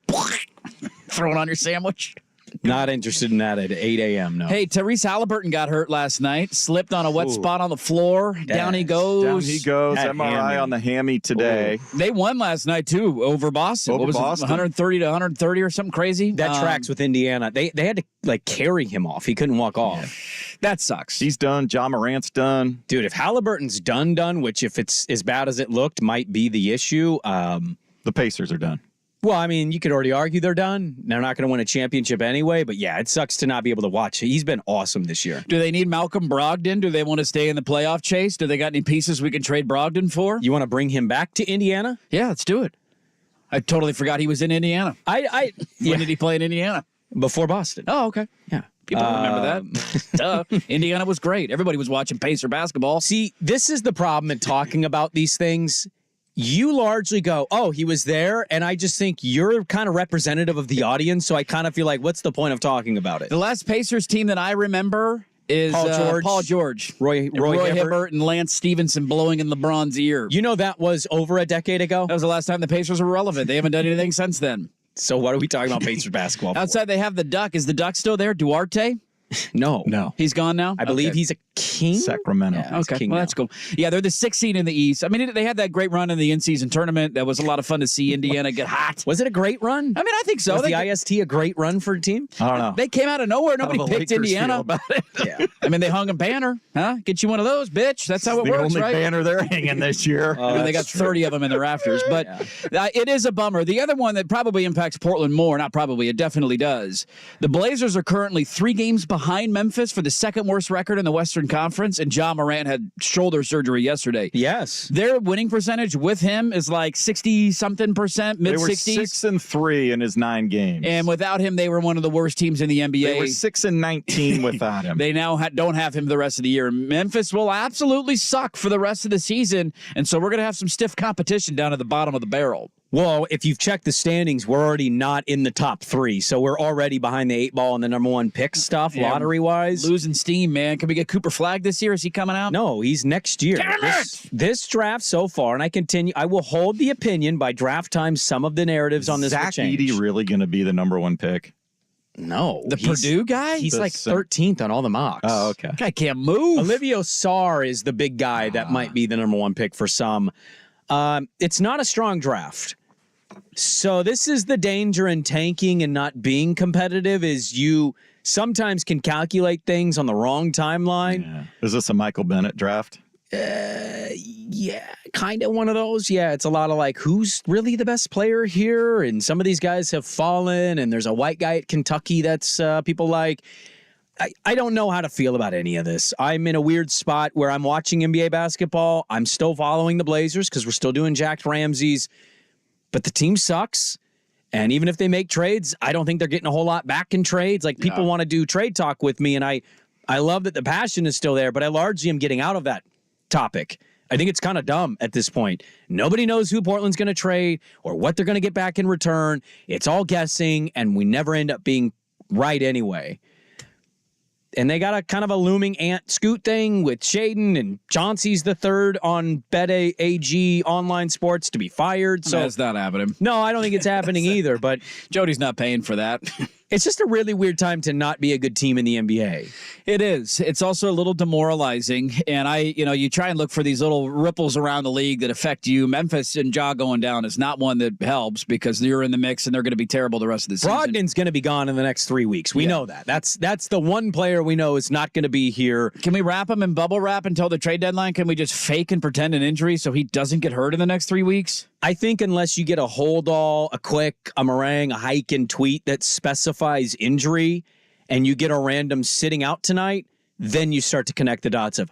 throw it on your sandwich. Not interested in that at 8 a.m., no. Hey, Tyrese Halliburton got hurt last night. Slipped on a wet spot on the floor. Down he goes. Down he goes. That MRI hammy. on the hammy today. They won last night, too, over Boston. Over What was Boston. it, 130 to 130 or something crazy? That tracks with Indiana. They had to, like, carry him off. He couldn't walk off. That sucks. He's done. Ja Morant's done. Dude, if Halliburton's done, which if it's as bad as it looked might be the issue. The Pacers are done. Well, I mean, you could already argue they're done. They're not going to win a championship anyway, but yeah, it sucks to not be able to watch. He's been awesome this year. Do they need Malcolm Brogdon? Do they want to stay in the playoff chase? Do they got any pieces we can trade Brogdon for? You want to bring him back to Indiana? Yeah, let's do it. I totally forgot he was in Indiana. When did he play in Indiana? Before Boston. Oh, okay. Yeah. People remember that. Duh. Indiana was great. Everybody was watching Pacer basketball. See, this is the problem in talking about these things. You largely go, oh, he was there, and I just think you're kind of representative of the audience, so I kind of feel like, what's the point of talking about it? The last Pacers team that I remember is Paul George, Roy Hibbert, and Lance Stevenson blowing in LeBron's ear. You know that was over a decade ago? That was the last time the Pacers were relevant. They haven't done anything since then. So what are we talking about Pacers basketball for? Outside, they have the Duck. Is the Duck still there? Duarte? No. He's gone now? I believe he's a king. Sacramento. Yeah, he's a Okay, king well, now. that's cool. Yeah, they're the 6th seed in the East. I mean, they had that great run in the in-season tournament. That was a lot of fun to see Indiana get hot. Was it a great run? I mean, I think so. Was the IST a great run for a team? I don't know. They came out of nowhere. Nobody How do the picked Lakers Indiana. feel about it? Yeah. I mean, they hung a banner. Huh? Get you one of those, bitch. That's how it the works, only right? banner they're hanging this year. I mean, they got 30 of them in the rafters, but it is a bummer. The other one that probably impacts Portland more, not probably, it definitely does. The Blazers are currently 3 games behind Memphis for the 2nd worst record in the Western Conference, and Ja Morant had shoulder surgery yesterday. Yes. Their winning percentage with him is like 60-something%, They were mid-60s. 6-3 in his 9 games. And without him, they were one of the worst teams in the NBA. They were 6-19 without him. They now don't have him the rest of the year. Memphis will absolutely suck for the rest of the season, and so we're going to have some stiff competition down at the bottom of the barrel. Well, if you've checked the standings, we're already not in the top 3, so we're already behind the 8 ball and the number 1 pick stuff, lottery-wise. Losing steam, man. Can we get Cooper Flagg this year? Is he coming out? No, he's next year. Damn this draft so far, and I will hold the opinion by draft time some of the narratives on this will Zach change. Edey really going to be the number 1 pick? No. The Purdue guy? He's like 13th on all the mocks. Oh, okay. Guy can't move. Olivio Sarr is the big guy that might be the number 1 pick for some. It's not a strong draft. So this is the danger in tanking and not being competitive is you sometimes can calculate things on the wrong timeline. Yeah. Is this a Michael Bennett draft? Yeah, kind of one of those. Yeah, it's a lot of like, who's really the best player here? And some of these guys have fallen, and there's a white guy at Kentucky that's people like. I don't know how to feel about any of this. I'm in a weird spot where I'm watching NBA basketball. I'm still following the Blazers because we're still doing Jack Ramsey's. But the team sucks. And even if they make trades, I don't think they're getting a whole lot back in trades. Like people want to do trade talk with me. And I love that the passion is still there, but I largely am getting out of that topic. I think it's kind of dumb at this point. Nobody knows who Portland's going to trade or what they're going to get back in return. It's all guessing, and we never end up being right anyway. And they got a kind of a looming Ant Scoot thing with Shaden, and Chauncey's the third on BetAG online sports to be fired. So that's not happening. No, I don't think it's happening either. But Jody's not paying for that. It's just a really weird time to not be a good team in the NBA. It is. It's also a little demoralizing. And you try and look for these little ripples around the league that affect you. Memphis and Ja going down is not one that helps because you're in the mix and they're going to be terrible the rest of the season. Brogdon's going to be gone in the next 3 weeks. We know that. That's the one player we know is not going to be here. Can we wrap him in bubble wrap until the trade deadline? Can we just fake and pretend an injury so he doesn't get hurt in the next 3 weeks? I think unless you get a hold all, a quick, a meringue, a hike and tweet that specifies injury and you get a random sitting out tonight, then you start to connect the dots of,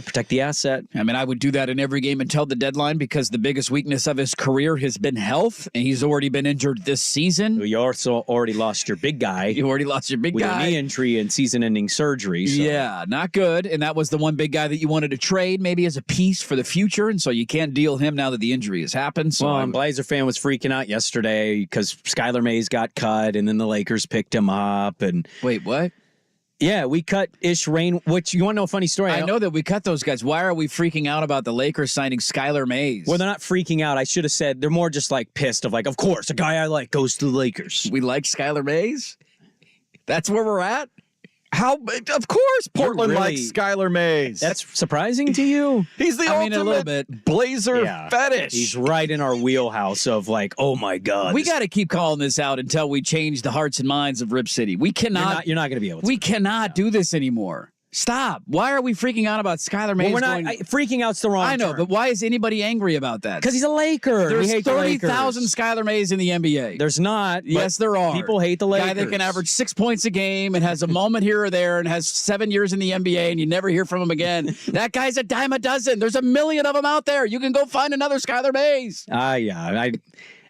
protect the asset. I mean, I would do that in every game until the deadline because the biggest weakness of his career has been health, and he's already been injured this season. You also already lost your big guy. You already lost your big with guy. With a knee injury and season-ending surgery. So. Yeah, not good. And that was the one big guy that you wanted to trade maybe as a piece for the future, and so you can't deal him now that the injury has happened. So a Blazer fan was freaking out yesterday because Skylar Mays got cut, and then the Lakers picked him up. And wait, what? Yeah, we cut Ish Rain, which you want to know a funny story? I know that we cut those guys. Why are we freaking out about the Lakers signing Skylar Mays? Well, they're not freaking out. I should have said they're more just like pissed of like, of course, a guy I like goes to the Lakers. We like Skylar Mays? That's where we're at? How? Of course, Portland really- likes Skylar Mays. That's surprising to you? He's the I mean, ultimate a little bit. Blazer Yeah. fetish. He's right in our wheelhouse of like, oh my God. We got to keep calling this out until we change the hearts and minds of Rip City. We cannot. You're not going to be able to. We cannot do this anymore. Stop. Why are we freaking out about Skylar Mays? Well, we're not. Freaking out's the wrong I know, term. but why is anybody angry about that? Because he's a Laker. There's We hate the 30,000 Lakers. Skylar Mays in the NBA. There's not. Yes, but there are. People hate the Lakers. Guy that can average 6 points a game and has a moment here or there and has 7 years in the NBA and you never hear from him again. That guy's a dime a dozen. There's a million of them out there. You can go find another Skylar Mays. Yeah.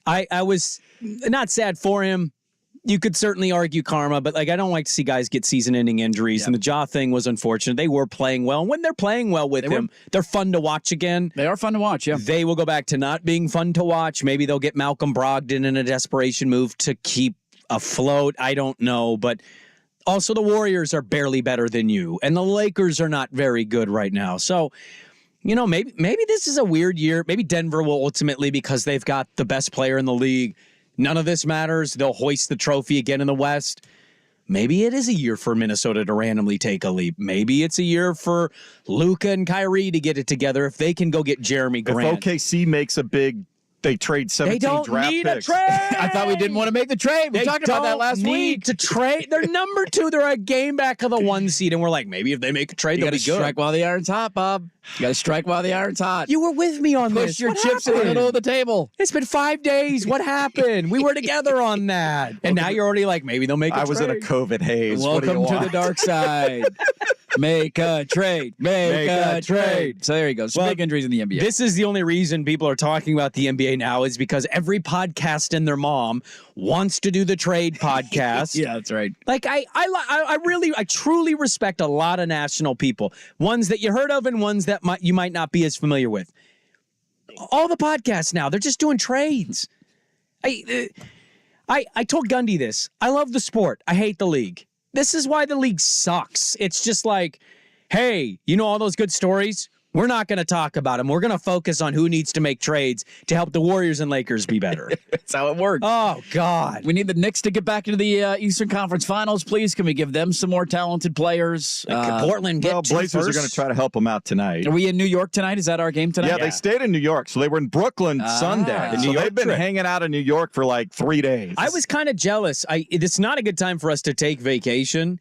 I was not sad for him. You could certainly argue karma, but like I don't like to see guys get season-ending injuries. And the jaw thing was unfortunate. They were playing well, and when they're playing well with him, they're fun to watch again. They are fun to watch. Yeah, they will go back to not being fun to watch. Maybe they'll get Malcolm Brogdon in a desperation move to keep afloat. I don't know, but also the Warriors are barely better than you, and the Lakers are not very good right now. So, maybe this is a weird year. Maybe Denver will ultimately, because they've got the best player in the league. None of this matters. They'll hoist the trophy again in the West. Maybe it is a year for Minnesota to randomly take a leap. Maybe it's a year for Luka and Kyrie to get it together if they can go get Jeremy Grant. If OKC makes a big, they trade 17 They don't draft need picks. a trade. I thought we didn't want to make the trade. We talked about that last week. To trade. They're number 2. They're a game back of the 1 seed, and we're like, maybe if they make a trade, You they'll got be to good. strike while the iron's hot, Bob. You got to strike while the iron's hot. You were with me on this. Push your What chips in the happened? middle of the table. It's been 5 days. What happened? We were together on that, and now you're already like, maybe they'll make a trade. I was in a COVID haze. What do you Welcome to want? the dark side. Make a trade. Make a trade. So there you go. Some big injuries in the NBA. This is the only reason people are talking about the NBA now is because every podcast and their mom wants to do the trade podcast. Yeah, that's right. Like I truly respect a lot of national people, ones that you heard of and ones that you might not be as familiar with. All the podcasts now, they're just doing trades. I told Gundy this. I love the sport. I hate the league. This is why the league sucks. It's just like, hey, all those good stories? We're not going to talk about them. We're going to focus on who needs to make trades to help the Warriors and Lakers be better. That's how it works. Oh, God. We need the Knicks to get back into the Eastern Conference Finals, please. Can we give them some more talented players? Can Portland get two Blazers first? are going to try to help them out tonight. Are we in New York tonight? Is that our game tonight? Yeah, they stayed in New York. So they were in Brooklyn Sunday. The New So York they've been trip. hanging out in New York for like 3 days. I was kind of jealous. It's not a good time for us to take vacation.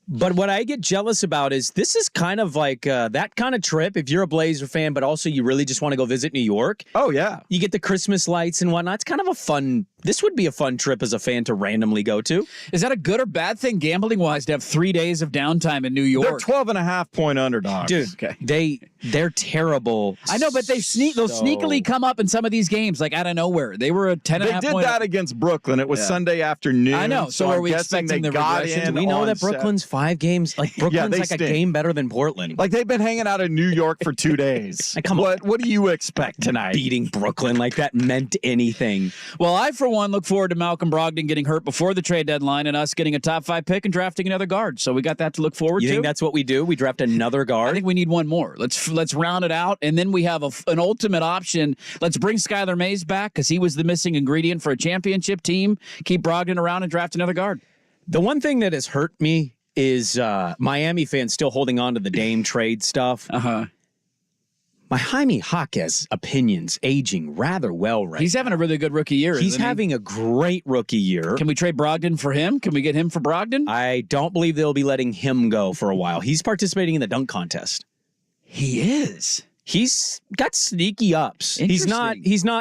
But what I get jealous about is this is kind of like that kind of trip. If you're a Blazer fan, but also you really just want to go visit New York. Oh, yeah. You get the Christmas lights and whatnot. It's kind of a fun. This would be a fun trip as a fan to randomly go to. Is that a good or bad thing gambling wise to have 3 days of downtime in New York? They're 12.5-point underdogs. Dude, they're terrible. I know, but they'll sneakily come up in some of these games like out of nowhere. They were a 10.5 They did that against Brooklyn. It was Sunday afternoon. I know. So are I'm we guessing expecting they the got regression? in Do we know on that Brooklyn's 5 games? Like Brooklyn's they like stink. a game better than Portland. Like they've been hanging out in New York for 2 days. Come on. What do you expect tonight? Beating Brooklyn like that meant anything. Well, I, for one, look forward to Malcolm Brogdon getting hurt before the trade deadline and us getting a top 5 pick and drafting another guard. So we got that to look forward You to. think that's what we do? We draft another guard? I think we need one more. Let's round it out, and then we have an ultimate option. Let's bring Skylar Mays back because he was the missing ingredient for a championship team. Keep Brogdon around and draft another guard. The one thing that has hurt me is Miami fans still holding on to the Dame trade stuff. My Jaime Jaquez opinions aging rather well right He's having a really good rookie year. He's isn't he? having a great rookie year. Can we trade Brogdon for him? Can we get him for Brogdon? I don't believe they'll be letting him go for a while. He's participating in the dunk contest. He is. He's got sneaky ups. He's not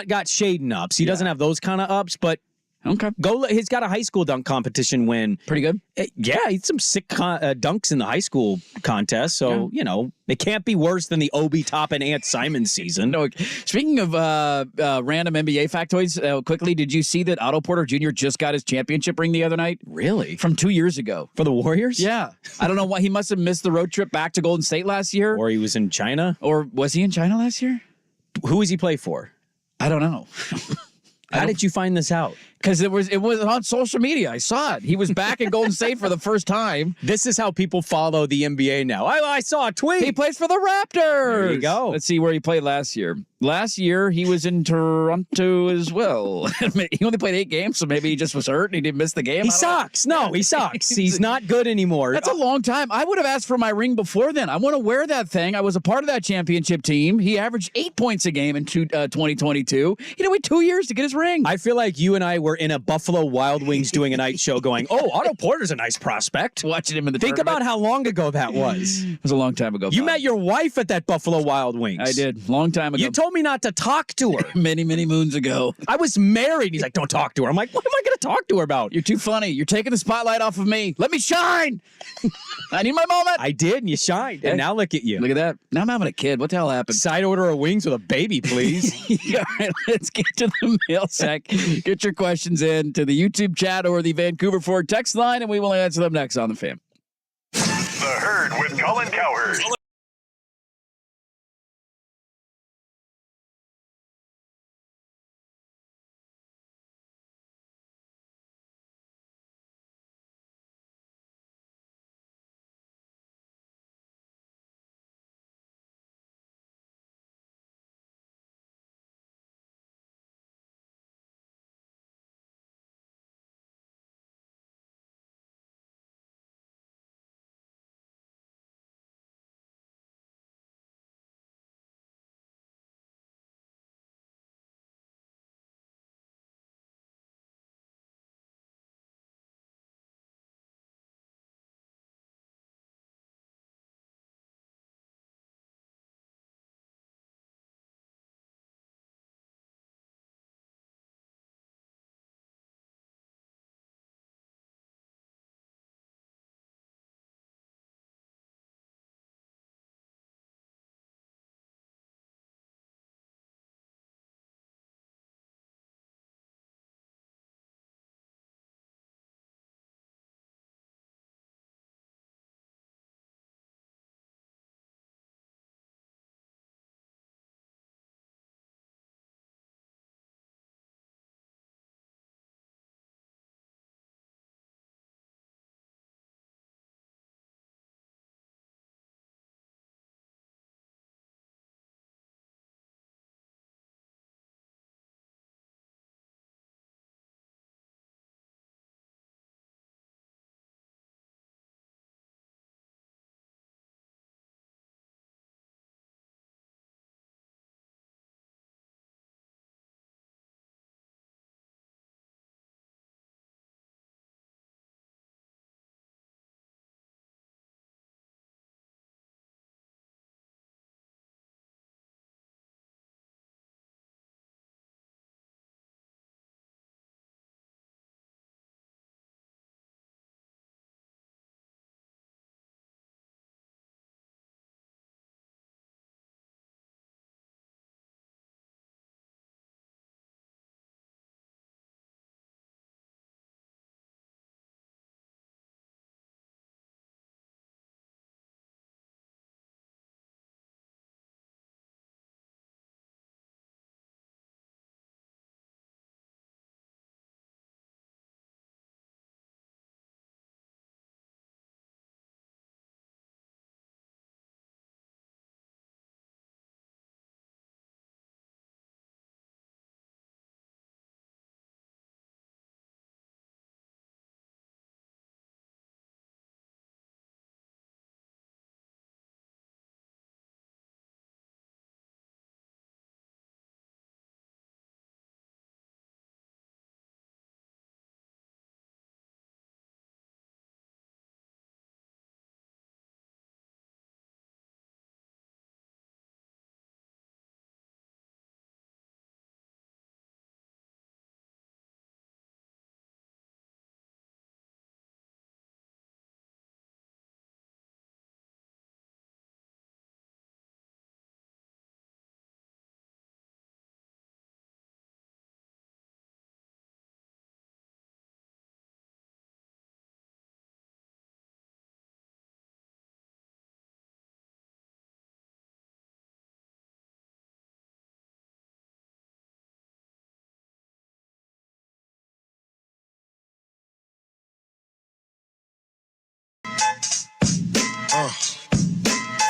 got Shaden ups. He doesn't have those kind of ups, but okay. He's got a high school dunk competition win. Pretty good. Yeah, he's some sick dunks in the high school contest. So, it can't be worse than the Obi Toppin Ant Simon season. No, speaking of random NBA factoids, quickly, did you see that Otto Porter Jr. just got his championship ring the other night? Really? From 2 years ago. For the Warriors? Yeah. I don't know why. He must have missed the road trip back to Golden State last year. Or he was in China? Or was he in China last year? Who does he play for? I don't know. How did you find this out? Because it was on social media. I saw it. He was back in Golden State for the first time. This is how people follow the NBA now. I saw a tweet. He plays for the Raptors. There you go. Let's see where he played last year. Last year, he was in Toronto as well. He only played 8 games, so maybe he just was hurt and he didn't miss the game. He sucks. No, he sucks. He's not good anymore. That's a long time. I would have asked for my ring before then. I want to wear that thing. I was a part of that championship team. He averaged 8 points a game in 2022. He had to wait 2 years to get his ring. I feel like you and I were in a Buffalo Wild Wings doing a night show going, oh, Otto Porter's a nice prospect. Watching him in the Think tournament. about how long ago that was. It was a long time ago. You Bob. met your wife at that Buffalo Wild Wings. I did. Long time ago. You told me not to talk to her. Many, many moons ago. I was married. He's like, don't talk to her. I'm like, what am I going to talk to her about? You're too funny. You're taking the spotlight off of me. Let me shine. I need my moment. I did, and you shined. And now look at you. Look at that. Now I'm having a kid. What the hell happened? Side order of wings with a baby, please. All right, let's get to the mail sack. Get your questions in to the YouTube chat or the Vancouver Ford text line, and we will answer them next on The Fan. The Herd with Colin Cowherd.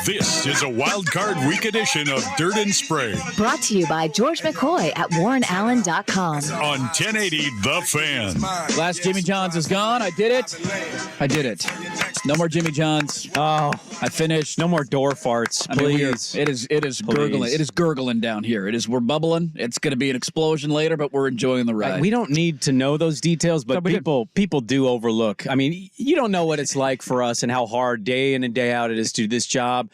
This is a wild card week edition of Dirt and Sprague Brought to you by George McCoy at WarrenAllen.com. on 1080 The Fan. Last Jimmy John's is gone. I did it. No more Jimmy John's. Oh, I finished. no more door farts, I mean, please. it is gurgling. It is gurgling down here. We're bubbling. It's going to be an explosion later, but we're enjoying the ride. We don't need to know those details, but people do overlook. I mean, you don't know what it's like for us and how hard day in and day out it is to do this job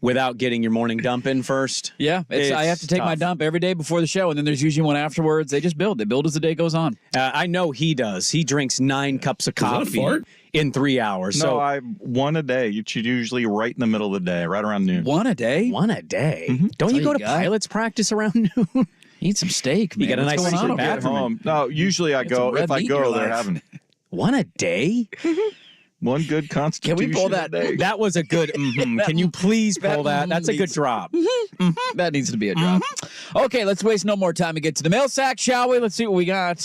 without getting your morning dump in first. Yeah, I have to take my dump every day before the show, and then there's usually one afterwards. They just build. They build as the day goes on. I know he does. He drinks 9 cups of coffee in 3 hours. No, So I one a day. It's usually right in the middle of the day, right around noon. One a day? one a day. Mm-hmm. Don't you all go you to got? pilot's practice around noon? Eat some steak, man. You got a What's nice going on secret over there? bathroom. No, usually I Get some go. red If I meat in your go, they're life. having One a day? one good constitution. Can we pull that? a day. That was a good. Can you please pull that? That's a good drop. That needs to be a drop. Okay, let's waste no more time and get to the mail sack, shall we? Let's see what we got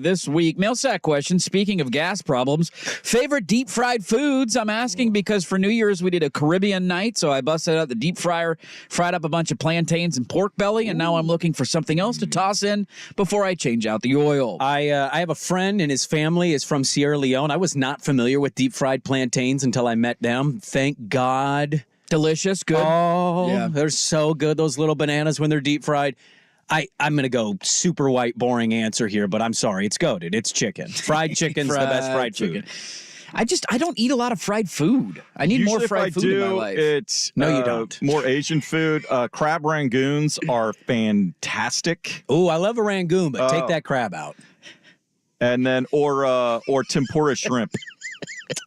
this week. Mail sack question. Speaking of gas problems, favorite deep fried foods? I'm asking because for New Year's we did a Caribbean night, so I busted out the deep fryer, fried up a bunch of plantains and pork belly, and now I'm looking for something else to toss in before I change out the oil. I have a friend and his family is from Sierra Leone. I was not familiar with deep fried plantains until I met them. Thank God. Delicious, good. Oh, Yeah. they're so good. Those little bananas when they're deep fried. I'm going to go super white, boring answer here, but I'm sorry. It's goated. It's chicken. Fried chicken's the best fried chicken. food. I don't eat a lot of fried food. I need more Usually fried if I food do, in my life. It's No, you don't. More Asian food. Crab rangoons are fantastic, Ooh, I love a rangoon, but take that crab out. and then or tempura shrimp.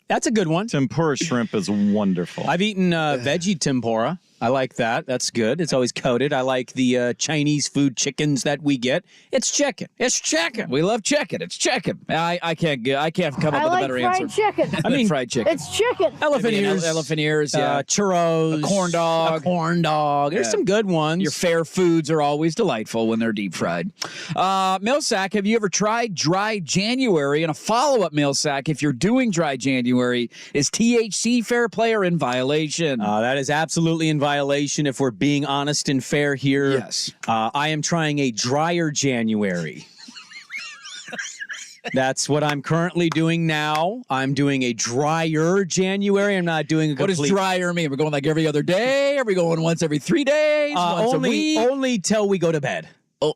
That's a good one. Tempura shrimp is wonderful. I've eaten veggie tempura. I like that. That's good. It's always coated. I like the Chinese food chickens that we get. It's chicken. It's chicken. We love chicken. It's chicken. I can't come up with a better answer. chicken. I mean, fried chicken. It's chicken. Elephant ears. Elephant ears, yeah. Churros. A corn dog. There's some good ones. Your fair foods are always delightful when they're deep fried. Mail sack, have you ever tried dry January? And a follow-up mail sack, if you're doing dry January, is THC fair play or in violation? That is absolutely in violation if we're being honest and fair here. Yes. I am trying a drier January. That's what I'm currently doing now. I'm doing a drier January. I'm not doing a complete... What does drier mean? We're going like every other day? Are we going once every 3 days? Once a week? Only till we go to bed. Oh,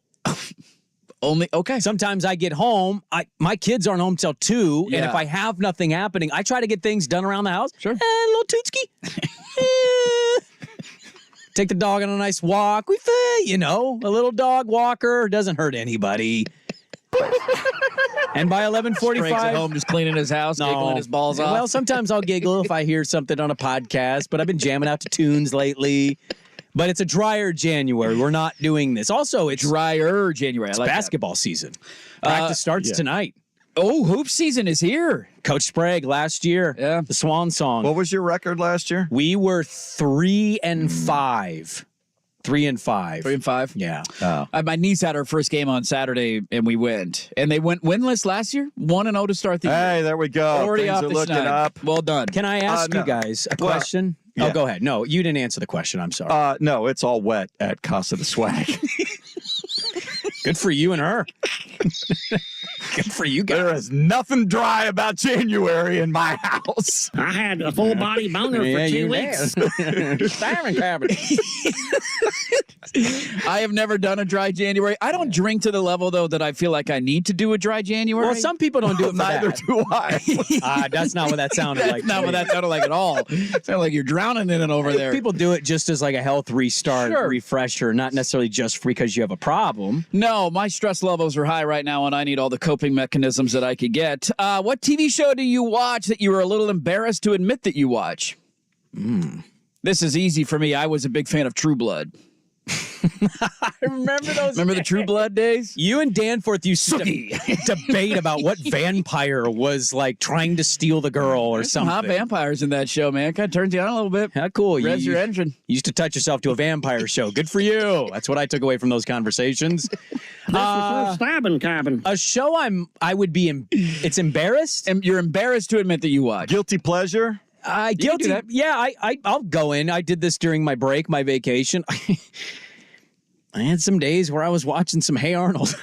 only, okay. Sometimes I get home. My kids aren't home till 2, Yeah. and if I have nothing happening, I try to get things done around the house. Sure. A little tootski. Take the dog on a nice walk. A little dog walker doesn't hurt anybody. And by 11:45, Sprague's at home just cleaning his house, giggling his balls off. Well, sometimes I'll giggle if I hear something on a podcast, but I've been jamming out to tunes lately. But it's a drier January. We're not doing this. Also, it's drier January. It's I like basketball season. Practice starts tonight. Oh, hoop season is here. Coach Sprague last year. Yeah. The Swan Song. What was your record last year? We were 3-5. 3-5. 3-5. Yeah. My niece had her first game on Saturday, and we went. And they went winless last year. 1-0 to start the year. Hey, there we go. Already Things off are the looking schneid. up. Well done. Can I ask you guys a question? yeah. Oh, go ahead. No, you didn't answer the question. I'm sorry. No, it's all wet at Casa de Swag. Good for you and her. Good for you guys. There is nothing dry about January in my house. I had a full body boner for 2 weeks. Starving cabin. I have never done a dry January. I don't drink to the level, though, that I feel like I need to do a dry January. Well, some people don't do it for Neither that. do I. That's not what that sounded like. That's not what that sounded like at all. It sounded like you're drowning in it over there. People do it just as like a health restart, refresher, not necessarily just because you have a problem. No, my stress levels are high right now, and I need all the coping mechanisms that I could get. What TV show do you watch that you were a little embarrassed to admit that you watch? This is easy for me. I was a big fan of True Blood. I remember those. Remember the True Blood days? You and Danforth used to debate about what vampire was like trying to steal the girl or There's some something. hot vampires in that show, man. Kind of turns you on a little bit. How cool. Revs your engine. You used to touch yourself to a vampire show. Good for you. That's what I took away from those conversations. Stabbing cabin. A show it's embarrassed. And you're embarrassed to admit that you watch. Guilty pleasure? Guilty. Yeah, I'll go in. I did this during my break, my vacation. I had some days where I was watching some Hey Arnold.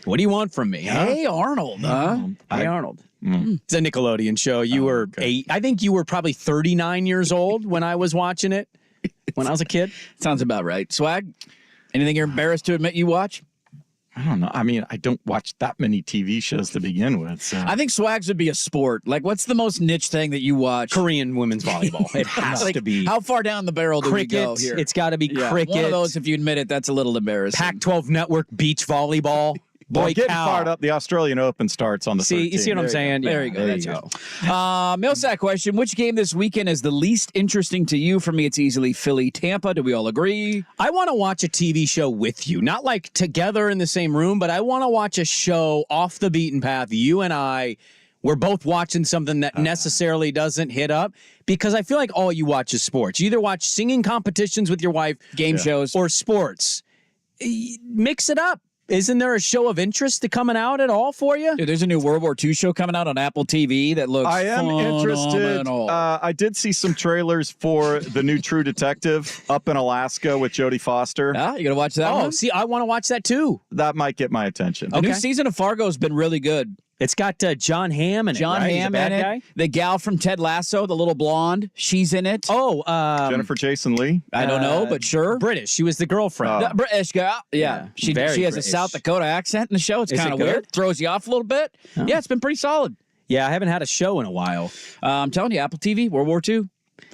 What do you want from me? Huh? Hey Arnold, huh? Hey Arnold. It's a Nickelodeon show. You were 8. I think you were probably 39 years old when I was watching it when I was a kid. Sounds about right. Swag, anything you're embarrassed to admit you watch? I don't know. I mean, I don't watch that many TV shows to begin with. So. I think Swags would be a sport. Like, what's the most niche thing that you watch? Korean women's volleyball. It has to be. How far down the barrel do we go here? It's got to be cricket. One of those, if you admit it, that's a little embarrassing. Pac-12 Network beach volleyball. Boy, getting fired up. The Australian Open starts on the 13th. You see what I'm saying? There you go. There you go. Millsack question. Which game this weekend is the least interesting to you? For me, it's easily Philly-Tampa. Do we all agree? I want to watch a TV show with you. Not like together in the same room, but I want to watch a show off the beaten path. You and I, we're both watching something that necessarily doesn't hit up because I feel like all you watch is sports. You either watch singing competitions with your wife, game shows, or sports. Mix it up. Isn't there a show of interest coming out at all for you? Dude, there's a new World War II show coming out on Apple TV that looks I am interested. I did see some trailers for the new True Detective up in Alaska with Jodie Foster. Yeah, you gonna watch that one? See, I want to watch that too. That might get my attention. The new season of Fargo has been really good. It's got John Hamm in it. John Hamm in it. Guy? The gal from Ted Lasso, the little blonde, she's in it. Jennifer Jason Leigh. I don't know, but sure. British. She was the girlfriend. The British girl. Yeah. She has British. a South Dakota accent in the show. It's kind of weird. Throws you off a little bit. Oh. Yeah, it's been pretty solid. Yeah, I haven't had a show in a while. I'm telling you, Apple TV, World War II,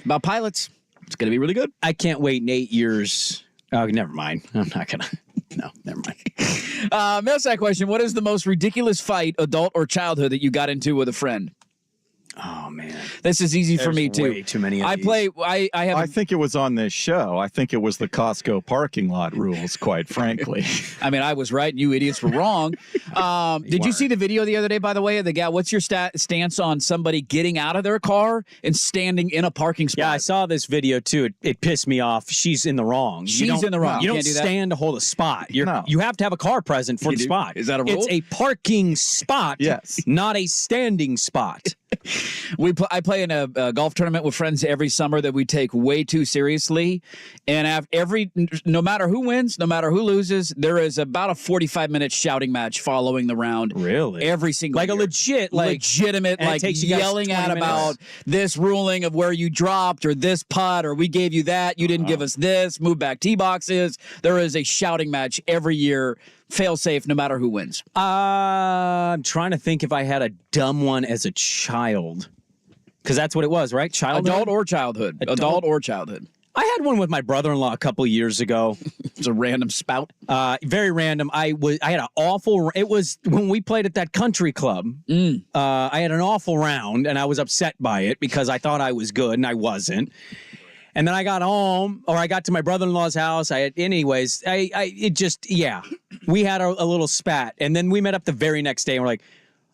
about pilots. It's going to be really good. I can't wait in 8 years. Oh, never mind. I'm not going to. No, never mind. Millsack question. What is the most ridiculous fight, adult or childhood, that you got into with a friend? Oh, man. This is easy for me, too. Way too many of these. I think it was on this show. I think it was the Costco parking lot rules, quite frankly. I mean, I was right and you idiots were wrong. Did you see the video the other day, by the way, of the guy? What's your stance on somebody getting out of their car and standing in a parking spot? Yeah, I saw this video, too. It pissed me off. She's in the wrong. She's in the wrong. You don't stand to hold a spot. You have to have a car present for the spot. Is that a rule? It's a parking spot, yes, not a standing spot. I play in a golf tournament with friends every summer that we take way too seriously, and no matter who wins, no matter who loses, there is about a 45-minute shouting match following the round. Really, every single year. Legitimate, like yelling at about this ruling of where you dropped or this putt or we gave you that, you didn't give us this, move back tee boxes. There is a shouting match every year. Fail safe, no matter who wins. I'm trying to think if I had a dumb one as a child, because that's what it was, right? Adult or childhood. Adult or childhood. I had one with my brother-in-law a couple years ago. It was a random spout. Very random. I had an awful. It was when we played at that country club. I had an awful round, and I was upset by it because I thought I was good and I wasn't. And then I got home, or I got to my brother-in-law's house. We had a little spat. And then we met up the very next day, and we're like,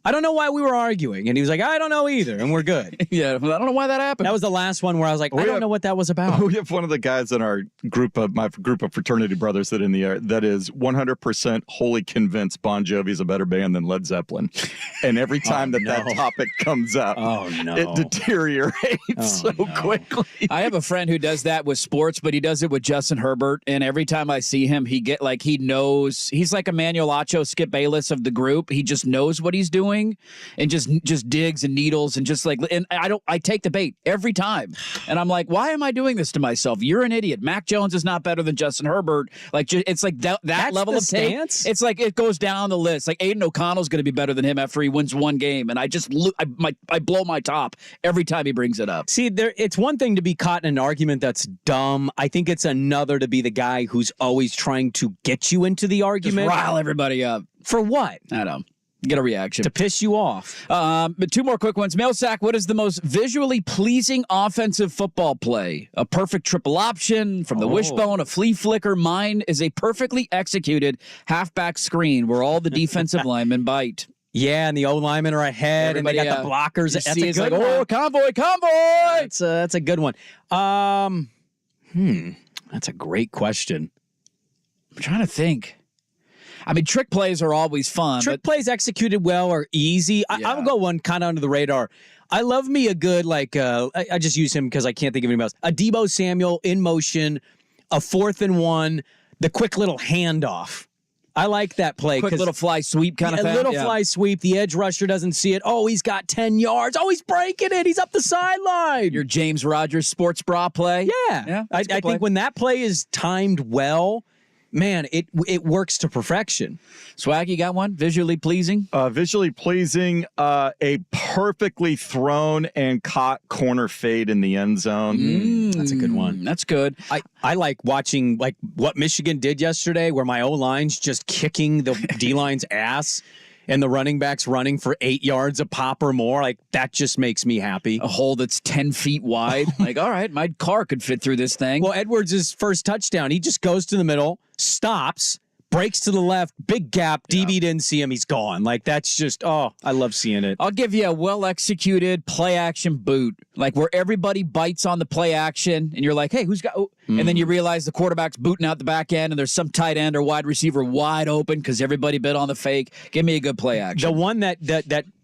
I don't know why we were arguing. And he was like, I don't know either. And we're good. Yeah, I don't know why that happened. That was the last one where I was like, I don't know what that was about. We have one of the guys in our my group of fraternity brothers that is 100% wholly convinced Bon Jovi's a better band than Led Zeppelin. And every time that topic comes up, it deteriorates quickly. I have a friend who does that with sports, but he does it with Justin Herbert. And every time I see him, he knows. He's like Emmanuel Acho, Skip Bayless of the group. He just knows what he's doing. And just digs and needles and I take the bait every time. And I'm like, why am I doing this to myself? You're an idiot. Mac Jones is not better than Justin Herbert. Like, it's like that level of stance. Take. It's like it goes down the list. Like Aiden O'Connell's going to be better than him after he wins one game. And I blow my top every time he brings it up. See, it's one thing to be caught in an argument that's dumb. I think it's another to be the guy who's always trying to get you into the argument. Just rile everybody up. For what? I don't know. Get a reaction. To piss you off. But two more quick ones. Millsack, what is the most visually pleasing offensive football play? A perfect triple option from the wishbone, a flea flicker. Mine is a perfectly executed halfback screen where all the defensive linemen bite. Yeah, and the O linemen are ahead, and they got the blockers. That's a good one. Oh, convoy! That's a good one. That's a great question. I'm trying to think. I mean, trick plays are always fun. Trick plays executed well are easy. I'll go one kind of under the radar. I love me a good, I just use him because I can't think of anybody else. A Deebo Samuel in motion, a 4th and 1, the quick little handoff. I like that play. Quick little fly sweep kind of thing. A little fly sweep. The edge rusher doesn't see it. Oh, he's got 10 yards. Oh, he's breaking it. He's up the sideline. Your James Rogers sports bra play. Yeah. I think when that play is timed well, man, it works to perfection. Swag, you got one? Visually pleasing? Visually pleasing, a perfectly thrown and caught corner fade in the end zone. That's a good one. That's good. I like watching what Michigan did yesterday, where my O-line's just kicking the D-line's ass and the running back's running for 8 yards a pop or more. Like, that just makes me happy. A hole that's 10 feet wide. Like, all right, my car could fit through this thing. Well, Edwards' first touchdown, he just goes to the middle, stops, breaks to the left, big gap, DB didn't see him, he's gone. Like, that's just, I love seeing it. I'll give you a well-executed play-action boot, like where everybody bites on the play action, and you're like, hey, who's got... Oh. And then you realize the quarterback's booting out the back end, and there's some tight end or wide receiver wide open because everybody bit on the fake. Give me a good play action. The one that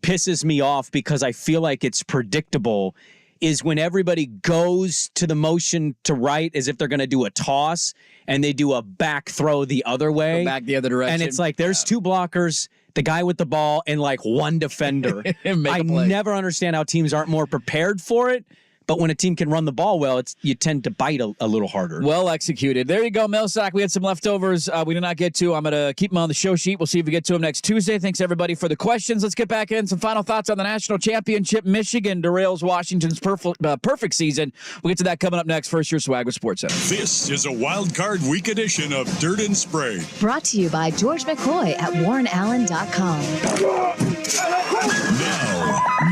pisses me off because I feel like it's predictable is when everybody goes to the motion to right as if they're going to do a toss, and they do a back throw the other way. Go back the other direction. And it's like there's 2 blockers, the guy with the ball, and like 1 defender. I never understand how teams aren't more prepared for it. But when a team can run the ball well, you tend to bite a little harder. Well executed. There you go, Millsack. We had some leftovers we did not get to. I'm going to keep them on the show sheet. We'll see if we get to them next Tuesday. Thanks, everybody, for the questions. Let's get back in. Some final thoughts on the national championship. Michigan derails Washington's perfect season. We'll get to that coming up next. First, your Swag with Sports Center. This is a Wild Card Week edition of Dirt and Sprague. Brought to you by George McCoy at WarrenAllen.com.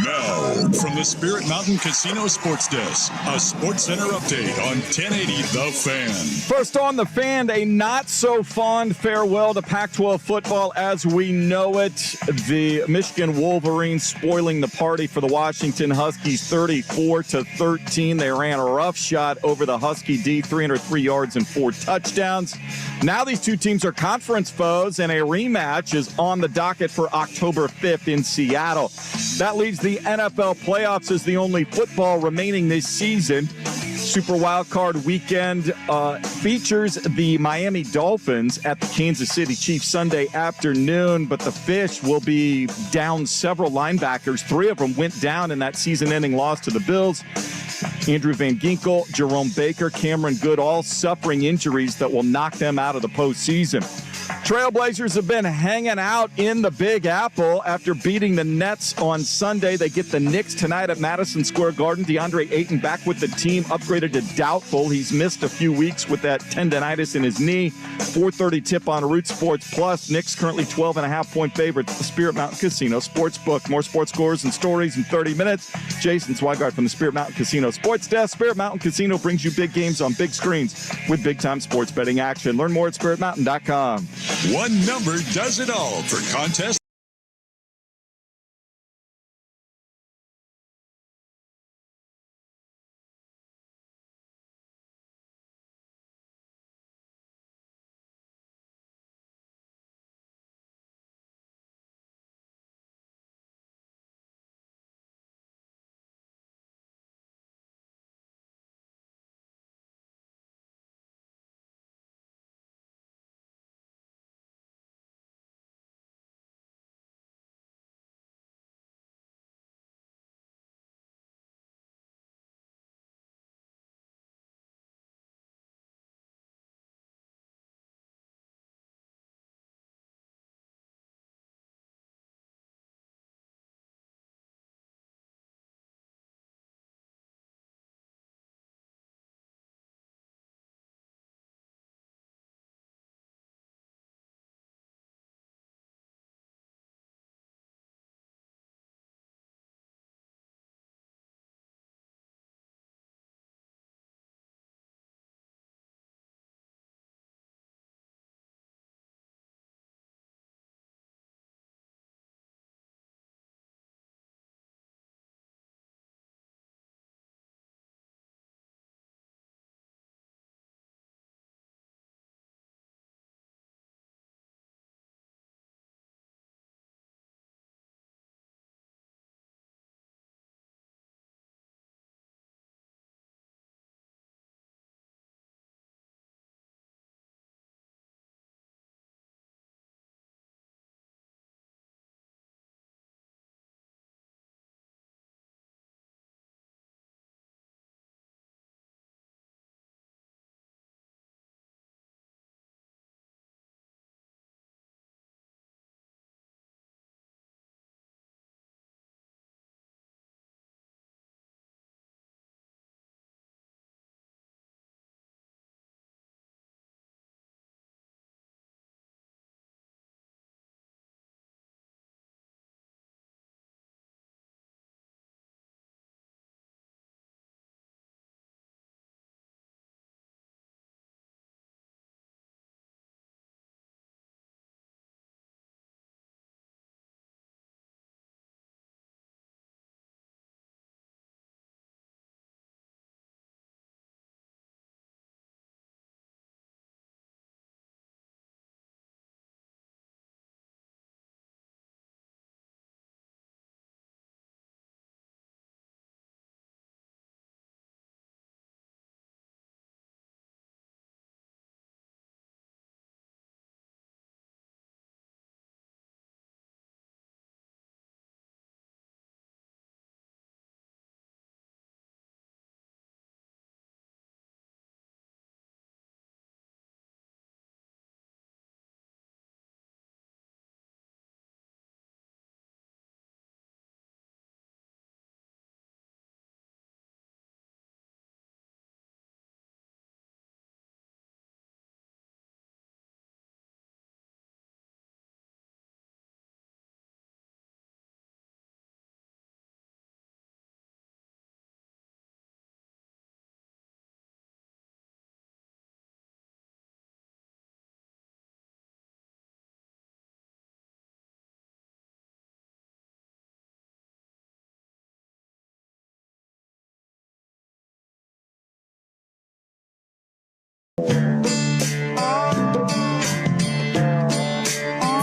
Now, from the Spirit Mountain Casino Sports Desk, a Sports Center update on 1080 The Fan. First on The Fan, a not-so-fond farewell to Pac-12 football as we know it. The Michigan Wolverines spoiling the party for the Washington Huskies 34-13. They ran a rough shot over the Husky D, 303 yards and 4 touchdowns. Now these two teams are conference foes, and a rematch is on the docket for October 5th in Seattle. That leaves the NFL playoffs as the only football remaining this season. Super Wild Card Weekend features the Miami Dolphins at the Kansas City Chiefs Sunday afternoon, but the Fish will be down several linebackers. 3 of them went down in that season-ending loss to the Bills. Andrew Van Ginkel, Jerome Baker, Cameron Good, all suffering injuries that will knock them out of the postseason. Trailblazers have been hanging out in the Big Apple after beating the Nets on Sunday. They get the Knicks tonight at Madison Square Garden. DeAndre Ayton back with the team, upgraded to doubtful. He's missed a few weeks with that tendonitis in his knee. 4:30 tip on Root Sports Plus. Knicks currently 12.5-point favorites at the Spirit Mountain Casino Sportsbook. More sports scores and stories in 30 minutes. Jason Swigart from the Spirit Mountain Casino Sports Desk. Spirit Mountain Casino brings you big games on big screens with big-time sports betting action. Learn more at spiritmountain.com. One number does it all for contests.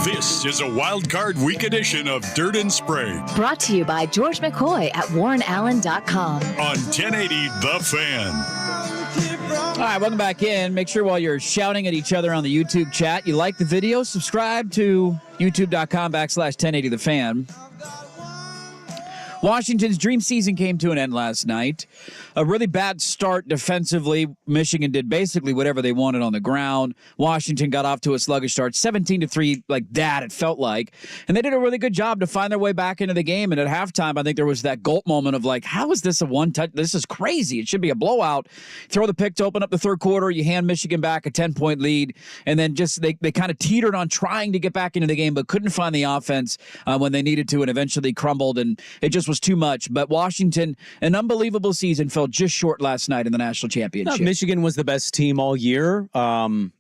This is a Wild Card Week edition of Dirt and Sprague. Brought to you by George McCoy at WarrenAllen.com. On 1080 The Fan. All right, welcome back in. Make sure while you're shouting at each other on the YouTube chat, you like the video, subscribe to youtube.com/1080 The Fan. Washington's dream season came to an end last night. A really bad start defensively. Michigan did basically whatever they wanted on the ground. Washington got off to a sluggish start, 17-3, like that, it felt like. And they did a really good job to find their way back into the game. And at halftime, I think there was that gulp moment of like, how is this a one-touch? This is crazy. It should be a blowout. Throw the pick to open up the third quarter. You hand Michigan back a 10-point lead. And then just they kind of teetered on trying to get back into the game, but couldn't find the offense when they needed to, and eventually crumbled. And it just was too much. But Washington, an unbelievable season, fell just short last night in the national championship. Michigan was the best team all year. I'll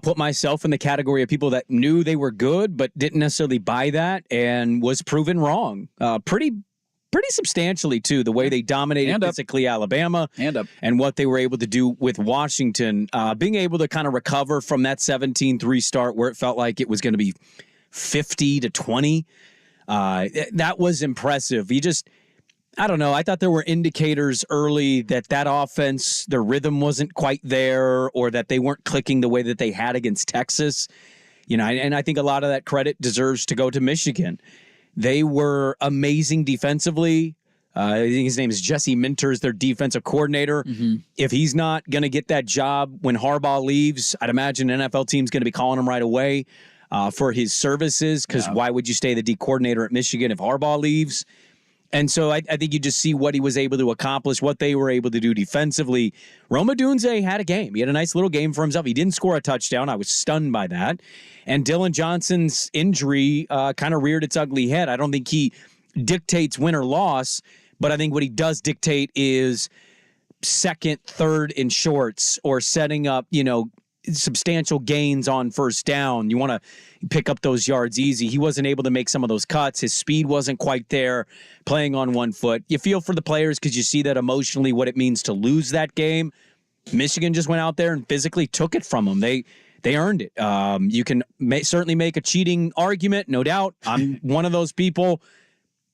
put myself in the category of people that knew they were good, but didn't necessarily buy that and was proven wrong. Pretty substantially, too, the way they dominated physically Alabama and what they were able to do with Washington. Being able to kind of recover from that 17-3 start where it felt like it was going to be 50-20. That was impressive. I don't know. I thought there were indicators early that offense, their rhythm wasn't quite there, or that they weren't clicking the way that they had against Texas. And I think a lot of that credit deserves to go to Michigan. They were amazing defensively. I think his name is Jesse Minters, their defensive coordinator. Mm-hmm. If he's not going to get that job when Harbaugh leaves, I'd imagine an NFL team's going to be calling him right away for his services, because why would you stay the D coordinator at Michigan if Harbaugh leaves? And so I think you just see what he was able to accomplish, what they were able to do defensively. Rome Odunze had a game. He had a nice little game for himself. He didn't score a touchdown. I was stunned by that. And Dylan Johnson's injury kind of reared its ugly head. I don't think he dictates win or loss, but I think what he does dictate is second, third, and shorts, or setting up, substantial gains on first down. You want to pick up those yards easy. He wasn't able to make some of those cuts. His speed wasn't quite there, playing on one foot. You feel for the players because you see that emotionally what it means to lose that game. Michigan just went out there and physically took it from them. They earned it. You can certainly make a cheating argument, no doubt. I'm one of those people.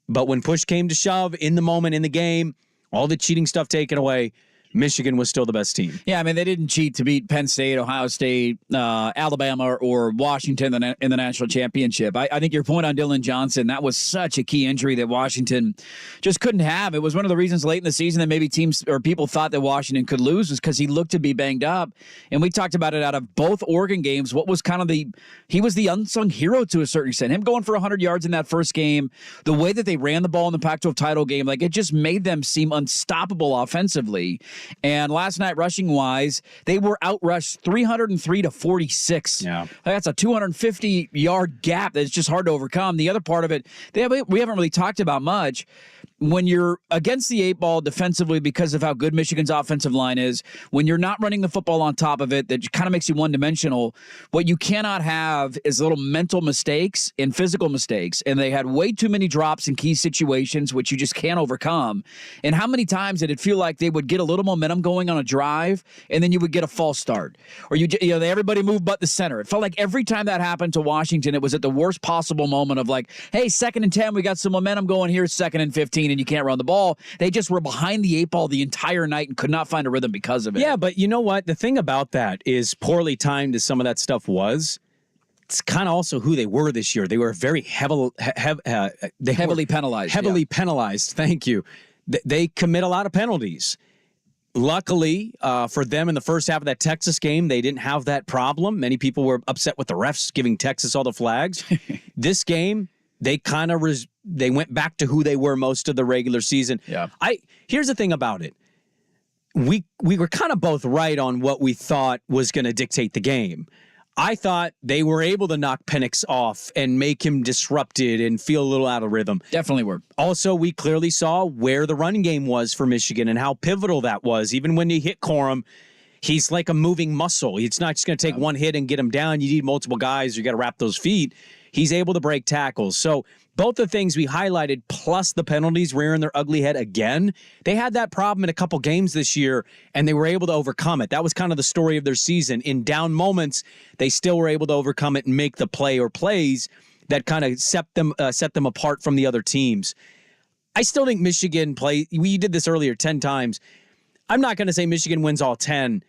But when push came to shove in the moment in the game, all the cheating stuff taken away, Michigan was still the best team. Yeah, I mean, they didn't cheat to beat Penn State, Ohio State, Alabama, or Washington in the national championship. I think your point on Dylan Johnson, that was such a key injury that Washington just couldn't have. It was one of the reasons late in the season that maybe teams or people thought that Washington could lose, was because he looked to be banged up. And we talked about it out of both Oregon games. What was kind of he was the unsung hero to a certain extent. Him going for 100 yards in that first game, the way that they ran the ball in the Pac-12 title game, like it just made them seem unstoppable offensively. And last night, rushing-wise, they were outrushed 303-46. Yeah. That's a 250-yard gap that's just hard to overcome. The other part of it, we haven't really talked about much. When you're against the eight ball defensively because of how good Michigan's offensive line is, when you're not running the football on top of it, that kind of makes you one-dimensional, what you cannot have is little mental mistakes and physical mistakes. And they had way too many drops in key situations, which you just can't overcome. And how many times did it feel like they would get a little momentum going on a drive, and then you would get a false start? Or everybody moved but the center. It felt like every time that happened to Washington, it was at the worst possible moment of like, hey, 2nd and 10, we got some momentum going here, 2nd and 15. And you can't run the ball. They just were behind the eight ball the entire night and could not find a rhythm because of it. Yeah, but you know what? The thing about that is, poorly timed as some of that stuff was, it's kind of also who they were this year. They were very heavily penalized. Heavily penalized. Thank you. They commit a lot of penalties. Luckily for them in the first half of that Texas game, they didn't have that problem. Many people were upset with the refs giving Texas all the flags. This game, they kind of they went back to who they were most of the regular season. Yeah. Here's the thing about it. We were kind of both right on what we thought was going to dictate the game. I thought they were able to knock Penix off and make him disrupted and feel a little out of rhythm. Definitely were. Also, we clearly saw where the running game was for Michigan and how pivotal that was. Even when you hit Corum, he's like a moving muscle. It's not just going to take one hit and get him down. You need multiple guys. You got to wrap those feet. He's able to break tackles. So both the things we highlighted, plus the penalties rearing their ugly head again, they had that problem in a couple games this year, and they were able to overcome it. That was kind of the story of their season. In down moments, they still were able to overcome it and make the play or plays that kind of set them apart from the other teams. I still think Michigan we did this earlier 10 times. I'm not going to say Michigan wins all 10.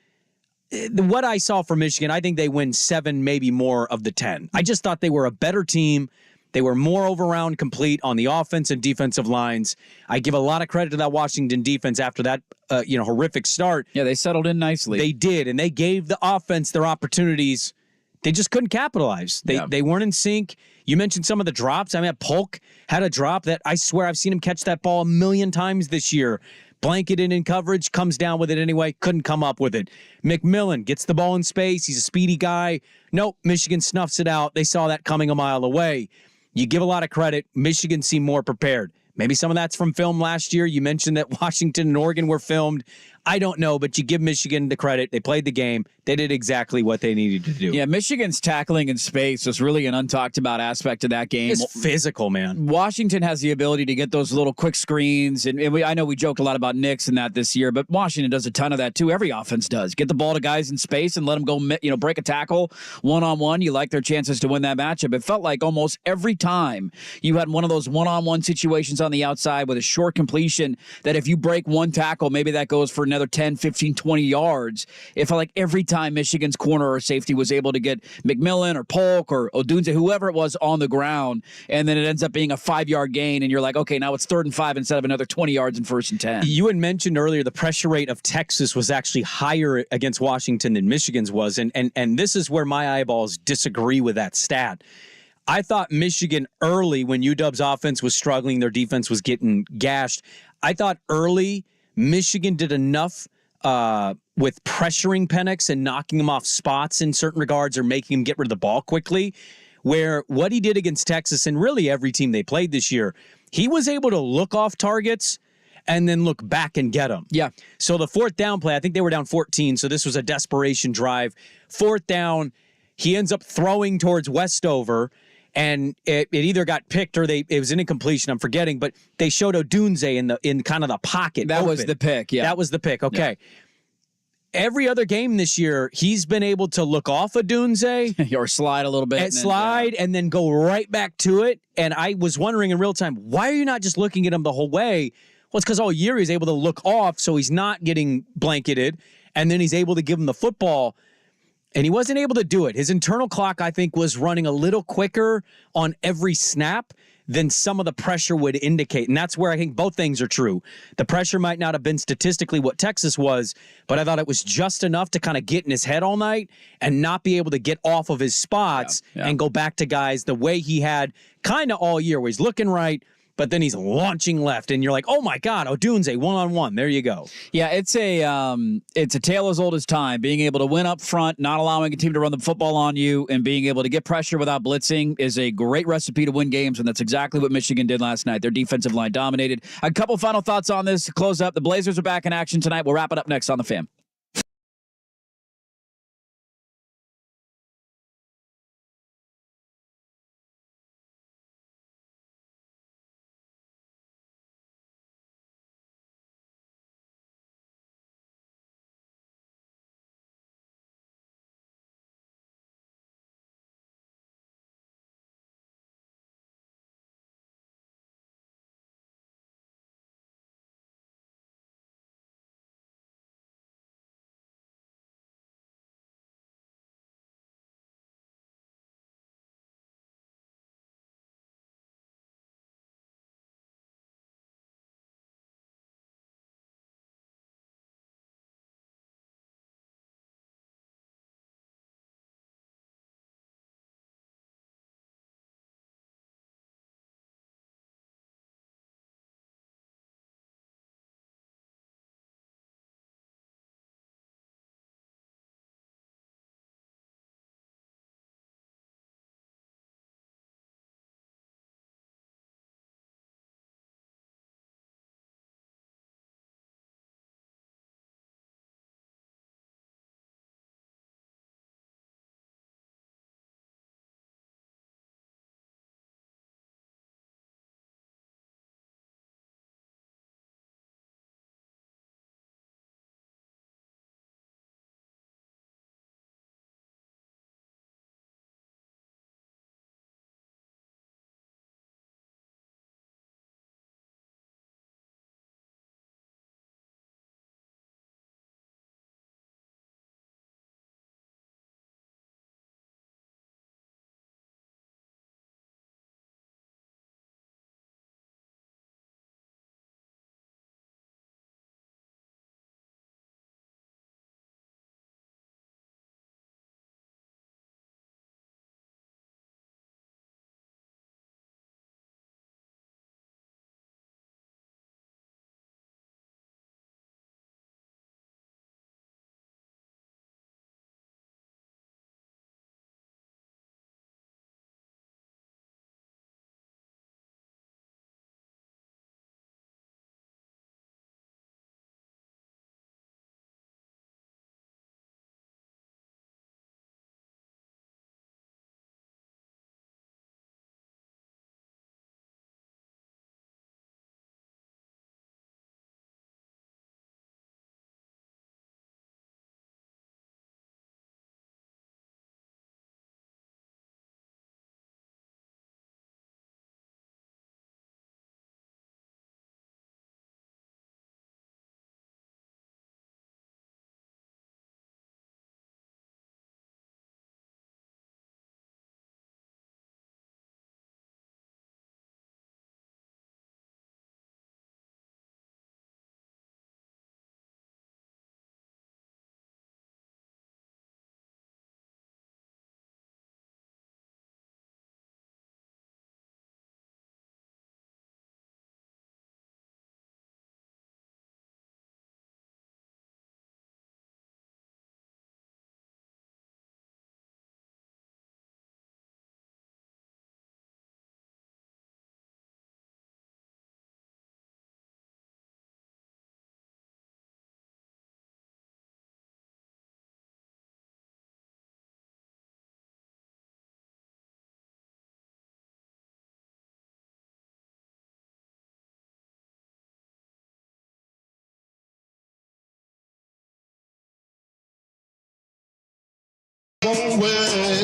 What I saw from Michigan, I think they win 7, maybe more of the 10. I just thought they were a better team. They were more over-round complete on the offense and defensive lines. I give a lot of credit to that Washington defense after that horrific start. Yeah, they settled in nicely. They did, and they gave the offense their opportunities. They just couldn't capitalize. They weren't in sync. You mentioned some of the drops. I mean, Polk had a drop that I swear I've seen him catch that ball 1,000,000 times this year. Blanketed in coverage, comes down with it anyway, couldn't come up with it. McMillan gets the ball in space. He's a speedy guy. Nope, Michigan snuffs it out. They saw that coming a mile away. You give a lot of credit. Michigan seemed more prepared. Maybe some of that's from film last year. You mentioned that Washington and Oregon were filmed. I don't know, but you give Michigan the credit. They played the game. They did exactly what they needed to do. Yeah, Michigan's tackling in space was really an untalked about aspect of that game. It's physical, man. Washington has the ability to get those little quick screens, and I know we joked a lot about Knicks and that this year, but Washington does a ton of that too. Every offense does. Get the ball to guys in space and let them go, break a tackle one-on-one. You like their chances to win that matchup. It felt like almost every time you had one of those one-on-one situations on the outside with a short completion that if you break one tackle, maybe that goes for another 10, 15, 20 yards. It felt like every time Michigan's corner or safety was able to get McMillan or Polk or Odunze, whoever it was, on the ground, and then it ends up being a 5-yard gain, and you're like, okay, now it's 3rd and 5 instead of another 20 yards in 1st and 10. You had mentioned earlier the pressure rate of Texas was actually higher against Washington than Michigan's was, and this is where my eyeballs disagree with that stat. I thought Michigan early, when UW's offense was struggling, their defense was getting gashed, I thought early Michigan did enough with pressuring Penix and knocking him off spots in certain regards or making him get rid of the ball quickly, where what he did against Texas and really every team they played this year, he was able to look off targets and then look back and get them. Yeah. So the 4th down play, I think they were down 14, so this was a desperation drive. 4th down, he ends up throwing towards Westover, and it either got picked or it was an incompletion. I'm forgetting, but they showed Odunze in kind of the pocket. That was the pick. Yeah, that was the pick. Okay. Yeah. Every other game this year, he's been able to look off Odunze or slide a little bit, and then go right back to it. And I was wondering in real time, why are you not just looking at him the whole way? Well, it's because all year he's able to look off, so he's not getting blanketed, and then he's able to give him the football. And he wasn't able to do it. His internal clock, I think, was running a little quicker on every snap than some of the pressure would indicate. And that's where I think both things are true. The pressure might not have been statistically what Texas was, but I thought it was just enough to kind of get in his head all night and not be able to get off of his spots and go back to guys the way he had kind of all year, where he's looking right, but then he's launching left, and you're like, oh my God, Odunze, one-on-one. There you go. Yeah, it's a tale as old as time. Being able to win up front, not allowing a team to run the football on you, and being able to get pressure without blitzing is a great recipe to win games, and that's exactly what Michigan did last night. Their defensive line dominated. A couple final thoughts on this to close up. The Blazers are back in action tonight. We'll wrap it up next on The Fan.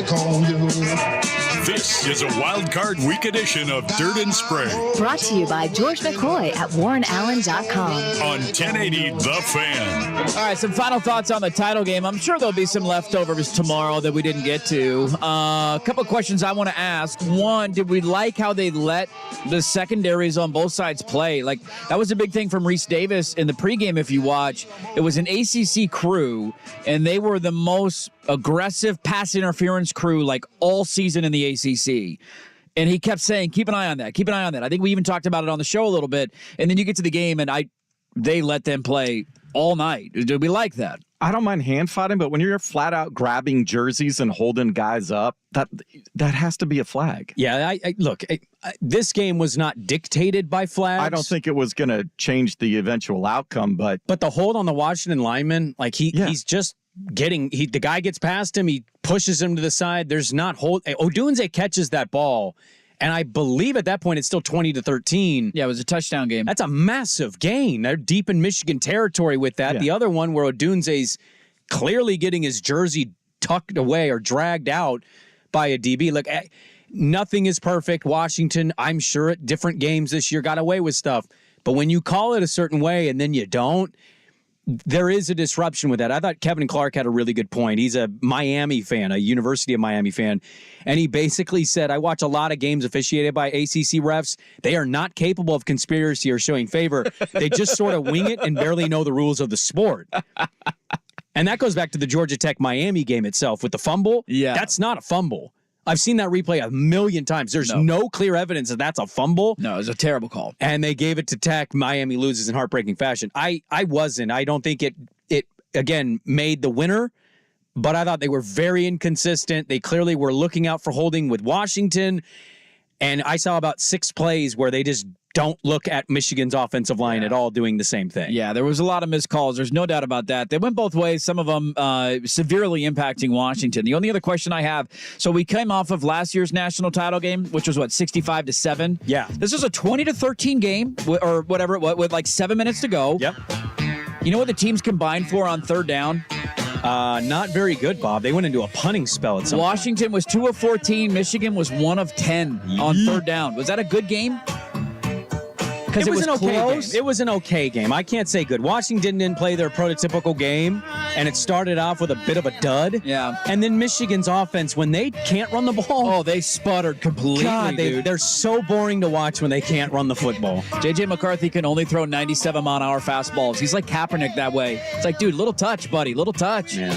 back on you. This is a Wild Card Week edition of Dirt and Sprague. Brought to you by George McCoy at WarrenAllen.com. On 1080 The Fan. All right, some final thoughts on the title game. I'm sure there'll be some leftovers tomorrow that we didn't get to. A couple of questions I want to ask. One, did we like how they let the secondaries on both sides play? Like, that was a big thing from Reese Davis in the pregame, if you watch. It was an ACC crew, and they were the most aggressive pass interference crew like all season in the ACC. And he kept saying, keep an eye on that. Keep an eye on that. I think we even talked about it on the show a little bit. And then you get to the game, and they let them play all night. Did we like that? I don't mind hand fighting, but when you're flat out grabbing jerseys and holding guys up, that has to be a flag. Yeah, look, this game was not dictated by flags. I don't think it was going to change the eventual outcome, but the hold on the Washington lineman, like he's just the guy gets past him, he pushes him to the side. There's not hold. Odunze catches that ball, and I believe at that point it's still 20-13. Yeah, it was a touchdown game. That's a massive gain. They're deep in Michigan territory with that. Yeah. The other one where Odunze's clearly getting his jersey tucked away or dragged out by a DB. Look, nothing is perfect. Washington, I'm sure at different games this year got away with stuff. But when you call it a certain way and then you don't, there is a disruption with that. I thought Kevin Clark had a really good point. He's a Miami fan, a University of Miami fan. And he basically said, I watch a lot of games officiated by ACC refs. They are not capable of conspiracy or showing favor. They just sort of wing it and barely know the rules of the sport. And that goes back to the Georgia Tech Miami game itself with the fumble. Yeah. That's not a fumble. I've seen that replay a million times. There's no clear evidence that that's a fumble. No, it was a terrible call. And they gave it to Tech. Miami loses in heartbreaking fashion. I don't think it again made the winner, but I thought they were very inconsistent. They clearly were looking out for holding with Washington. And I saw about 6 plays where they just don't look at Michigan's offensive line at all doing the same thing. Yeah, there was a lot of missed calls. There's no doubt about that. They went both ways, some of them severely impacting Washington. The only other question I have, so we came off of last year's national title game, which was, 65-7? Yeah. This was a 20-13 game, or whatever, with like 7 minutes to go. Yep. You know what the teams combined for on third down? Not very good, Bob. They went into a punting spell at some Washington was 2 of 14. Michigan was 1 of 10 on third down. Was that a good game? It was an okay game. It was an okay game. I can't say good. Washington didn't play their prototypical game, and it started off with a bit of a dud. Yeah. And then Michigan's offense, when they can't run the ball. Oh, they sputtered completely, dude. They're so boring to watch when they can't run the football. J.J. McCarthy can only throw 97-mile-an-hour fastballs. He's like Kaepernick that way. It's like, dude, little touch, buddy, little touch. Yeah.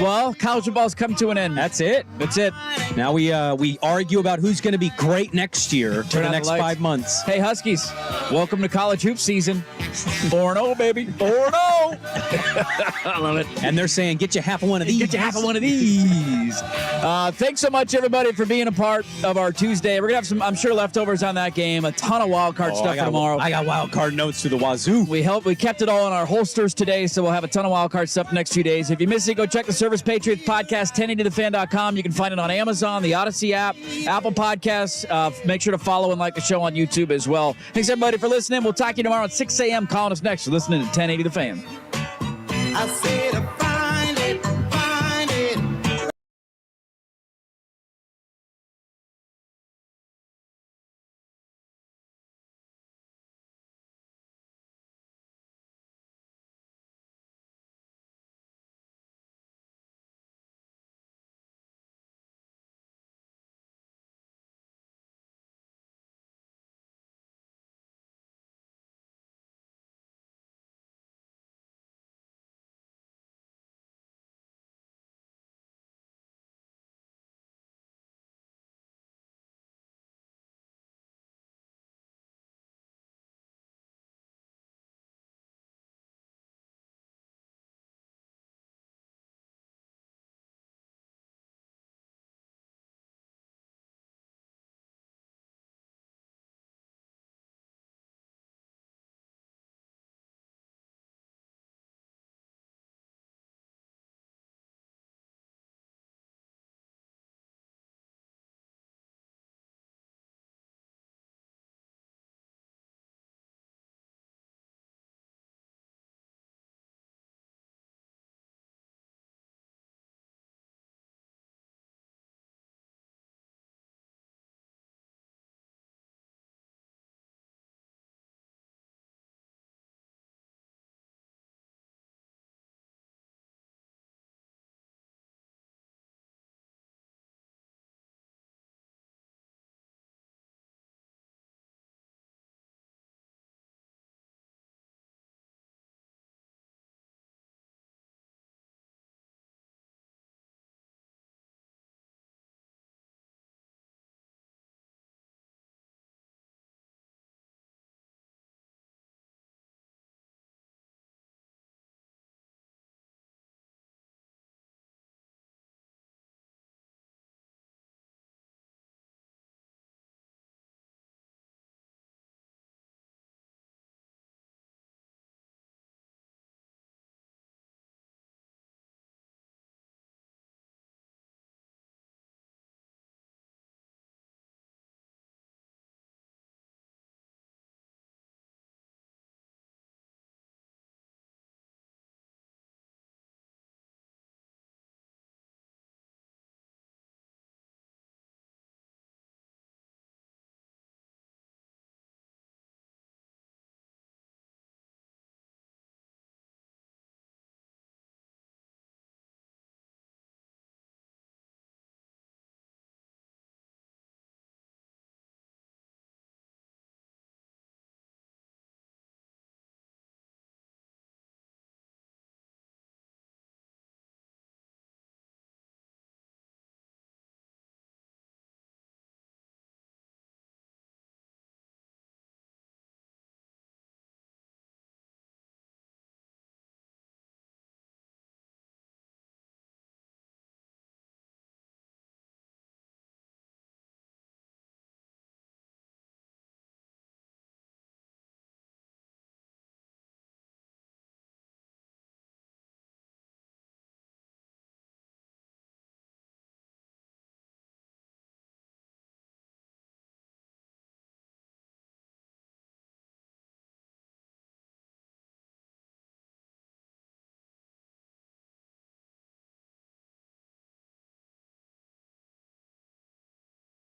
Well, college football's come to an end. That's it. Now we argue about who's going to be great next year for the next 5 months. Hey, Huskies, welcome to college hoop season. 4-0, baby. 4-0. I love it. And they're saying, get you half of one of these. Get you half of one of these. Thanks so much, everybody, for being a part of our Tuesday. We're going to have some, I'm sure, leftovers on that game. A ton of wild card stuff for tomorrow. I got wild card notes to the wazoo. We kept it all in our holsters today, so we'll have a ton of wild card stuff the next 2 days. If you missed it, go check the Service Patriots podcast, 1080thefan.com. You can find it on Amazon, the Odyssey app, Apple Podcasts. Make sure to follow and like the show on YouTube as well. Thanks, everybody, for listening. We'll talk to you tomorrow at 6 a.m. Calling us next. You're listening to 1080 The Fan. I said